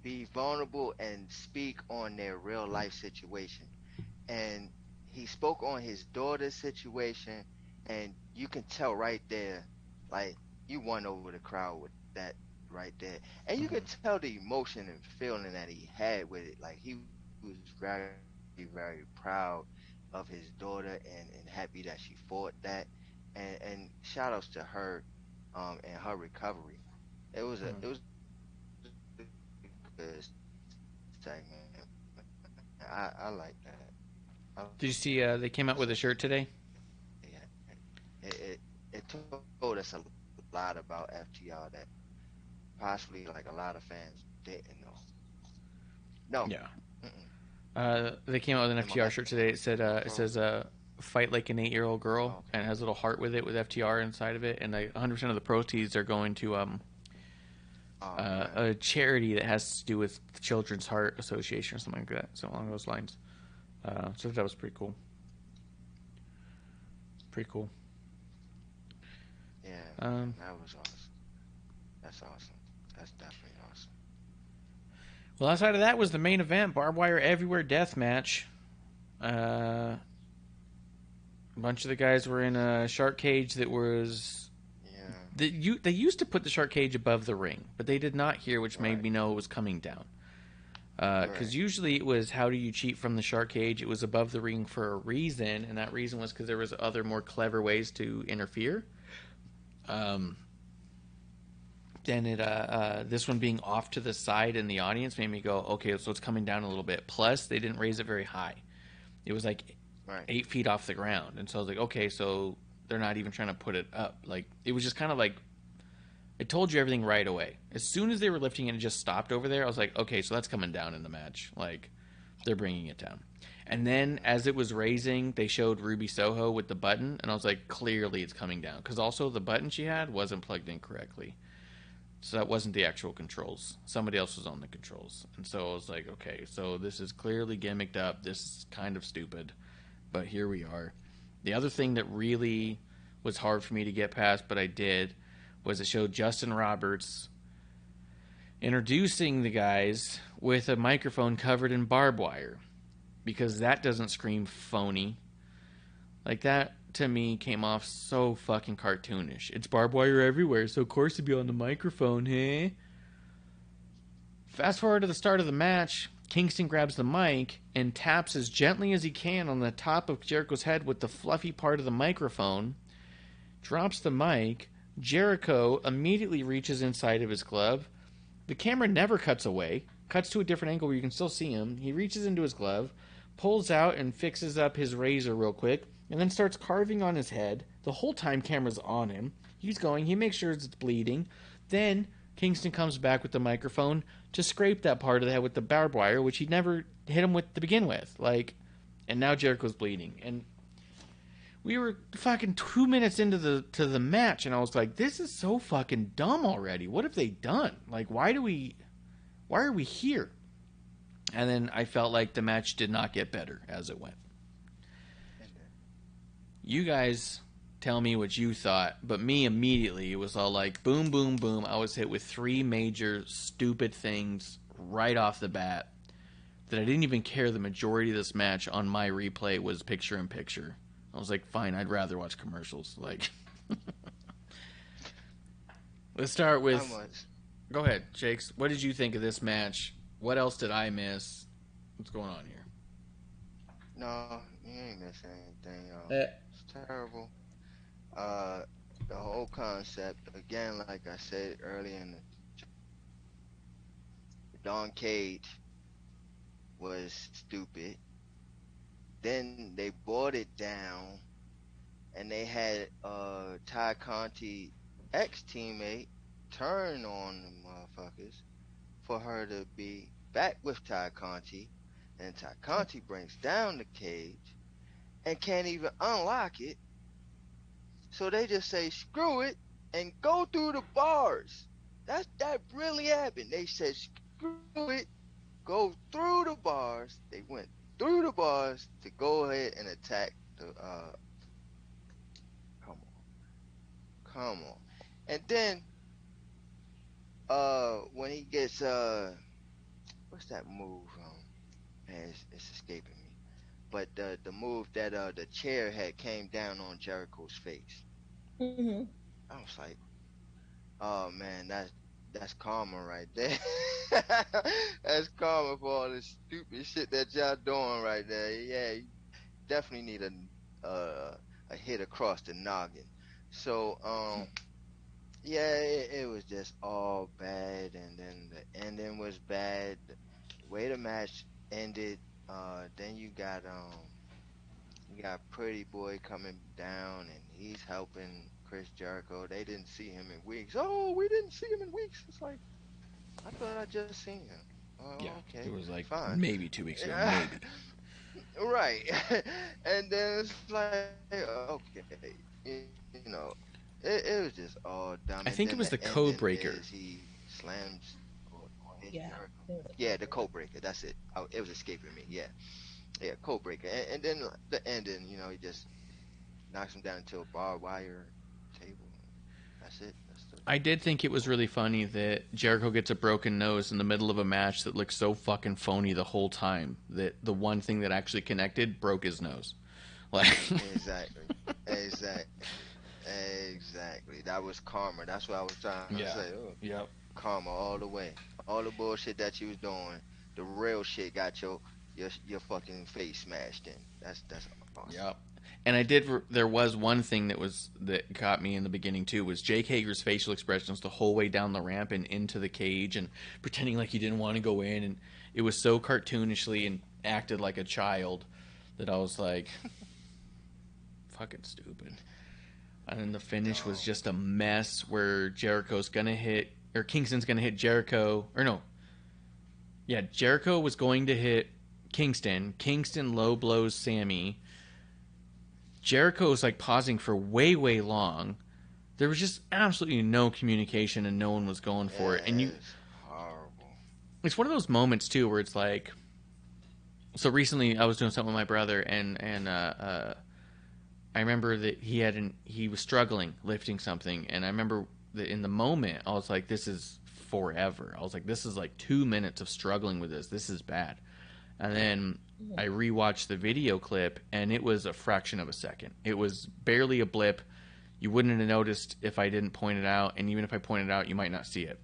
be vulnerable and speak on their real life situation. And he spoke on his daughter's situation, and you can tell right there, like you won over the crowd with that right there, and you could tell the emotion and feeling that he had with it. Like he was very, very proud of his daughter and happy that she fought that, and shout outs to her, and her recovery. It was a good segment. I like that. Did you see they came out with a shirt today? Yeah, it told us a lot about FTR that possibly like a lot of fans didn't know. No. Yeah. Mm-mm. They came out with an Am I FTR back? shirt today. It says fight like an 8-year-old girl, Oh, okay. and it has a little heart with it with FTR inside of it, and 100% of the proceeds are going to Oh, man. a charity that has to do with the Children's Heart Association or something like that, so along those lines. So that was pretty cool. Pretty cool. Yeah, Um, that was awesome. That's awesome. That's definitely awesome. Well, outside of that was the main event, Barbed Wire Everywhere Death Match. A bunch of the guys were in a shark cage that was... Yeah. They used to put the shark cage above the ring, but they did not here, which made Right. me know it was coming down. Because Right. usually it was, how do you cheat from the shark cage? It was above the ring for a reason, and that reason was because there was other more clever ways to interfere. Then this one being off to the side in the audience made me go, okay, so it's coming down a little bit. Plus, they didn't raise it very high. It was like Right. 8 feet off the ground, and so I was like, okay, so they're not even trying to put it up. Like, it was just kind of like, it told you everything right away. As soon as they were lifting it and it just stopped over there, I was like, okay, so that's coming down in the match. Like, they're bringing it down. And then as it was raising, they showed Ruby Soho with the button, and I was like, clearly it's coming down. Because also the button she had wasn't plugged in correctly. So that wasn't the actual controls. Somebody else was on the controls. And so I was like, okay, so this is clearly gimmicked up. This is kind of stupid. But here we are. The other thing that really was hard for me to get past, but I did, was it showed Justin Roberts introducing the guys with a microphone covered in barbed wire. Because that doesn't scream phony. Like, that to me came off so fucking cartoonish. It's barbed wire everywhere, so of course it'd be on the microphone, hey? Fast forward to the start of the match, Kingston grabs the mic and taps as gently as he can on the top of Jericho's head with the fluffy part of the microphone, drops the mic. Jericho immediately reaches inside of his glove. The camera never cuts away, cuts to a different angle where you can still see him. He reaches into his glove, pulls out and fixes up his razor real quick, and then starts carving on his head. The whole time camera's on him. He's going, he makes sure it's bleeding. Then Kingston comes back with the microphone to scrape that part of the head with the barbed wire, which he never hit him with to begin with. And now Jericho's bleeding. And we were fucking 2 minutes into the match, and I was like, this is so fucking dumb already. What have they done? Why are we here? And then I felt like the match did not get better as it went. You guys tell me what you thought, but me immediately, it was all like boom, boom, boom. I was hit with 3 major stupid things right off the bat that I didn't even care the majority of this match on my replay was picture-in-picture. I was like, fine, I'd rather watch commercials. Let's start with... Go ahead, Shakes. What did you think of this match? What else did I miss? What's going on here? No, you ain't missing anything. It's terrible. The whole concept, again, like I said earlier in the Don Cage was stupid. Then they brought it down, and they had Ty Conti ex-teammate turn on the motherfuckers for her to be back with Ty Conti, and Ty Conti brings down the cage and can't even unlock it. So they just say, screw it, and go through the bars. That really happened. They said, screw it, go through the bars. They went through the bars to go ahead and attack the, come on. And then, when he gets, what's that move? Man, it's escaping me. But the move that the chair had came down on Jericho's face. Mm-hmm. I was like, oh man, that's karma right there. That's karma for all this stupid shit that y'all doing right there. Yeah, you definitely need a hit across the noggin. So yeah, it was just all bad, and then the ending was bad. The way the match ended, then you got Pretty Boy coming down, and he's helping Chris Jericho. They didn't see him in weeks. Oh, we didn't see him in weeks. It's like, I thought I just seen him. Oh, Yeah, okay. it was like fine. maybe 2 weeks ago, maybe. Right. And then it's like, okay, you know, it was just all dumb. I think it was the code breaker. He slams on his Yeah. Jericho. Yeah, the code breaker. That's it. It was escaping me. Yeah, code breaker. And then the ending, you know, he just knocks him down into a barbed wire table. That's it. I did think it was really funny that Jericho gets a broken nose in the middle of a match that looked so fucking phony the whole time that the one thing that actually connected broke his nose. Exactly. That was karma. That's what I was trying to say. Oh, yep. Karma all the way. All the bullshit that you was doing, the real shit got your fucking face smashed in. That's awesome. Yep. And there was one thing that caught me in the beginning too, was Jake Hager's facial expressions the whole way down the ramp and into the cage and pretending like he didn't want to go in, and it was so cartoonishly and acted like a child that I was like, fucking stupid. And then the finish was just a mess where Kingston's gonna hit Jericho, or no. Yeah, Jericho was going to hit Kingston. Kingston low blows Sammy. Jericho's like pausing for way, way long. There was just absolutely no communication and no one was going for it. And it's horrible. It's one of those moments too where it's like, so recently I was doing something with my brother and I remember that he was struggling lifting something, and I remember that in the moment I was like, this is forever. I was like, this is like 2 minutes of struggling with this. This is bad. And then I rewatched the video clip, and it was a fraction of a second. It was barely a blip. You wouldn't have noticed if I didn't point it out, and even if I pointed it out, you might not see it.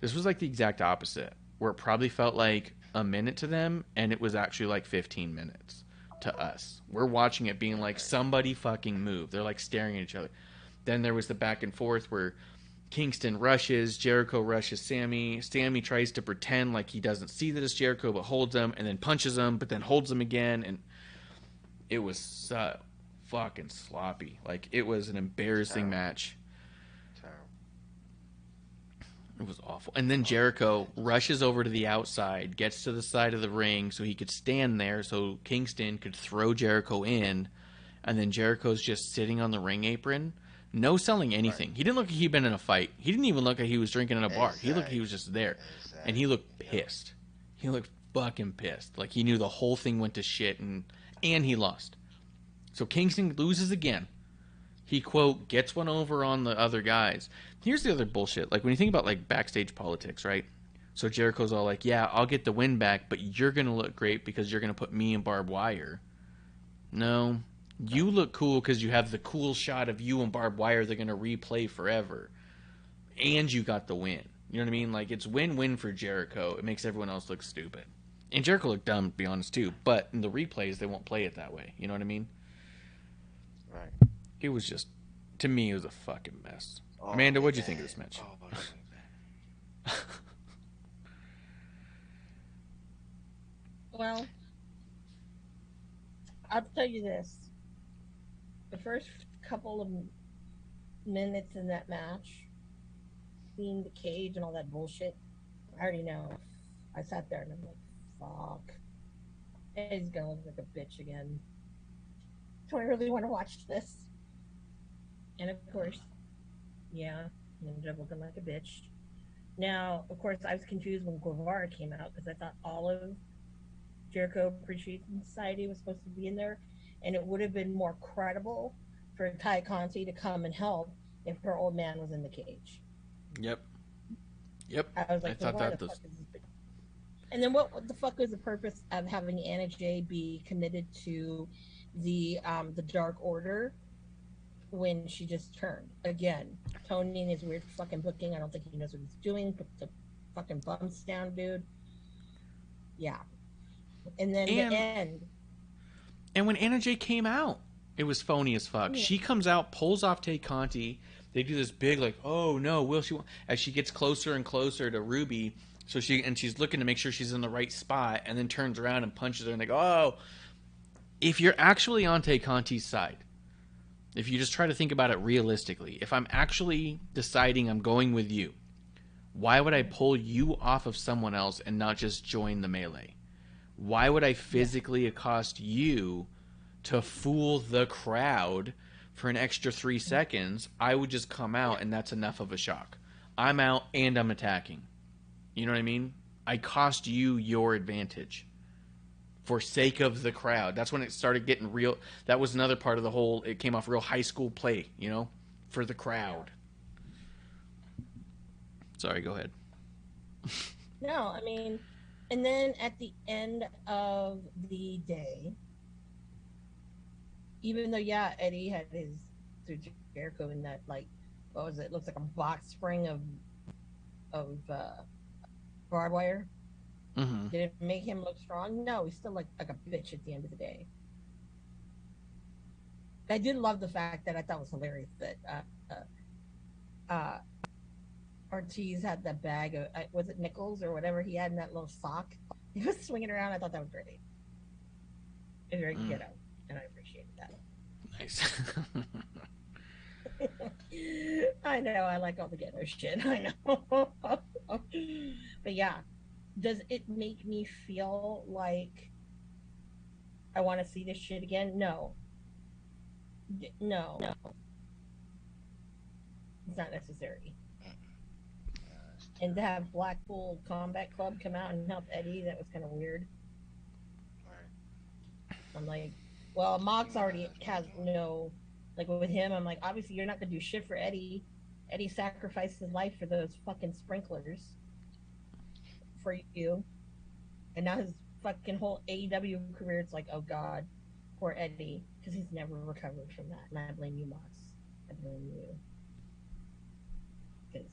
This was like the exact opposite, where it probably felt like a minute to them, and it was actually like 15 minutes to us. We're watching it being like, somebody fucking move. They're like staring at each other. Then there was the back and forth where Kingston rushes, Jericho rushes Sammy. Sammy tries to pretend like he doesn't see that it's Jericho, but holds him, and then punches him, but then holds him again, and it was so fucking sloppy. Like, it was an embarrassing match. It was awful. And then Jericho rushes over to the outside, gets to the side of the ring so he could stand there so Kingston could throw Jericho in, and then Jericho's just sitting on the ring apron, no selling anything. Right. He didn't look like he'd been in a fight. He didn't even look like he was drinking in a bar. He looked like he was just there. And he looked pissed. He looked fucking pissed. Like he knew the whole thing went to shit, and he lost. So Kingston loses again. He, quote, gets one over on the other guys. Here's the other bullshit. Like, when you think about, like, backstage politics, right? So Jericho's all like, yeah, I'll get the win back, but you're going to look great because you're going to put me in barbed wire. No. You look cool because you have the cool shot of you and barbed wire they're going to replay forever. And you got the win. You know what I mean? Like, it's win-win for Jericho. It makes everyone else look stupid. And Jericho looked dumb, to be honest, too. But in the replays, they won't play it that way. You know what I mean? Right. It was just, to me, it was a fucking mess. Oh, Amanda, what'd you think of this match? Oh, well, I'll tell you this. The first couple of minutes in that match, seeing the cage and all that bullshit, I already know. I sat there and I'm like, fuck. He's gonna look like a bitch again. Do I really want to watch this? And of course, yeah, he ended up looking like a bitch. Now, of course, I was confused when Guevara came out because I thought all of Jericho Appreciation Society was supposed to be in there, and it would have been more credible for Ty Conti to come and help if her old man was in the cage. Yep. I was like, thought that was... And then what the fuck was the purpose of having Anna Jay be committed to the Dark Order when she just turned? Again, Tony and his weird fucking booking. I don't think he knows what he's doing. Put the fucking bumps down, dude. Yeah. And then the end. And when Anna Jay came out, it was phony as fuck. Yeah. She comes out, pulls off Tay Conti. They do this big, like, oh no, will she? As she gets closer and closer to Ruby, so she's looking to make sure she's in the right spot, and then turns around and punches her, and they go, oh. If you're actually on Tay Conti's side, if you just try to think about it realistically, if I'm actually deciding I'm going with you, why would I pull you off of someone else and not just join the melee? Why would I physically accost you to fool the crowd for an extra 3 seconds? I would just come out, and that's enough of a shock. I'm out, and I'm attacking. You know what I mean? I cost you your advantage for sake of the crowd. That's when it started getting real. That was another part of the whole, it came off real high school play, you know, for the crowd. Sorry, go ahead. No, I mean, and then at the end of the day, even though, yeah, Eddie had his through Jericho in that, like, what was it? Looks like a box spring of barbed wire. Mm-hmm. Did it make him look strong? No, he's still like a bitch at the end of the day. I did love the fact that I thought was hilarious that Ortiz had that bag of, was it nickels or whatever he had in that little sock? He was swinging around. I thought that was great. It was very ghetto, and I appreciated that. Nice. I know, I like all the ghetto shit. I know. But yeah, does it make me feel like I want to see this shit again? No. No. It's not necessary. And to have Blackpool Combat Club come out and help Eddie, that was kind of weird. I'm like, well, Mox already has no, like with him, I'm like, obviously you're not going to do shit for Eddie. Eddie sacrificed his life for those fucking sprinklers for you. And now his fucking whole AEW career, it's like, oh God, poor Eddie, because he's never recovered from that. And I blame you, Mox. I blame you. 'Cause,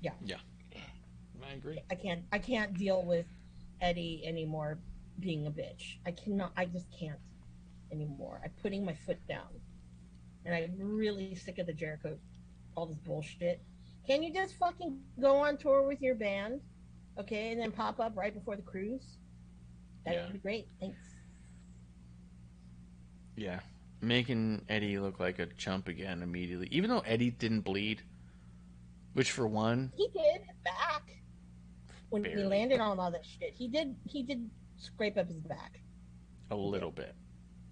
yeah. Yeah. I agree. I can't deal with Eddie anymore being a bitch. I just can't anymore. I'm putting my foot down. And I'm really sick of the Jericho, all this bullshit. Can you just fucking go on tour with your band? Okay, and then pop up right before the cruise? That would be great. Thanks. Yeah. Making Eddie look like a chump again immediately. Even though Eddie didn't bleed. Which for one. He did back. When Barely. he landed on all that shit. He did scrape up his back. A little bit.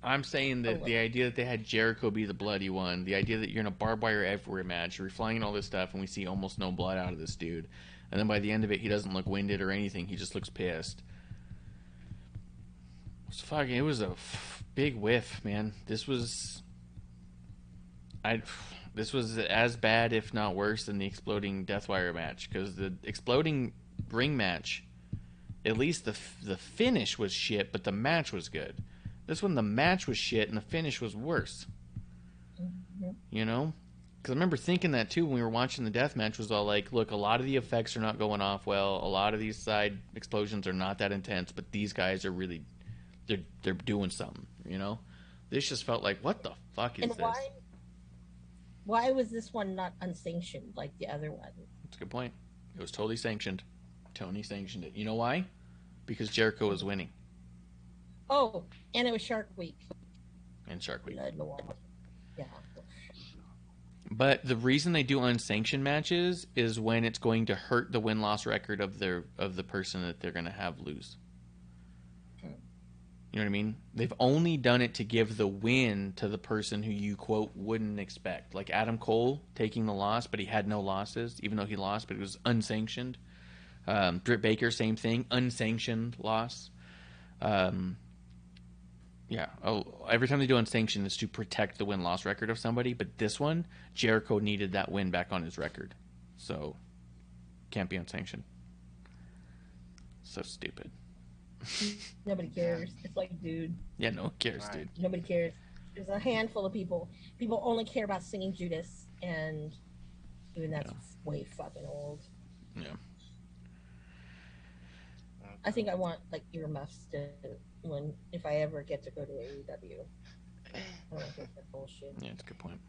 I'm saying that the idea that they had Jericho be the bloody one, the idea that you're in a barbed wire everywhere match, you're flying all this stuff, and we see almost no blood out of this dude, and then by the end of it, he doesn't look winded or anything. He just looks pissed. It was a big whiff, man. This was as bad, if not worse, than the exploding Deathwire match, because the exploding ring match, at least the finish was shit, but the match was good. This one, the match was shit, and the finish was worse. Mm-hmm. You know? Because I remember thinking that, too, when we were watching the death match, was all like, look, a lot of the effects are not going off well. A lot of these side explosions are not that intense, but these guys are really, they're doing something, you know? This just felt like, what the fuck is this? Why was this one not unsanctioned like the other one? That's a good point. It was totally sanctioned. Tony sanctioned it. You know why? Because Jericho was winning. Oh, and it was Shark Week. And Shark Week. Yeah. But the reason they do unsanctioned matches is when it's going to hurt the win-loss record of the person that they're going to have lose. You know what I mean? They've only done it to give the win to the person who you, quote, wouldn't expect. Like Adam Cole taking the loss, but he had no losses, even though he lost, but it was unsanctioned. Britt Baker, same thing, unsanctioned loss. Yeah. Oh, every time they do unsanctioned, it's to protect the win-loss record of somebody. But this one, Jericho needed that win back on his record, so can't be unsanctioned. So stupid. Nobody cares. It's like, dude. Yeah, no one cares, dude. Nobody cares. There's a handful of people. People only care about singing Judas, and even that's way fucking old. Yeah. I think I want like earmuffs to if I ever get to go to AEW. I don't think that bullshit. Yeah, it's a good point.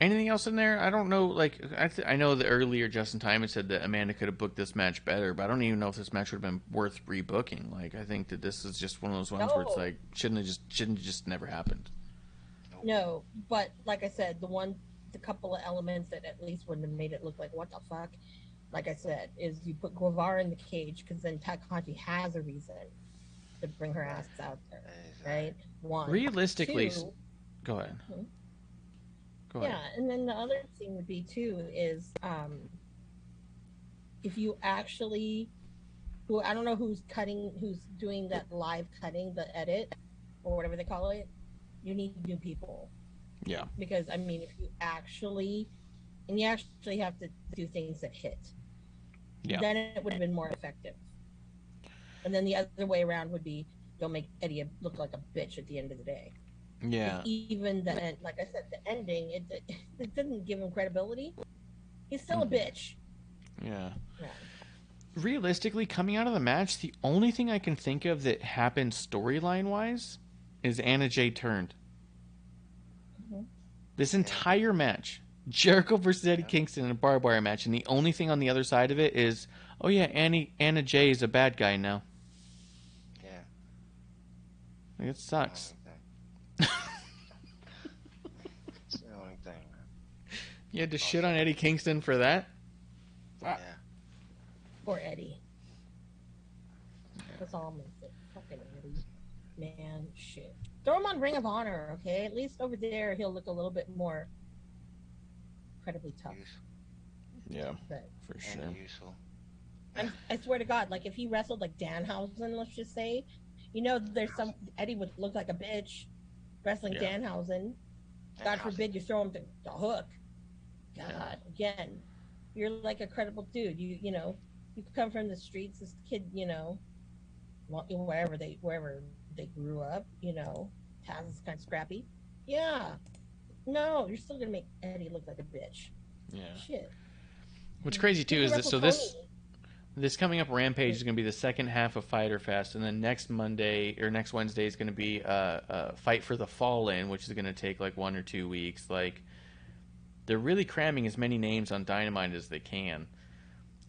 Anything else in there? I don't know. Like I know that earlier Justin Timon said that Amanda could have booked this match better, but I don't even know if this match would have been worth rebooking. Like I think that this is just one of those ones where it's like shouldn't have just never happened. No, but like I said, the couple of elements that at least wouldn't have made it look like what the fuck. Like I said, is you put Guevara in the cage because then Takahashi has a reason to bring her ass out there, right? One. Realistically, two, go ahead. Go ahead. Yeah, and then the other thing would be too is if you actually, I don't know who's doing that live cutting, the edit or whatever they call it. You need new people. Yeah. Because I mean, if you actually have to do things that hit. Yeah. Then it would have been more effective. And then the other way around would be don't make Eddie look like a bitch at the end of the day. Yeah. Even the end, like I said, the ending, it didn't give him credibility. He's still a bitch. Yeah. Realistically, coming out of the match, the only thing I can think of that happened storyline-wise is Anna Jay turned. Mm-hmm. This entire match, Jericho versus Eddie Kingston in a barbed wire match, and the only thing on the other side of it is, oh yeah, Anna Jay is a bad guy now. Yeah. Like, it sucks. It's the only thing, man. You had to shit on Eddie Kingston for that? Wow. Yeah. Poor Eddie. That's all I'm gonna say. Fucking Eddie. Man, shit. Throw him on Ring of Honor, okay? At least over there he'll look a little bit more incredibly tough. Yeah, But for sure. Useful. I swear to God, like if he wrestled like Danhausen, let's just say, there's Eddie would look like a bitch wrestling Danhausen. God forbid you throw him to hook. God, again, you're like a credible dude. You You come from the streets. This kid, wherever they grew up, Taz is kind of scrappy. Yeah. No, you're still gonna make Eddie look like a bitch. Yeah. Shit. What's crazy too is that this coming up Rampage is going to be the second half of FyterFest, and then next Wednesday is going to be Fight for the Fallen, which is going to take like 1 or 2 weeks. Like, they're really cramming as many names on Dynamite as they can,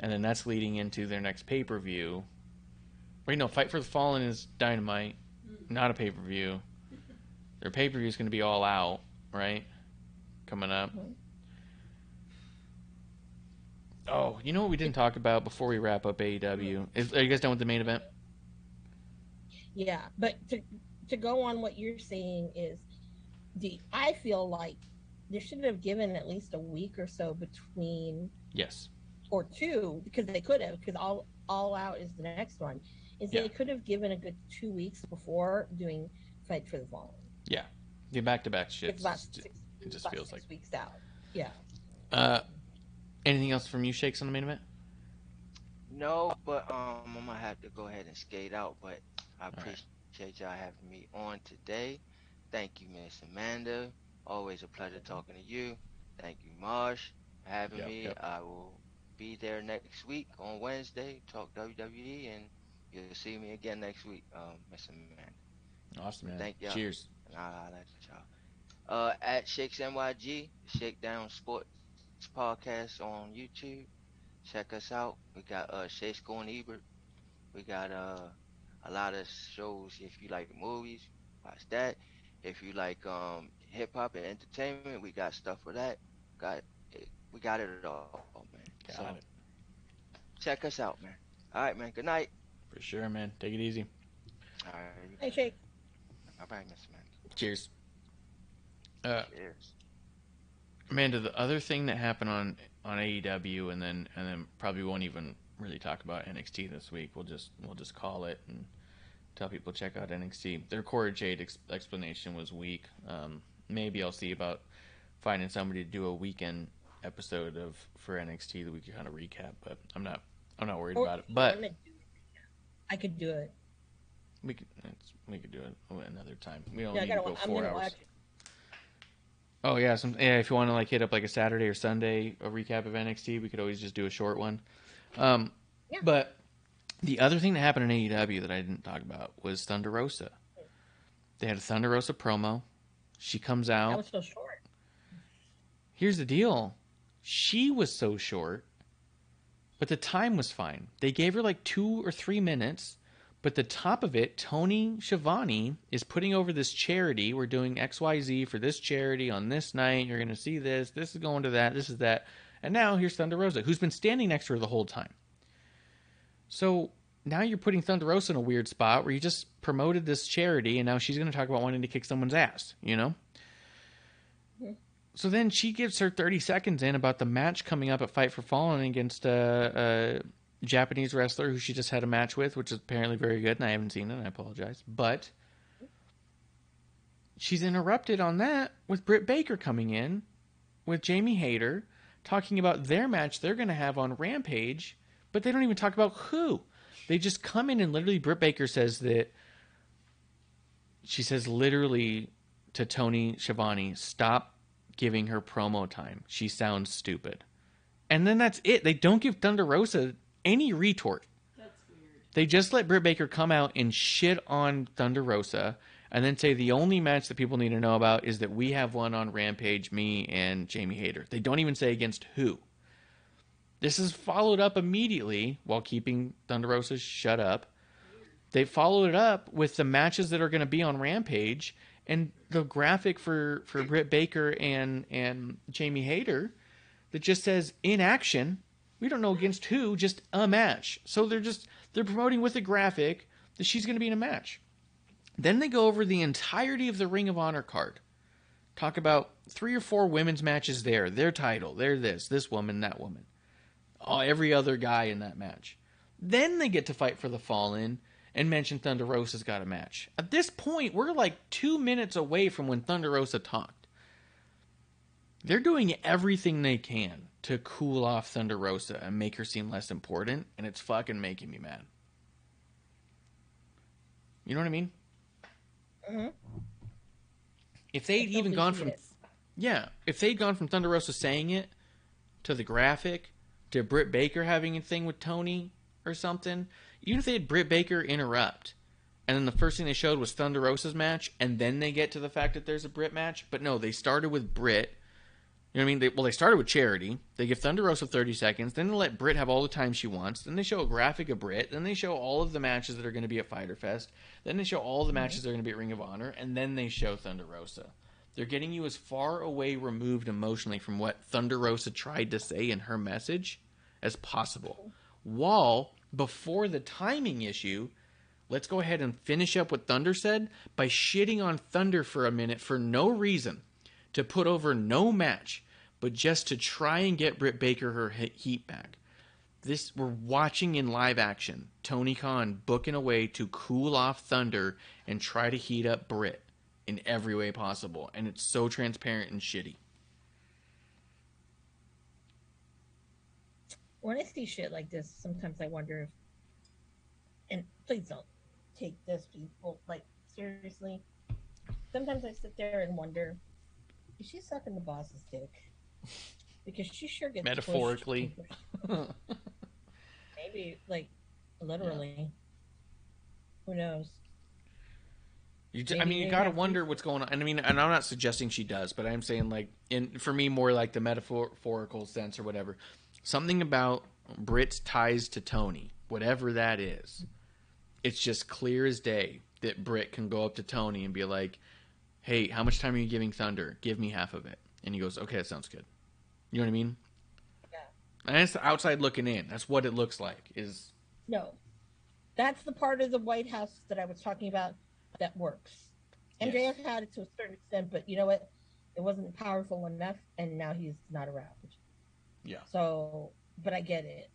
and then that's leading into their next pay-per-view. Wait, no, Fight for the Fallen is Dynamite, not a pay-per-view. Their pay-per-view is going to be All Out, right? Coming up. Oh, you know what we didn't talk about before we wrap up AEW? Are you guys done with the main event? Yeah, but to go on what you're saying is, I feel like they should have given at least a week or so between. Yes. Or 2, because they could have, because all Out is the next one. They could have given a good 2 weeks before doing Fight for the Fallen. Yeah, the back-to-back shit. It just feels like 6 weeks out. Yeah. Anything else from you, Shakes, on the main event? No, but I'm gonna have to go ahead and skate out. But I appreciate y'all having me on today. Thank you, Miss Amanda. Always a pleasure talking to you. Thank you, Marsh, for having me. Yep. I will be there next week on Wednesday. Talk WWE, and you'll see me again next week, Miss Amanda. Awesome, man. Thank y'all. Cheers. And I'll let y'all. At Shakes NYG, Shakedown Sports Podcast on YouTube. Check us out. We got Shakes Going Ebert. We got a lot of shows. If you like movies, watch that. If you like hip hop and entertainment, we got stuff for that. We got it all, man. Got it. Check us out, man. All right, man. Good night. For sure, man. Take it easy. All right. Hey, Shake. All right, Miss Man. Cheers. Cheers. Amanda, the other thing that happened on AEW, and then probably won't even really talk about NXT this week. We'll just call it and tell people check out NXT. Their Cora Jade explanation was weak. Maybe I'll see about finding somebody to do a weekend episode for NXT that we can kind of recap. But I'm not worried about it. But I could do it. We could do it another time. We don't need to go 4 hours. Oh yeah, if you want to hit up a Saturday or Sunday a recap of NXT, we could always just do a short one. But the other thing that happened in AEW that I didn't talk about was Thunder Rosa. They had a Thunder Rosa promo. She comes out. That was so short. Here's the deal. She was so short, but the time was fine. They gave her 2 or 3 minutes. But the top of it, Tony Schiavone is putting over this charity. We're doing XYZ for this charity on this night. You're going to see this. This is going to that. This is that. And now here's Thunder Rosa, who's been standing next to her the whole time. So now you're putting Thunder Rosa in a weird spot where you just promoted this charity, and now she's going to talk about wanting to kick someone's ass, Yeah. So then she gives her 30 seconds in about the match coming up at Fight for Fallen against Japanese wrestler who she just had a match with, which is apparently very good, and I haven't seen it, and I apologize. But she's interrupted on that with Britt Baker coming in with Jamie Hayter talking about their match they're going to have on Rampage, but they don't even talk about who. They just come in and literally Britt Baker says that she says literally to Tony Schiavone, stop giving her promo time. She sounds stupid. And then that's it. They don't give Thunder Rosa any retort. That's weird. They just let Britt Baker come out and shit on Thunder Rosa and then say the only match that people need to know about is that we have one on Rampage, me and Jamie Hayter. They don't even say against who. This is followed up immediately while keeping Thunder Rosa shut up. They followed it up with the matches that are going to be on Rampage and the graphic for Britt Baker and Jamie Hayter that just says in action. We don't know against who, just a match. So they're promoting with a graphic that she's going to be in a match. Then they go over the entirety of the Ring of Honor card. Talk about 3 or 4 women's matches there. Their title. They're this woman, that woman. Every other guy in that match. Then they get to Fight for the Fallen and mention Thunder Rosa's got a match. At this point, we're 2 minutes away from when Thunder Rosa talked. They're doing everything they can to cool off Thunder Rosa and make her seem less important, and it's fucking making me mad. You know what I mean? Mm-hmm. If they'd even gone from... Yeah, if they'd gone from Thunder Rosa saying it to the graphic to Britt Baker having a thing with Tony or something, even if they had Britt Baker interrupt, and then the first thing they showed was Thunder Rosa's match, and then they get to the fact that there's a Britt match, but no, they started with Britt. You know what I mean? They started with Charity. They give Thunder Rosa 30 seconds. Then they let Britt have all the time she wants. Then they show a graphic of Britt. Then they show all of the matches that are going to be at FyterFest. Then they show all the matches that are going to be at Ring of Honor. And then they show Thunder Rosa. They're getting you as far away removed emotionally from what Thunder Rosa tried to say in her message as possible. While, before the timing issue, let's go ahead and finish up what Thunder said by shitting on Thunder for a minute for no reason. To put over no match, but just to try and get Britt Baker her heat back. We're watching in live action Tony Khan booking a way to cool off Thunder and try to heat up Britt in every way possible, and it's so transparent and shitty. When I see shit like this, sometimes I wonder if, and please don't take this, people, like, seriously. Sometimes I sit there and wonder, is she sucking the boss's dick? Because she sure gets metaphorically. Maybe, like, literally. Yeah. Who knows? You gotta wonder what's going on. And I mean, and I'm not suggesting she does, but I'm saying, like, for me, more like the metaphorical sense or whatever. Something about Britt's ties to Tony, whatever that is, it's just clear as day that Britt can go up to Tony and be like, hey, how much time are you giving Thunder? Give me half of it. And he goes, okay, that sounds good. You know what I mean? Yeah. And that's the outside looking in. That's what it looks like. No. That's the part of the White House that I was talking about that works. MJF Yes. had it to a certain extent, but you know what? It wasn't powerful enough, and now he's not around. Yeah. So, but I get it.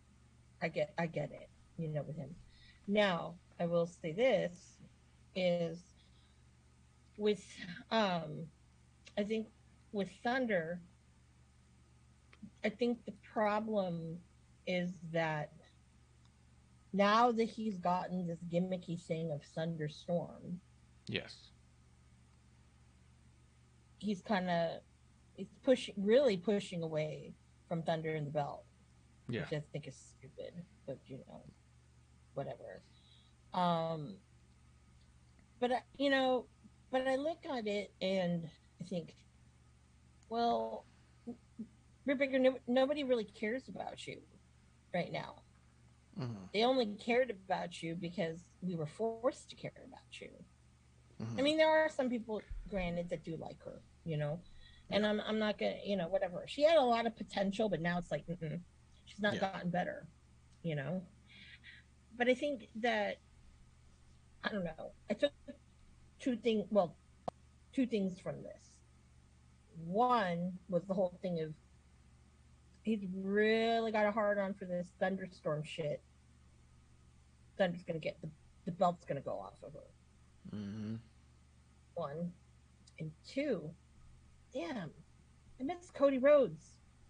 I get it, you know, with him. Now, I will say this is with I think with Thunder, I think the problem is that now that he's gotten this gimmicky thing of Thunderstorm, Yes. he's really pushing away from Thunder and the Belt. Yeah. Which I think is stupid, but you know, whatever. But I look at it and I think, well, Britt Baker, nobody really cares about you right now. Mm-hmm. They only cared about you because we were forced to care about you. Mm-hmm. I mean, there are some people, granted, that do like her, you know, and I'm not gonna, you know, whatever. She had a lot of potential, but now it's like, she's not gotten better, you know. But I think that, I don't know. I took two things from this. One was the whole thing of he's really got a hard on for this Thunderstorm shit. Thunder's gonna get the belt's gonna go off of her. Mm-hmm. One. And two, damn, I miss Cody Rhodes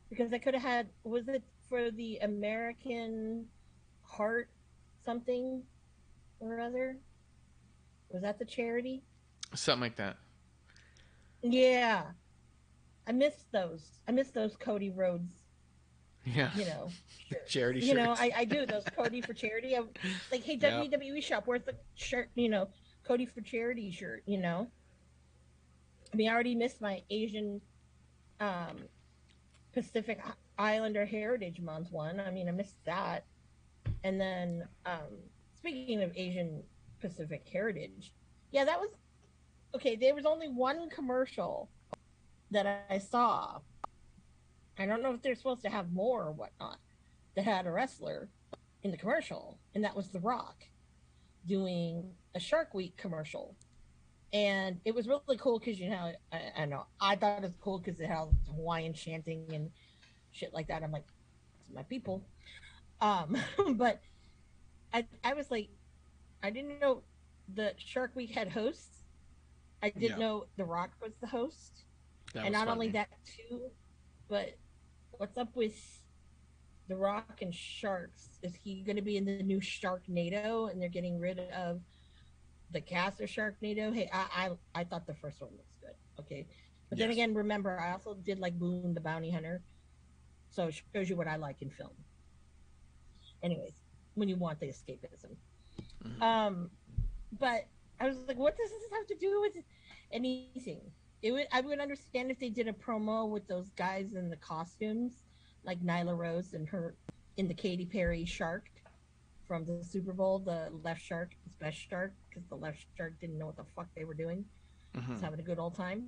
because I could have had, was it for the American Heart something or other? Was that the charity? Something like that. Yeah. I miss those Cody Rhodes. Yeah. You know, charity shirts. You know, I do those Cody for charity. I'm like, hey, WWE shop, where's the shirt? You know, Cody for charity shirt. You know, I mean, I already missed my Asian Pacific Islander Heritage Month one. I mean, I missed that. And then, speaking of Asian Pacific Heritage, yeah, that was okay. There was only one commercial that I saw. I don't know if they're supposed to have more or whatnot that had a wrestler in the commercial, and that was The Rock doing a Shark Week commercial. And it was really cool because, you know, I thought it was cool because it had Hawaiian chanting and shit like that. I'm like, this is my people. But I was like, I didn't know the Shark Week had hosts. I didn't know The Rock was the host. And not only that too, but What's up with The Rock and Sharks? Is he going to be in the new Sharknado, and they're getting rid of the cast of Sharknado? Hey, I thought the first one was good. Okay, but then again, remember, I also did like Boone the Bounty Hunter, so it shows you what I like in film. Anyways, when you want the escapism. But I was like, what does this have to do with anything? I would understand if they did a promo with those guys in the costumes, like Nyla Rose and her in the Katy Perry shark from the Super Bowl, the left shark, the best shark, because the left shark didn't know what the fuck they were doing. It's having a good old time.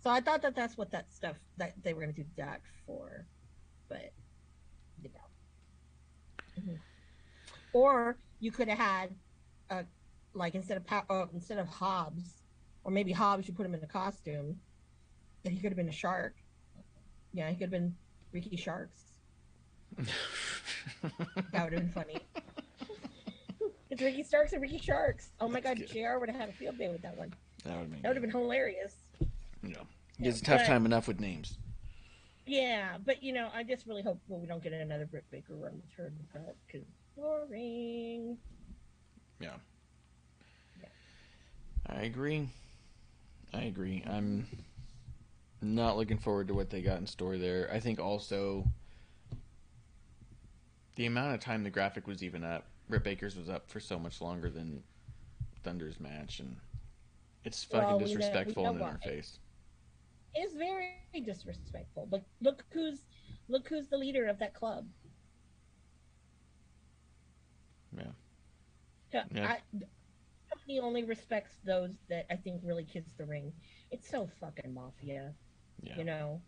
So I thought that's what that stuff that they were going to do that for, but you know. Or you could have had like instead of Hobbs, or maybe Hobbs, you put him in a costume, that he could have been a shark. Yeah, he could have been Ricky Sharks. That would have been funny. It's Ricky Starks and Ricky Sharks. Oh my God, JR would have had a field day with that one. That would have been hilarious. Yeah, it's a tough time enough with names. Yeah, but you know, I just really hope we don't get another Britt Baker run with her, because boring. Yeah. I agree. I'm not looking forward to what they got in store there. I think also the amount of time the graphic was even up, Britt Baker's was up for so much longer than Thunder's match, and it's fucking disrespectful and in our face. It's very disrespectful. But look who's the leader of that club. Yeah. Company only respects those that I think really kiss the ring. It's so fucking mafia. Yeah. You know?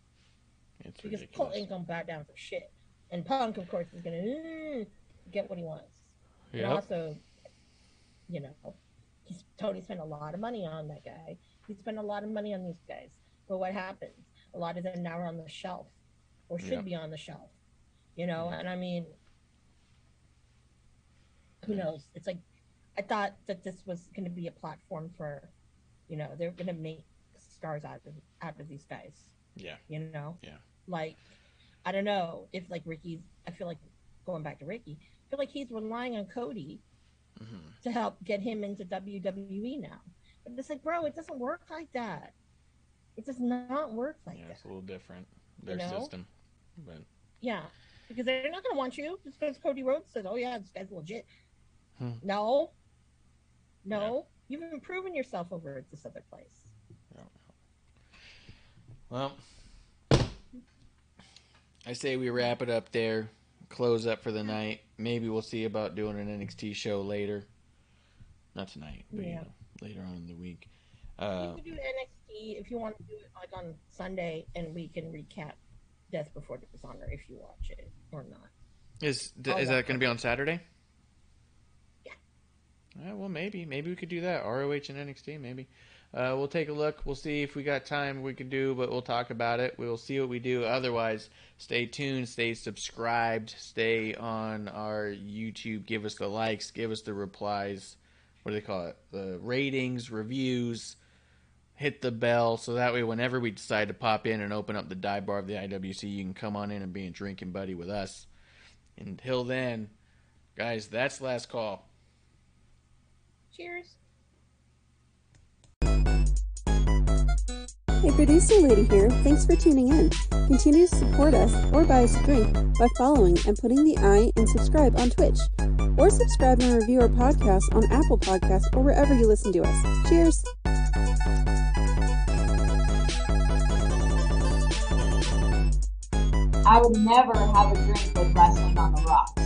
It's because ridiculous. Colt ain't gonna bow down for shit. And Punk, of course, is gonna get what he wants. Yep. And also, you know, Tony spent a lot of money on that guy. He spent a lot of money on these guys. But what happens? A lot of them now are on the shelf, or should be on the shelf. You know, and I mean, who knows? It's like, I thought that this was going to be a platform for, you know, they're going to make stars out of these guys. Yeah. You know? Yeah. Like, I don't know if like Ricky's, I feel like going back to Ricky, I feel like he's relying on Cody to help get him into WWE now. But it's like, bro, it doesn't work like that. It does not work like that. It's a little different, their system. But yeah, because they're not going to want you just because Cody Rhodes says, oh yeah, this guy's legit. No. You've been proving yourself over at this other place. Well, I say we wrap it up there, close up for the night. Maybe we'll see about doing an NXT show later. Not tonight, but you know, later on in the week. You can do NXT if you want to do it like on Sunday, and we can recap Death Before Dishonor if you watch it or not. Is that going to be on Saturday? Yeah. Well, maybe we could do that. ROH and NXT, maybe. We'll take a look. We'll see if we got time we can do, but we'll talk about it. We'll see what we do. Otherwise, stay tuned, stay subscribed, stay on our YouTube. Give us the likes, give us the replies. What do they call it? The ratings, reviews. Hit the bell so that way whenever we decide to pop in and open up the dive bar of the IWC, you can come on in and be a drinking buddy with us. Until then, guys, that's last call. Cheers. Hey, producer lady here. Thanks for tuning in. Continue to support us or buy us a drink by following and putting the I in subscribe on Twitch. Or subscribe and review our podcast on Apple Podcasts or wherever you listen to us. Cheers. I would never have a drink with wrestling on the rocks.